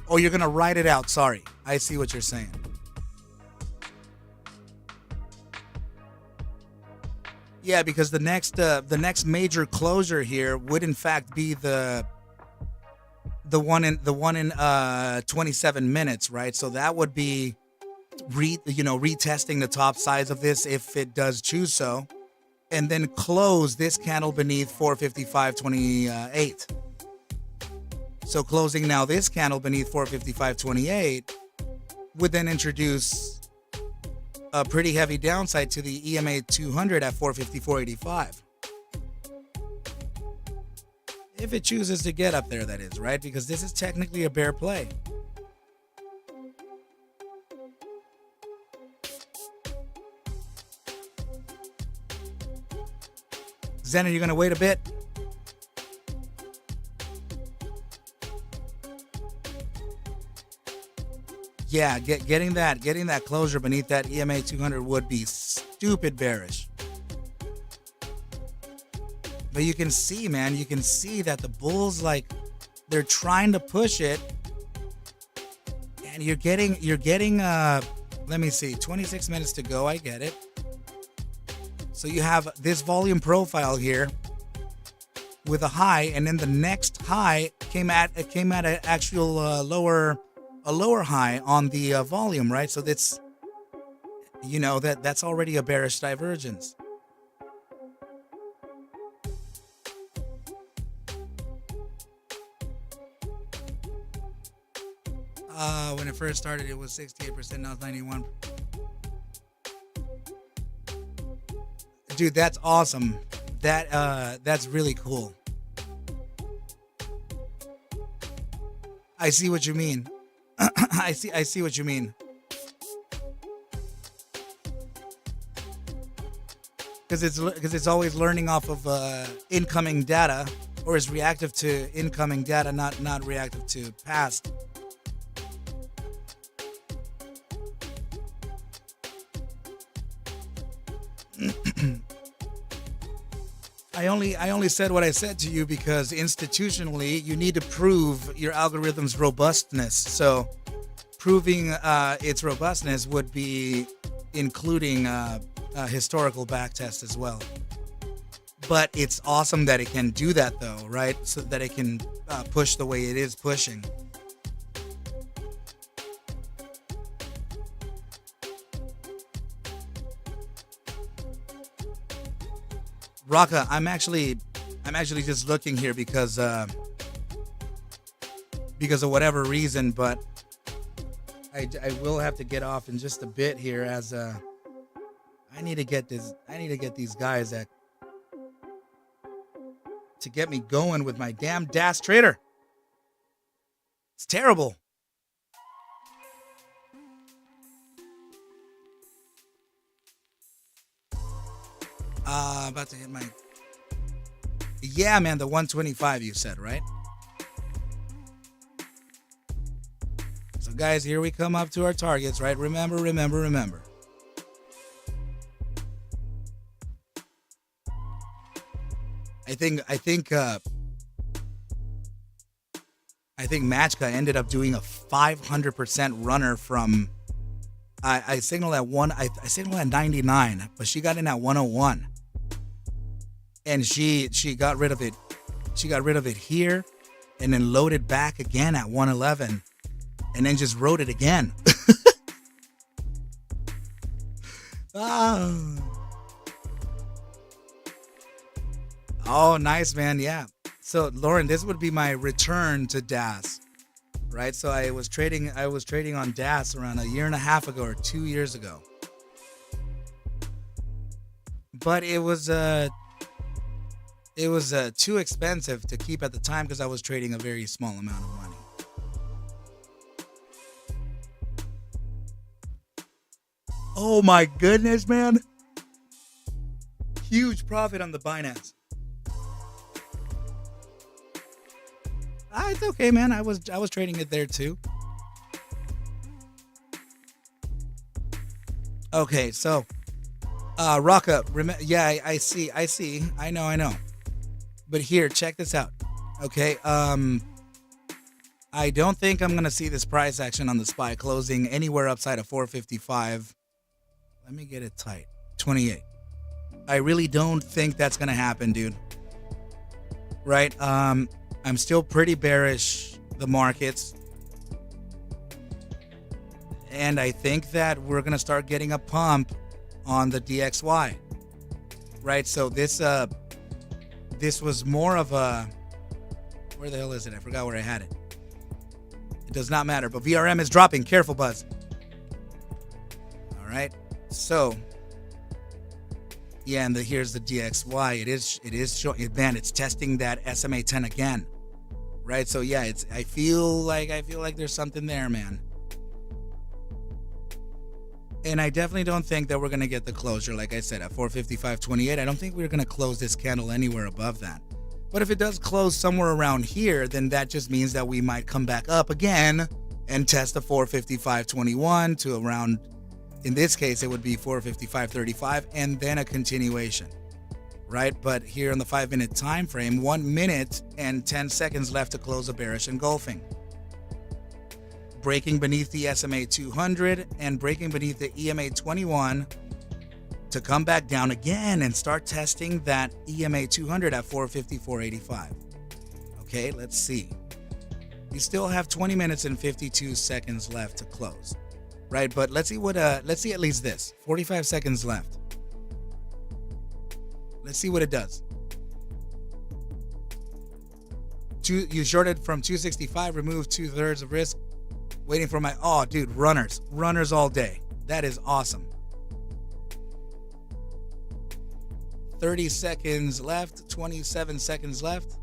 Oh, you're going to write it out. Sorry. I see what you're saying. Yeah, because the next major closure here would in fact be the one in 27 minutes, right? So that would be retesting the top sides of this if it does choose so, and then close this candle beneath 455.28. So closing now this candle beneath 455.28 would then introduce a pretty heavy downside to the EMA 200 at 454.85. If it chooses to get up there, that is, right? Because this is technically a bear play. Xander, you're gonna wait a bit. Yeah, getting that closure beneath that EMA 200 would be stupid bearish. But you can see, man, you can see that the bulls, like, they're trying to push it, and you're getting let me see, 26 minutes to go. I get it. So you have this volume profile here with a high, and then the next high came at an actual lower high on the volume, right? So that's, you know, that's already a bearish divergence. When it first started, it was 68%. Now it's 91%. Dude, that's awesome. That's really cool. I see what you mean. I see what you mean. Because it's always learning off of incoming data, or is reactive to incoming data, not reactive to past. I only said what I said to you because institutionally you need to prove your algorithm's robustness. So proving its robustness would be including a historical backtest as well. But it's awesome that it can do that, though, right? So that it can push the way it is pushing. Raka, I'm actually just looking here because of whatever reason, but I will have to get off in just a bit here, as I need to get these guys to get me going with my damn DAS trader. It's terrible. About to hit my... Yeah, man, the 125 you said, right? So, guys, here we come up to our targets, right? Remember. I think Matchka ended up doing a 500% runner from... I signaled at I signaled at 99, but she got in at 101. And she got rid of it. She got rid of it here, and then loaded back again at 111, and then just wrote it again. Oh, nice, man. Yeah. So, Lauren, this would be my return to DAS, right? So I was trading on DAS around a year and a half ago or 2 years ago, but it was too expensive to keep at the time because I was trading a very small amount of money. Oh my goodness, man. Huge profit on the Binance. It's okay, man. I was trading it there too. Okay, so Raka, yeah, I see. I know. But here, check this out. Okay, I don't think I'm gonna see this price action on the SPY closing anywhere upside of 455. Let me get it tight. 28. I really don't think that's gonna happen, dude. Right? I'm still pretty bearish the markets. And I think that we're gonna start getting a pump on the DXY. Right? So this was more of a... Where the hell is it? I forgot where I had it. It does not matter, but VRM is dropping. Careful, Buzz. All right. So, yeah, and here's the DXY. It is showing, man, it's testing that SMA 10 again. Right? So, yeah, I feel like there's something there, man. And I definitely don't think that we're going to get the closure, like I said, at 455.28. I don't think we're going to close this candle anywhere above that. But if it does close somewhere around here, then that just means that we might come back up again and test the 455.21 to around, in this case, it would be 455.35, and then a continuation, right? But here on the 5-minute time frame, 1 minute and 10 seconds left to close a bearish engulfing. Breaking beneath the SMA 200 and breaking beneath the EMA 21 to come back down again and start testing that EMA 200 at 454.85. Okay, let's see. We still have 20 minutes and 52 seconds left to close, right? But let's see at least this. 45 seconds left. Let's see what it does. You shorted from 265, removed 2/3 of risk. Waiting for my, oh dude, runners all day. That is awesome. 30 seconds left, 27 seconds left.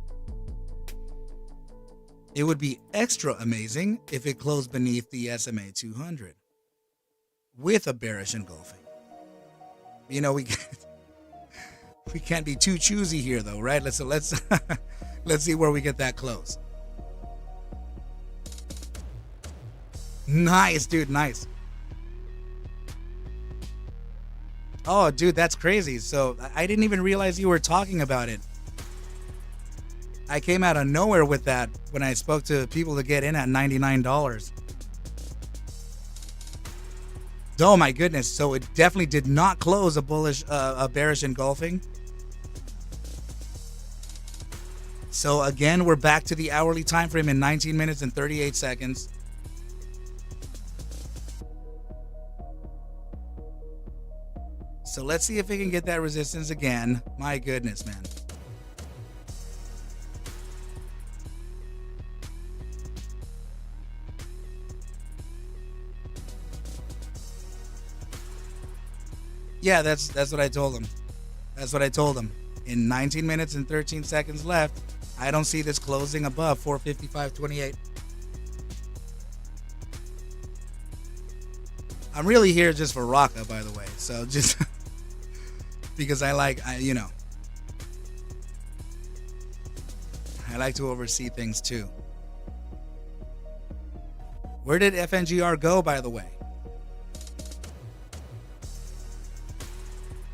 It would be extra amazing if it closed beneath the SMA 200 with a bearish engulfing. You know, we can't be too choosy here though, right? Let's let's see where we get that close. Nice, dude, nice. Oh, dude, that's crazy. So I didn't even realize you were talking about it. I came out of nowhere with that when I spoke to people to get in at $99. Oh my goodness. So it definitely did not close a bearish engulfing. So again, we're back to the hourly time frame in 19 minutes and 38 seconds. So let's see if we can get that resistance again. My goodness, man. Yeah, that's what I told him. That's what I told him. In 19 minutes and 13 seconds left, I don't see this closing above 455.28. I'm really here just for Arca, by the way. So just because I like to oversee things too. Where did FNGR go, by the way?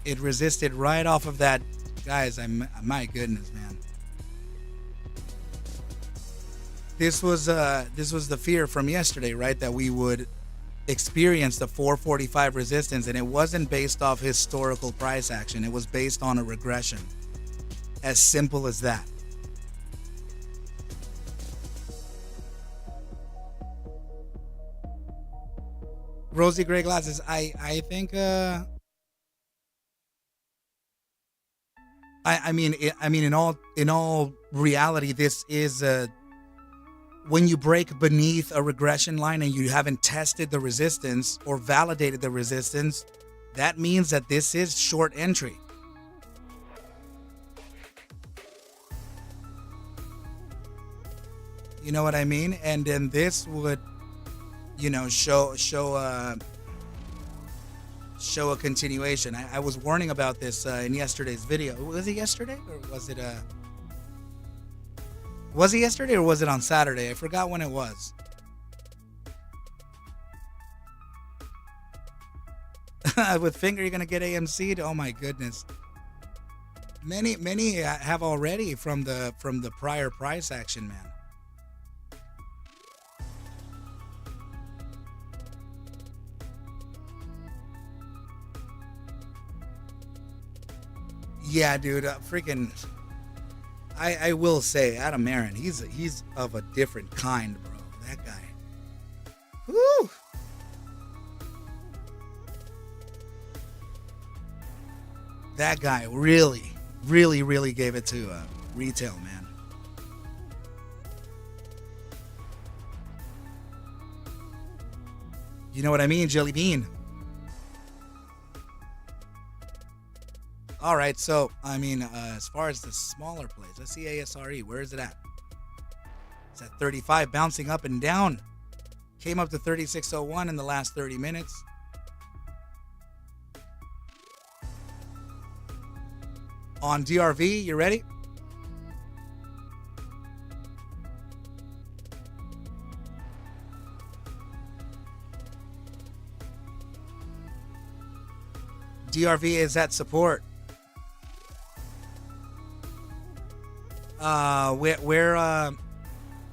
It resisted right off of that. Guys, my goodness, man. This was the fear from yesterday, right? That we would experience the 445 resistance, and it wasn't based off historical price action. It was based on a regression. As simple as that. Rosy gray glasses. I think I mean in all reality, this is when you break beneath a regression line and you haven't tested the resistance or validated the resistance, that means that this is short entry. You know what I mean? And then this would, show a continuation. I was warning about this in yesterday's video. Was it yesterday or was it yesterday or was it on Saturday? I forgot when it was. With finger, you're gonna get AMC'd. Oh my goodness. Many have already from the prior price action, man. Yeah, dude, freaking. I will say, Adam Aaron, he's of a different kind, bro. That guy. Woo! That guy really gave it to retail, man. You know what I mean, Jelly Bean? All right, so, as far as the smaller plays, let's see ASRE. Where is it at? It's at 35, bouncing up and down. Came up to 36.01 in the last 30 minutes. On DRV, you ready? DRV is at support. Where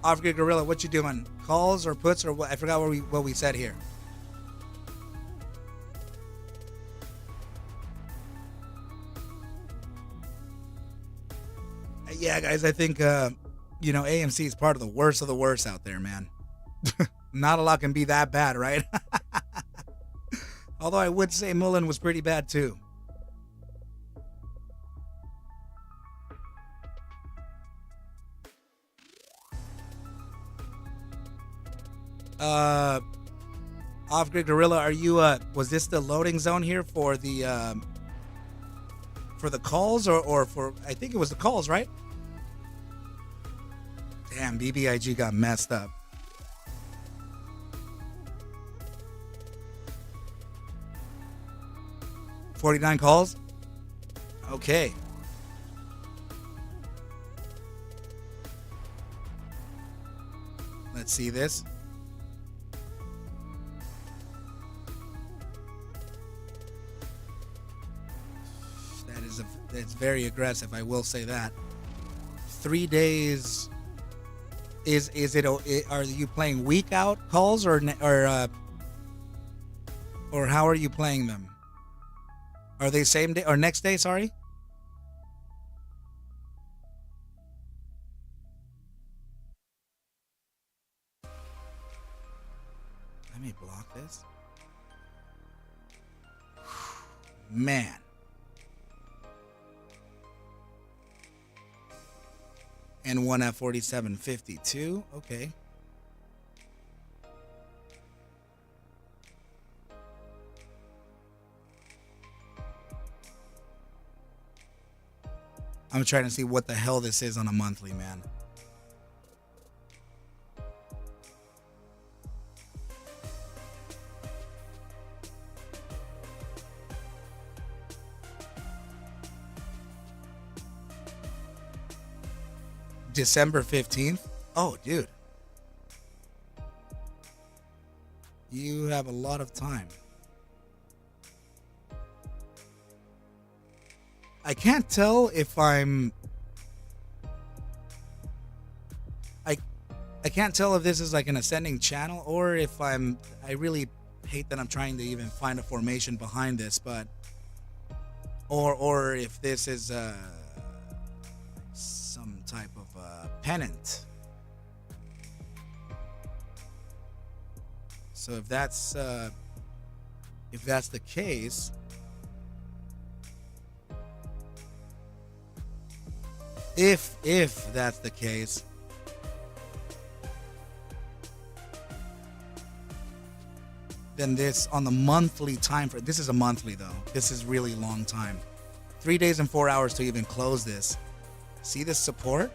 Off-Grid Gorilla, what you doing? Calls or puts or what? I forgot what we said here. Yeah, guys, I think AMC is part of the worst out there, man. Not a lot can be that bad, right? Although I would say Mullen was pretty bad too. Off-Grid Gorilla, are you was this the loading zone here for the calls or for, I think it was the calls, right? Damn, BBIG got messed up. $49 calls? Okay. Let's see this. It's very aggressive, I will say that. 3 days. Is it? Are you playing week out calls or how are you playing them? Are they same day or next day? Sorry. Let me block this. Man. And one at 47.52. Okay. I'm trying to see what the hell this is on a monthly, man. December 15th. Oh, dude. You have a lot of time. I can't tell if I can't tell if this is like an ascending channel or if I really hate that I'm trying to even find a formation behind this, but or if this is some type of pennant. So if that's the case, if that's the case, then this on the monthly time frame. This is a monthly though. This is really long time. 3 days and 4 hours to even close this. See this support?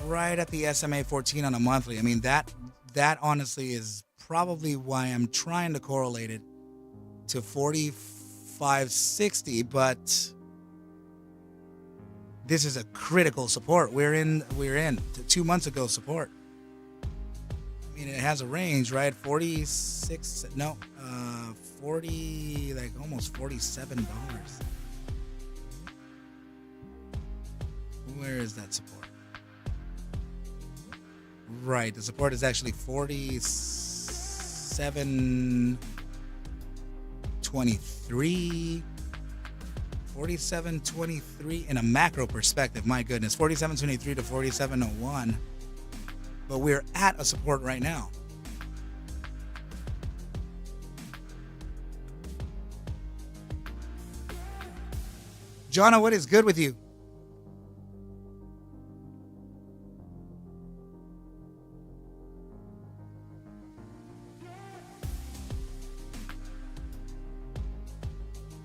Right at the SMA 14 on a monthly. I mean, that honestly is probably why I'm trying to correlate it to 45.60, but this is a critical support. We're in 2 months ago support. I mean, it has a range, right? 46, no, 40, like almost $47. Where is that support? Right, the support is actually 47.23. 47.23 in a macro perspective. My goodness, 47.23 to 47.01. But we're at a support right now. Jonna, what is good with you?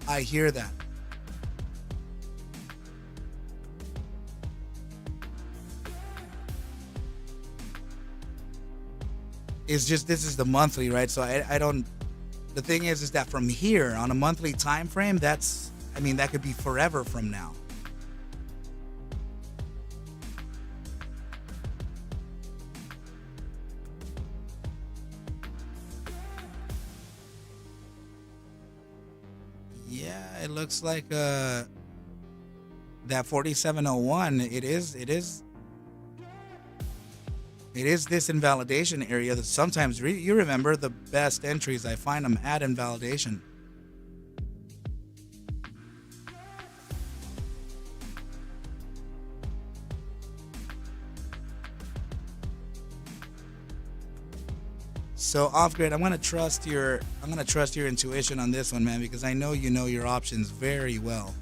I hear that. It's just, this is the monthly, right? So I don't, the thing is that from here on a monthly time frame, that's, I mean, that could be forever from now. Yeah, it looks like that 4701, it is this invalidation area that sometimes you remember the best entries, I find them at invalidation. So off grid, I'm gonna trust your intuition on this one, man, because I know you know your options very well.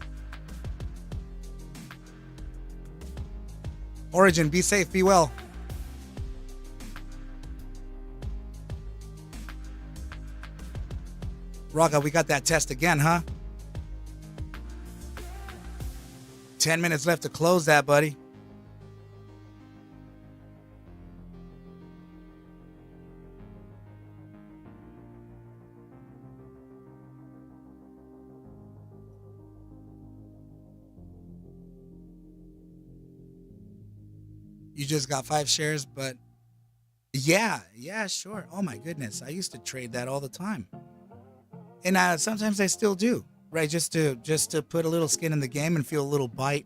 Origin, be safe, be well. Raga, we got that test again, huh? 10 minutes left to close that, buddy. You just got 5 shares, but yeah, sure. Oh my goodness, I used to trade that all the time, and sometimes I still do, right? Just to put a little skin in the game and feel a little bite.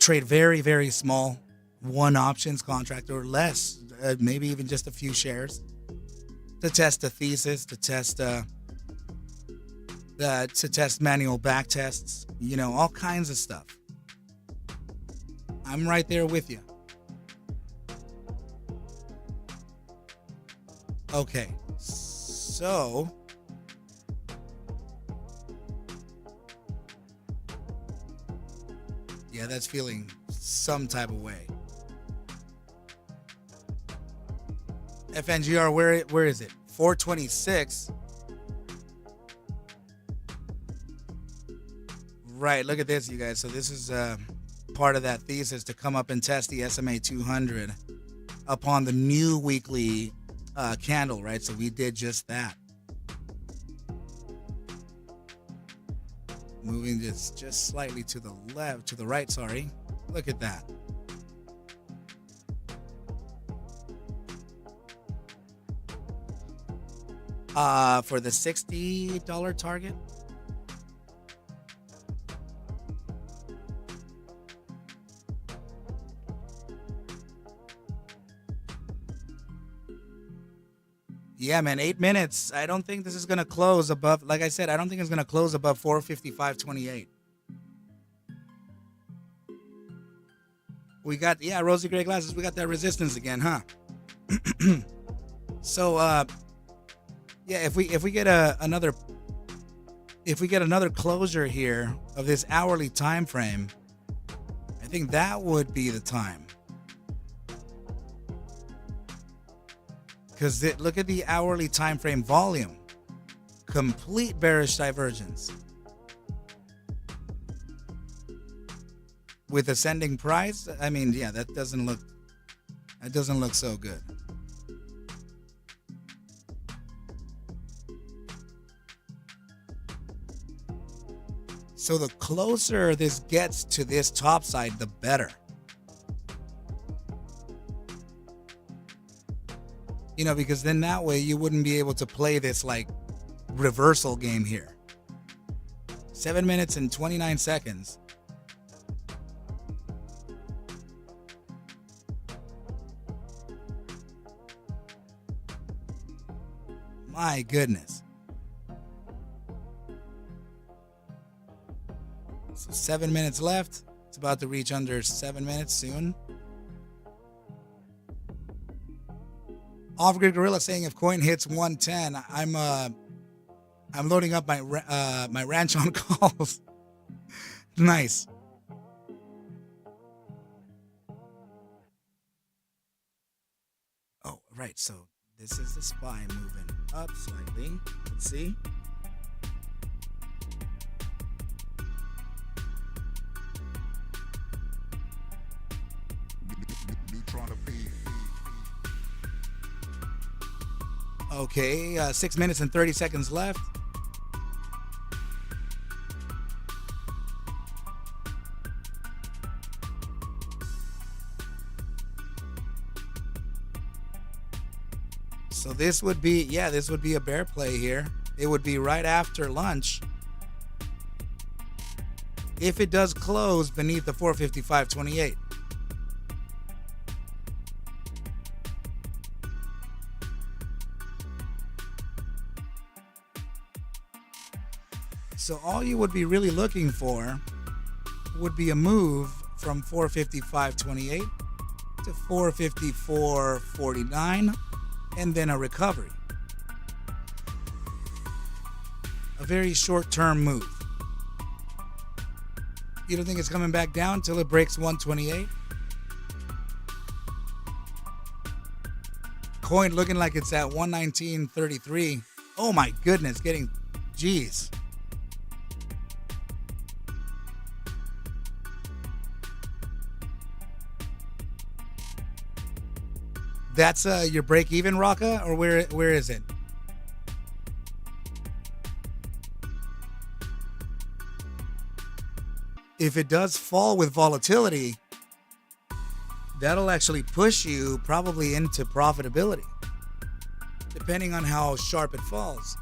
Trade very, very small, one options contract or less, maybe even just a few shares, to test a thesis, to test manual back tests, all kinds of stuff. I'm right there with you. Okay, so yeah, that's feeling some type of way. FNGR, where is it? 426. Right, look at this, you guys. So this is part of that thesis to come up and test the SMA 200 upon the new weekly candle, right? So we did just that. Moving this just slightly to the left, to the right, sorry. Look at that. For the $60 target. Yeah, man, 8 minutes. I don't think this is going to close above, like I said, I don't think it's going to close above 455.28. We got, yeah, rosy gray glasses. We got that resistance again, huh? So, yeah, if we get another closure here of this hourly time frame, I think that would be the time. Because look at the hourly time frame volume, complete bearish divergence with ascending price. I mean, yeah, that doesn't look so good. So the closer this gets to this top side, the better. Because then that way you wouldn't be able to play this like reversal game here. 7 minutes and 29 seconds. My goodness. So 7 minutes left. It's about to reach under 7 minutes soon. Off-grid Gorilla saying if coin hits 110, I'm loading up my ranch on calls. Nice. Oh, right. So this is the SPY moving up slightly. Let's see. Okay, 6 minutes and 30 seconds left. So this would be, this would be a bear play here. It would be right after lunch. If it does close beneath the 455.28. So all you would be really looking for would be a move from 455.28 to 454.49 and then a recovery. A very short-term move. You don't think it's coming back down until it breaks 128? Coin looking like it's at 119.33. Oh my goodness, geez. That's your break even, Raka, or where is it? If it does fall with volatility, that'll actually push you probably into profitability, depending on how sharp it falls.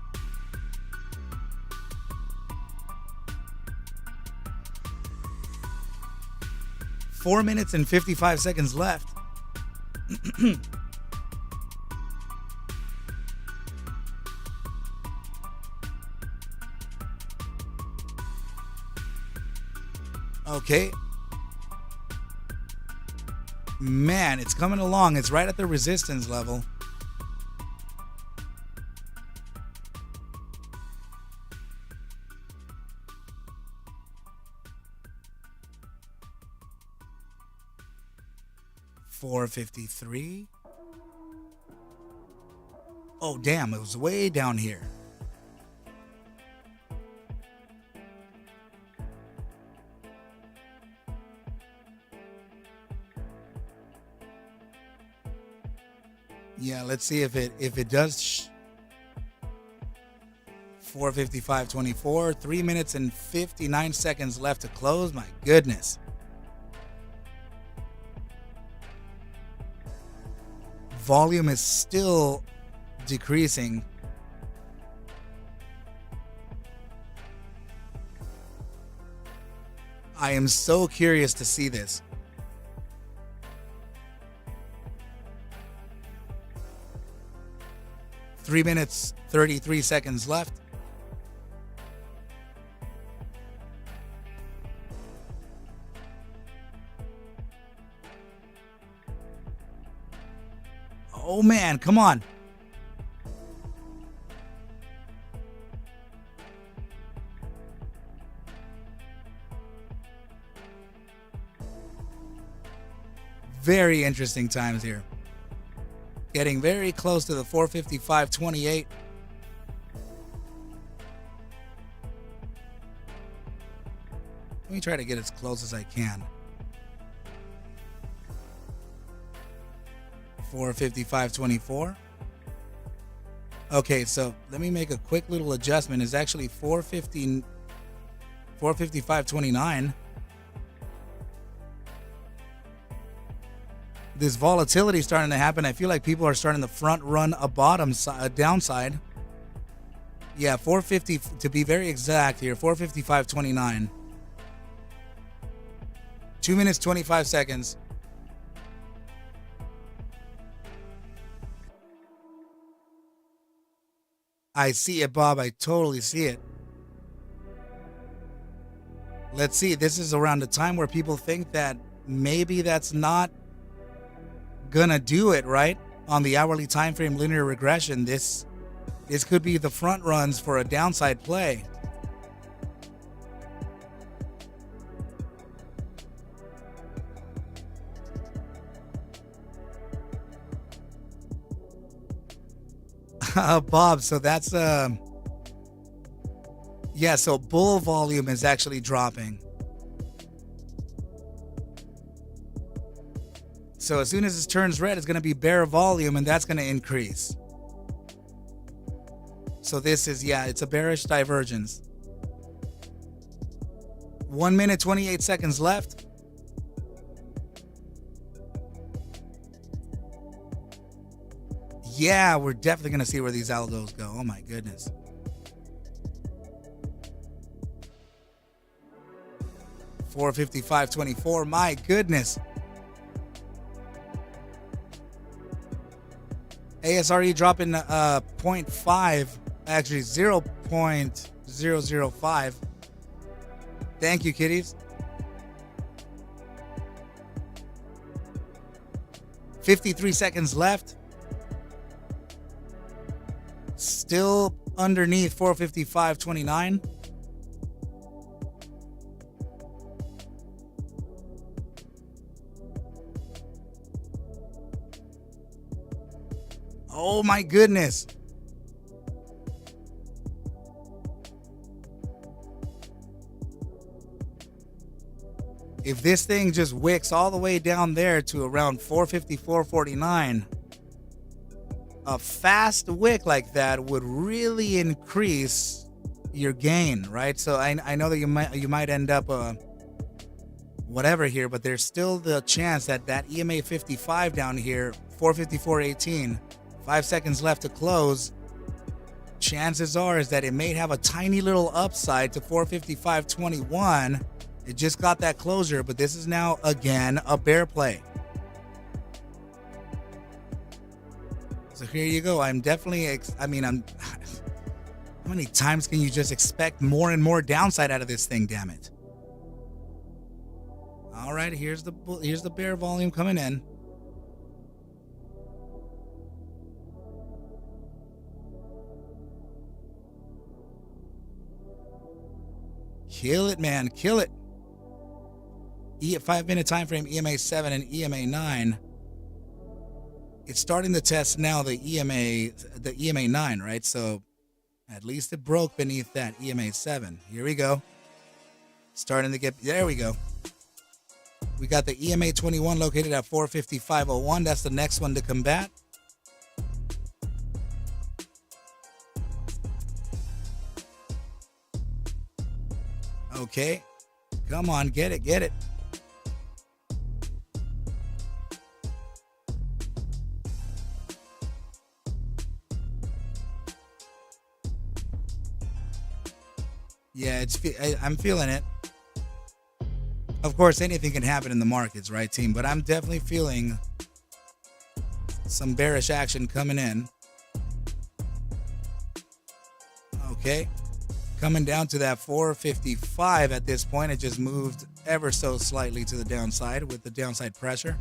Four minutes and 55 seconds left. Okay. Man, it's coming along. It's right at the resistance level. $4.53. Oh, damn. It was way down here. Yeah, let's see if it does. 4:55:24, 3 minutes and 59 seconds left to close. My goodness. Volume is still decreasing. I am so curious to see this. Three minutes, 33 seconds left. Oh man, come on. Very interesting times here. Getting very close to the 4:55:28. Let me try to get as close as I can. 4:55:24. Okay, so let me make a quick little adjustment. It's actually 4:55:29. This volatility is starting to happen. I feel like people are starting to front run a downside. Yeah, 450 to be very exact here. 4:55:29. 2 minutes 25 seconds. I see it, Bob. I totally see it. Let's see. This is around the time where people think that maybe that's not gonna do it, right? On the hourly time frame linear regression, this could be the front runs for a downside play. Bob, so that's yeah, so bull volume is actually dropping. So as soon as this turns red, it's going to be bear volume, and that's going to increase. So this is, it's a bearish divergence. 1 minute, 28 seconds left. Yeah, we're definitely going to see where these algos go. Oh, my goodness. $455.24. My goodness. ASRE dropping 0.5, actually 0.005. Thank you, kitties. 53 seconds left. Still underneath 455.29. Oh my goodness. If this thing just wicks all the way down there to around 454.49, a fast wick like that would really increase your gain, right? So I know that you might end up whatever here, but there's still the chance that EMA 55 down here, 454.18, 5 seconds left to close. Chances are is that it may have a tiny little upside to 455.21. It just got that closure, but this is now again a bear play. So here you go. I'm definitely, how many times can you just expect more and more downside out of this thing, damn it? All right, here's the bear volume coming in. Kill it, man, kill it. 5-minute time frame, EMA 7 and EMA 9. It's starting to test now the EMA 9, right? So at least it broke beneath that EMA 7. Here we go. Starting to get, there we go. We got the EMA 21 located at 455.01. That's the next one to combat. Okay. Come on, get it, get it. Yeah, I'm feeling it. Of course, anything can happen in the markets, right, team? But I'm definitely feeling some bearish action coming in. Okay. Coming down to that 455 at this point. It just moved ever so slightly to the downside with the downside pressure.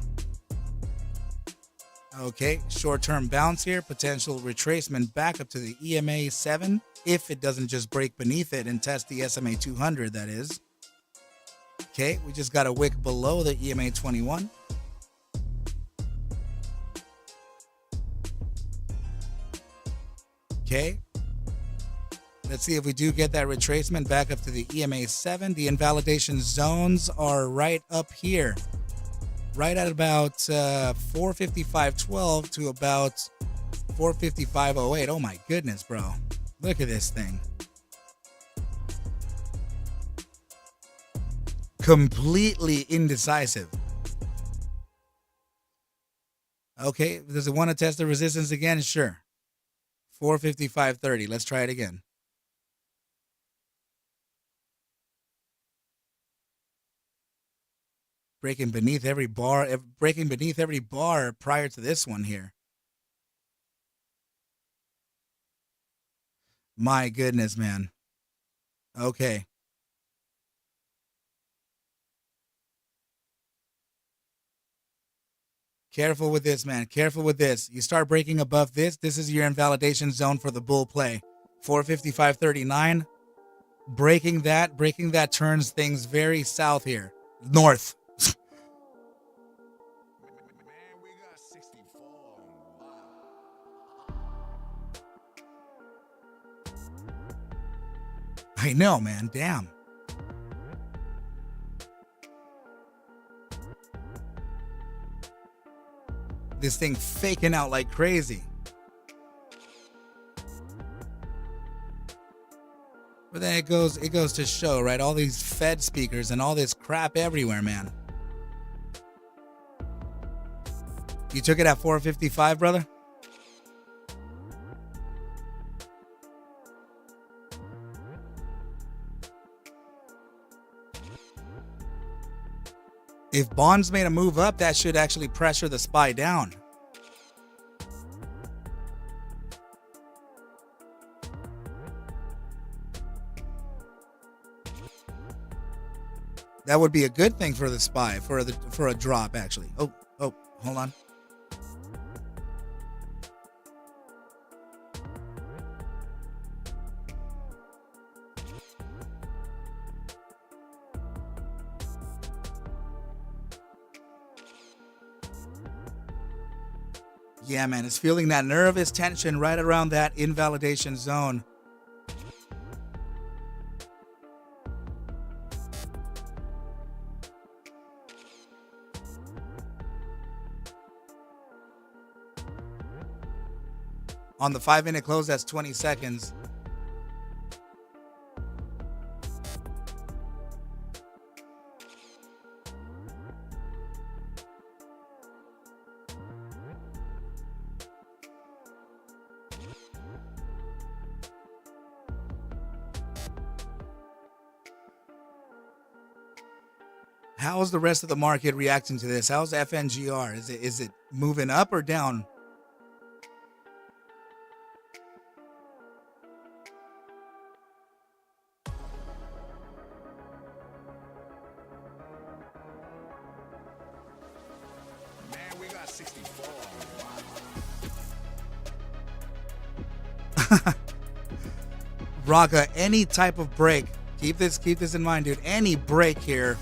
Okay, short-term bounce here. Potential retracement back up to the EMA 7 if it doesn't just break beneath it and test the SMA 200, that is. Okay, we just got a wick below the EMA 21. Okay. Let's see if we do get that retracement back up to the EMA 7. The invalidation zones are right up here. Right at about 455.12 to about 455.08. Oh my goodness, bro. Look at this thing. Completely indecisive. Okay, does it want to test the resistance again? Sure. 455.30. Let's try it again. Breaking beneath every bar prior to this one here. My goodness, man. Okay. Careful with this, man. Careful with this. You start breaking above this. This is your invalidation zone for the bull play. 455.39. Breaking that turns things very south here. North. I know, man. Damn. This thing faking out like crazy. But then it goes to show, right? All these Fed speakers and all this crap everywhere, man. You took it at 455, brother? If bonds made a move up, that should actually pressure the SPY down. That would be a good thing for the SPY, for a drop, actually. Oh, hold on. Yeah, man, it's feeling that nervous tension right around that invalidation zone. On the 5-minute close, that's 20 seconds. How is the rest of the market reacting to this? How's FNGR? Is it moving up or down? Man, we got 64. Raka, any type of break. Keep this in mind, dude. Any break here,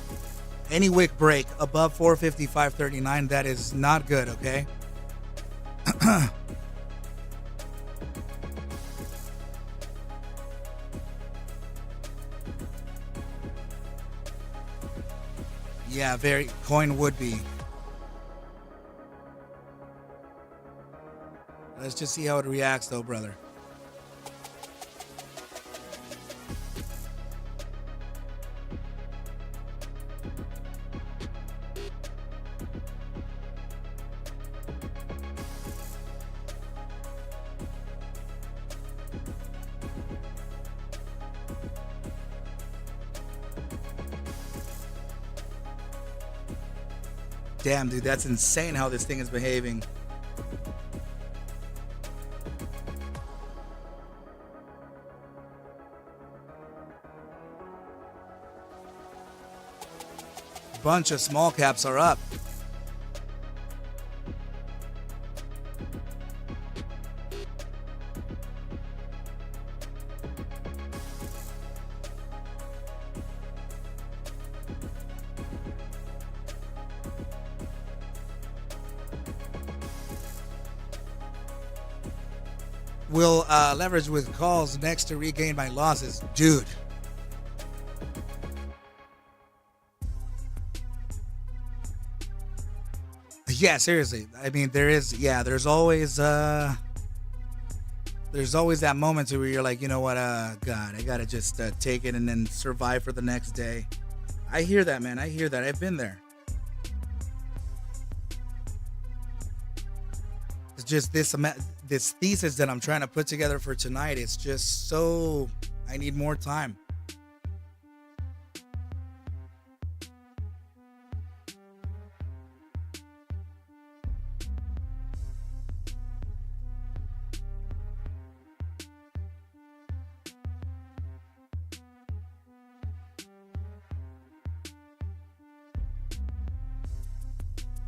any wick break above 455.39, that is not good, okay? Yeah, very coin would be. Let's just see how it reacts though, brother. Damn, dude, that's insane how this thing is behaving. Bunch of small caps are up. Will leverage with calls next to regain my losses. Dude. Yeah, seriously. I mean, there's always that moment where you're like, you know what, God, I gotta just take it and then survive for the next day. I hear that, man. I hear that. I've been there. It's just this thesis that I'm trying to put together for tonight. It's just so, I need more time.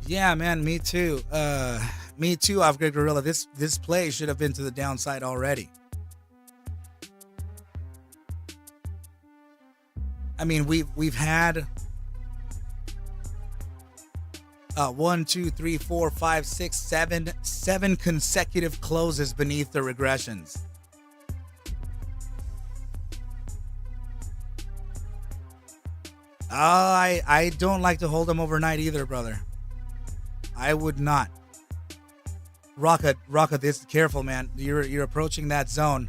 Yeah, man, me too. Me too, Off-Grid Gorilla. This play should have been to the downside already. I mean, we've had 1, 2, 3, 4, 5, 6, 7 consecutive closes beneath the regressions. I don't like to hold them overnight either, brother. I would not. Raka, this careful, man. You're approaching that zone.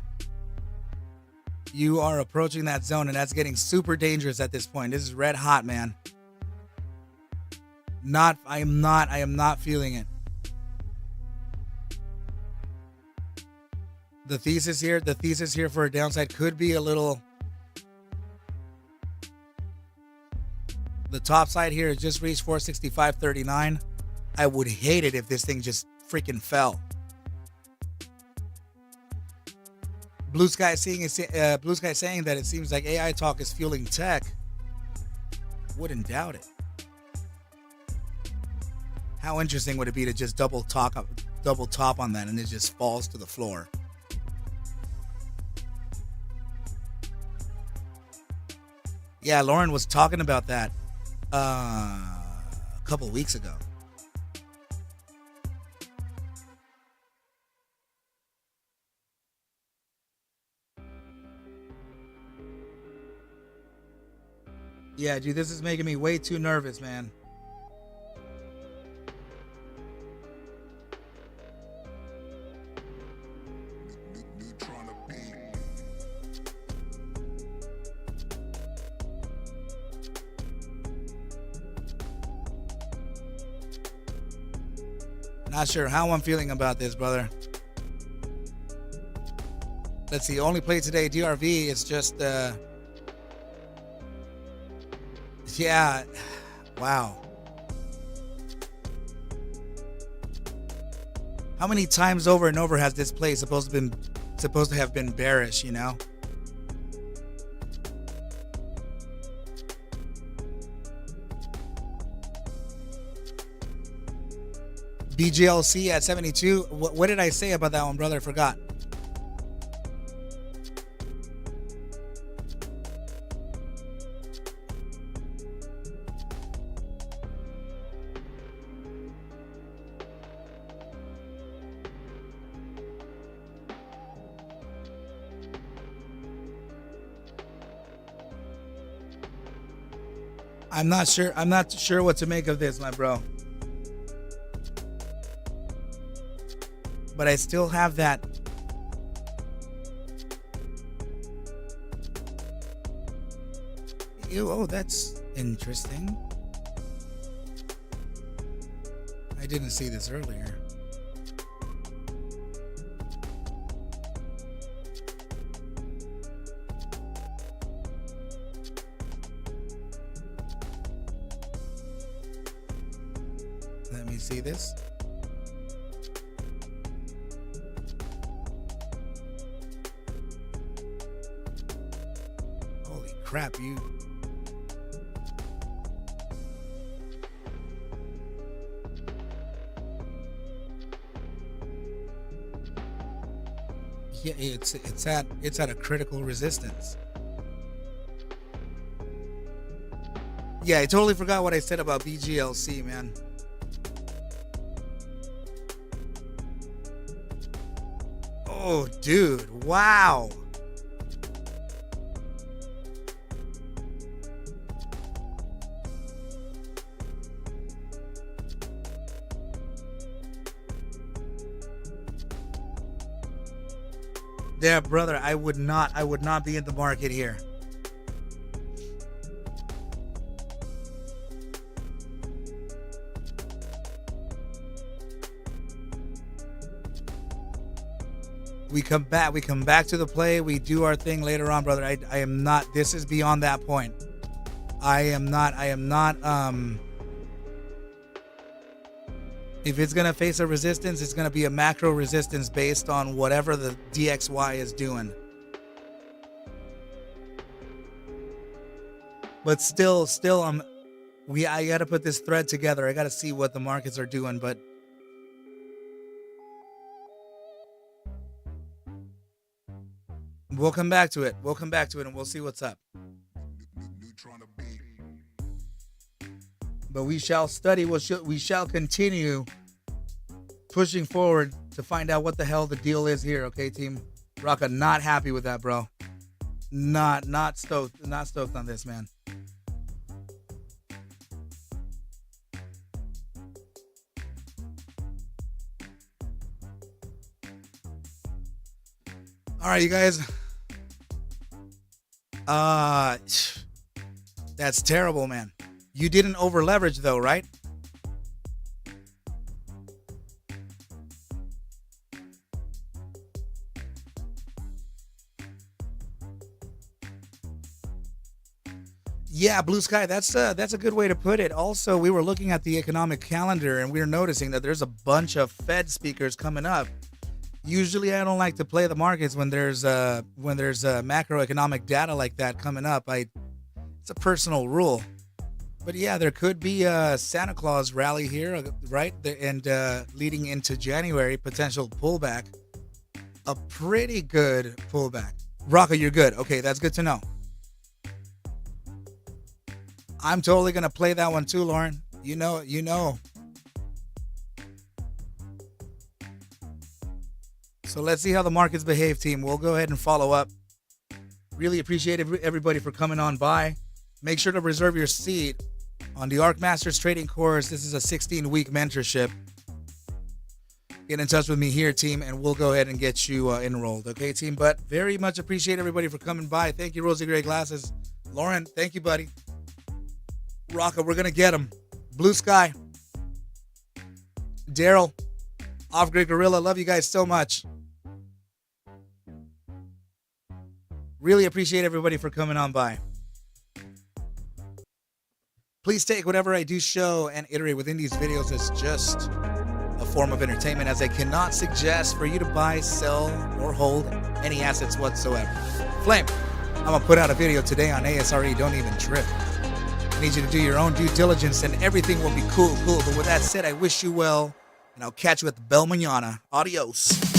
You are approaching that zone, and that's getting super dangerous at this point. This is red hot, man. I am not feeling it. The thesis here for a downside could be a little. The top side here has just reached 465.39. I would hate it if this thing just freaking fell. Blue Sky saying that it seems like AI talk is fueling tech. Wouldn't doubt it. How interesting would it be to just double top on that and it just falls to the floor? Yeah, Lauren was talking about that a couple weeks ago. Yeah, dude, this is making me way too nervous, man. Not sure how I'm feeling about this, brother. Let's see, only play today, DRV. It's just, yeah, wow. How many times over and over has this play supposed to have been bearish, you know? BGLC at 72. What did I say about that one, brother? I forgot. I'm not sure what to make of this, my bro. But I still have that. Ew, oh, that's interesting. I didn't see this earlier. Let me see this. Crap, you. Yeah, it's at a critical resistance. Yeah, I totally forgot what I said about BGLC, man. Oh, dude, wow. Yeah, brother, I would not be in the market here. We come back to the play, we do our thing later on, brother. I am not, this is beyond that point. I am not if it's going to face a resistance, it's going to be a macro resistance based on whatever the DXY is doing. But still, I got to put this thread together. I got to see what the markets are doing, but we'll come back to it. And we'll see what's up. But we shall study. We shall continue pushing forward to find out what the hell the deal is here. Okay, team Rocka, not happy with that, bro. Not stoked on this, man. All right, you guys. That's terrible, man. You didn't over leverage though, right? Yeah, blue sky. That's a good way to put it. Also, we were looking at the economic calendar and we were noticing that there's a bunch of Fed speakers coming up. Usually, I don't like to play the markets when there's macroeconomic data like that coming up. It's a personal rule. But yeah, there could be a Santa Claus rally here, right? And leading into January, potential pullback. A pretty good pullback. Rocco, you're good. Okay, that's good to know. I'm totally going to play that one too, Lauren. You know. So let's see how the markets behave, team. We'll go ahead and follow up. Really appreciate everybody for coming on by. Make sure to reserve your seat on the ArcMasters trading course. This is a 16-week mentorship. Get in touch with me here, team, and we'll go ahead and get you enrolled. Okay, team? But very much appreciate everybody for coming by. Thank you, Rosie Gray Glasses. Lauren, thank you, buddy. Rocca, we're going to get him. Blue Sky. Daryl. Off-Grid Gorilla. Love you guys so much. Really appreciate everybody for coming on by. Please take whatever I do show and iterate within these videos as just a form of entertainment, as I cannot suggest for you to buy, sell, or hold any assets whatsoever. Flame, I'm going to put out a video today on ASRE. Don't even trip. I need you to do your own due diligence and everything will be cool. But with that said, I wish you well, and I'll catch you at the Bell Mañana. Adios.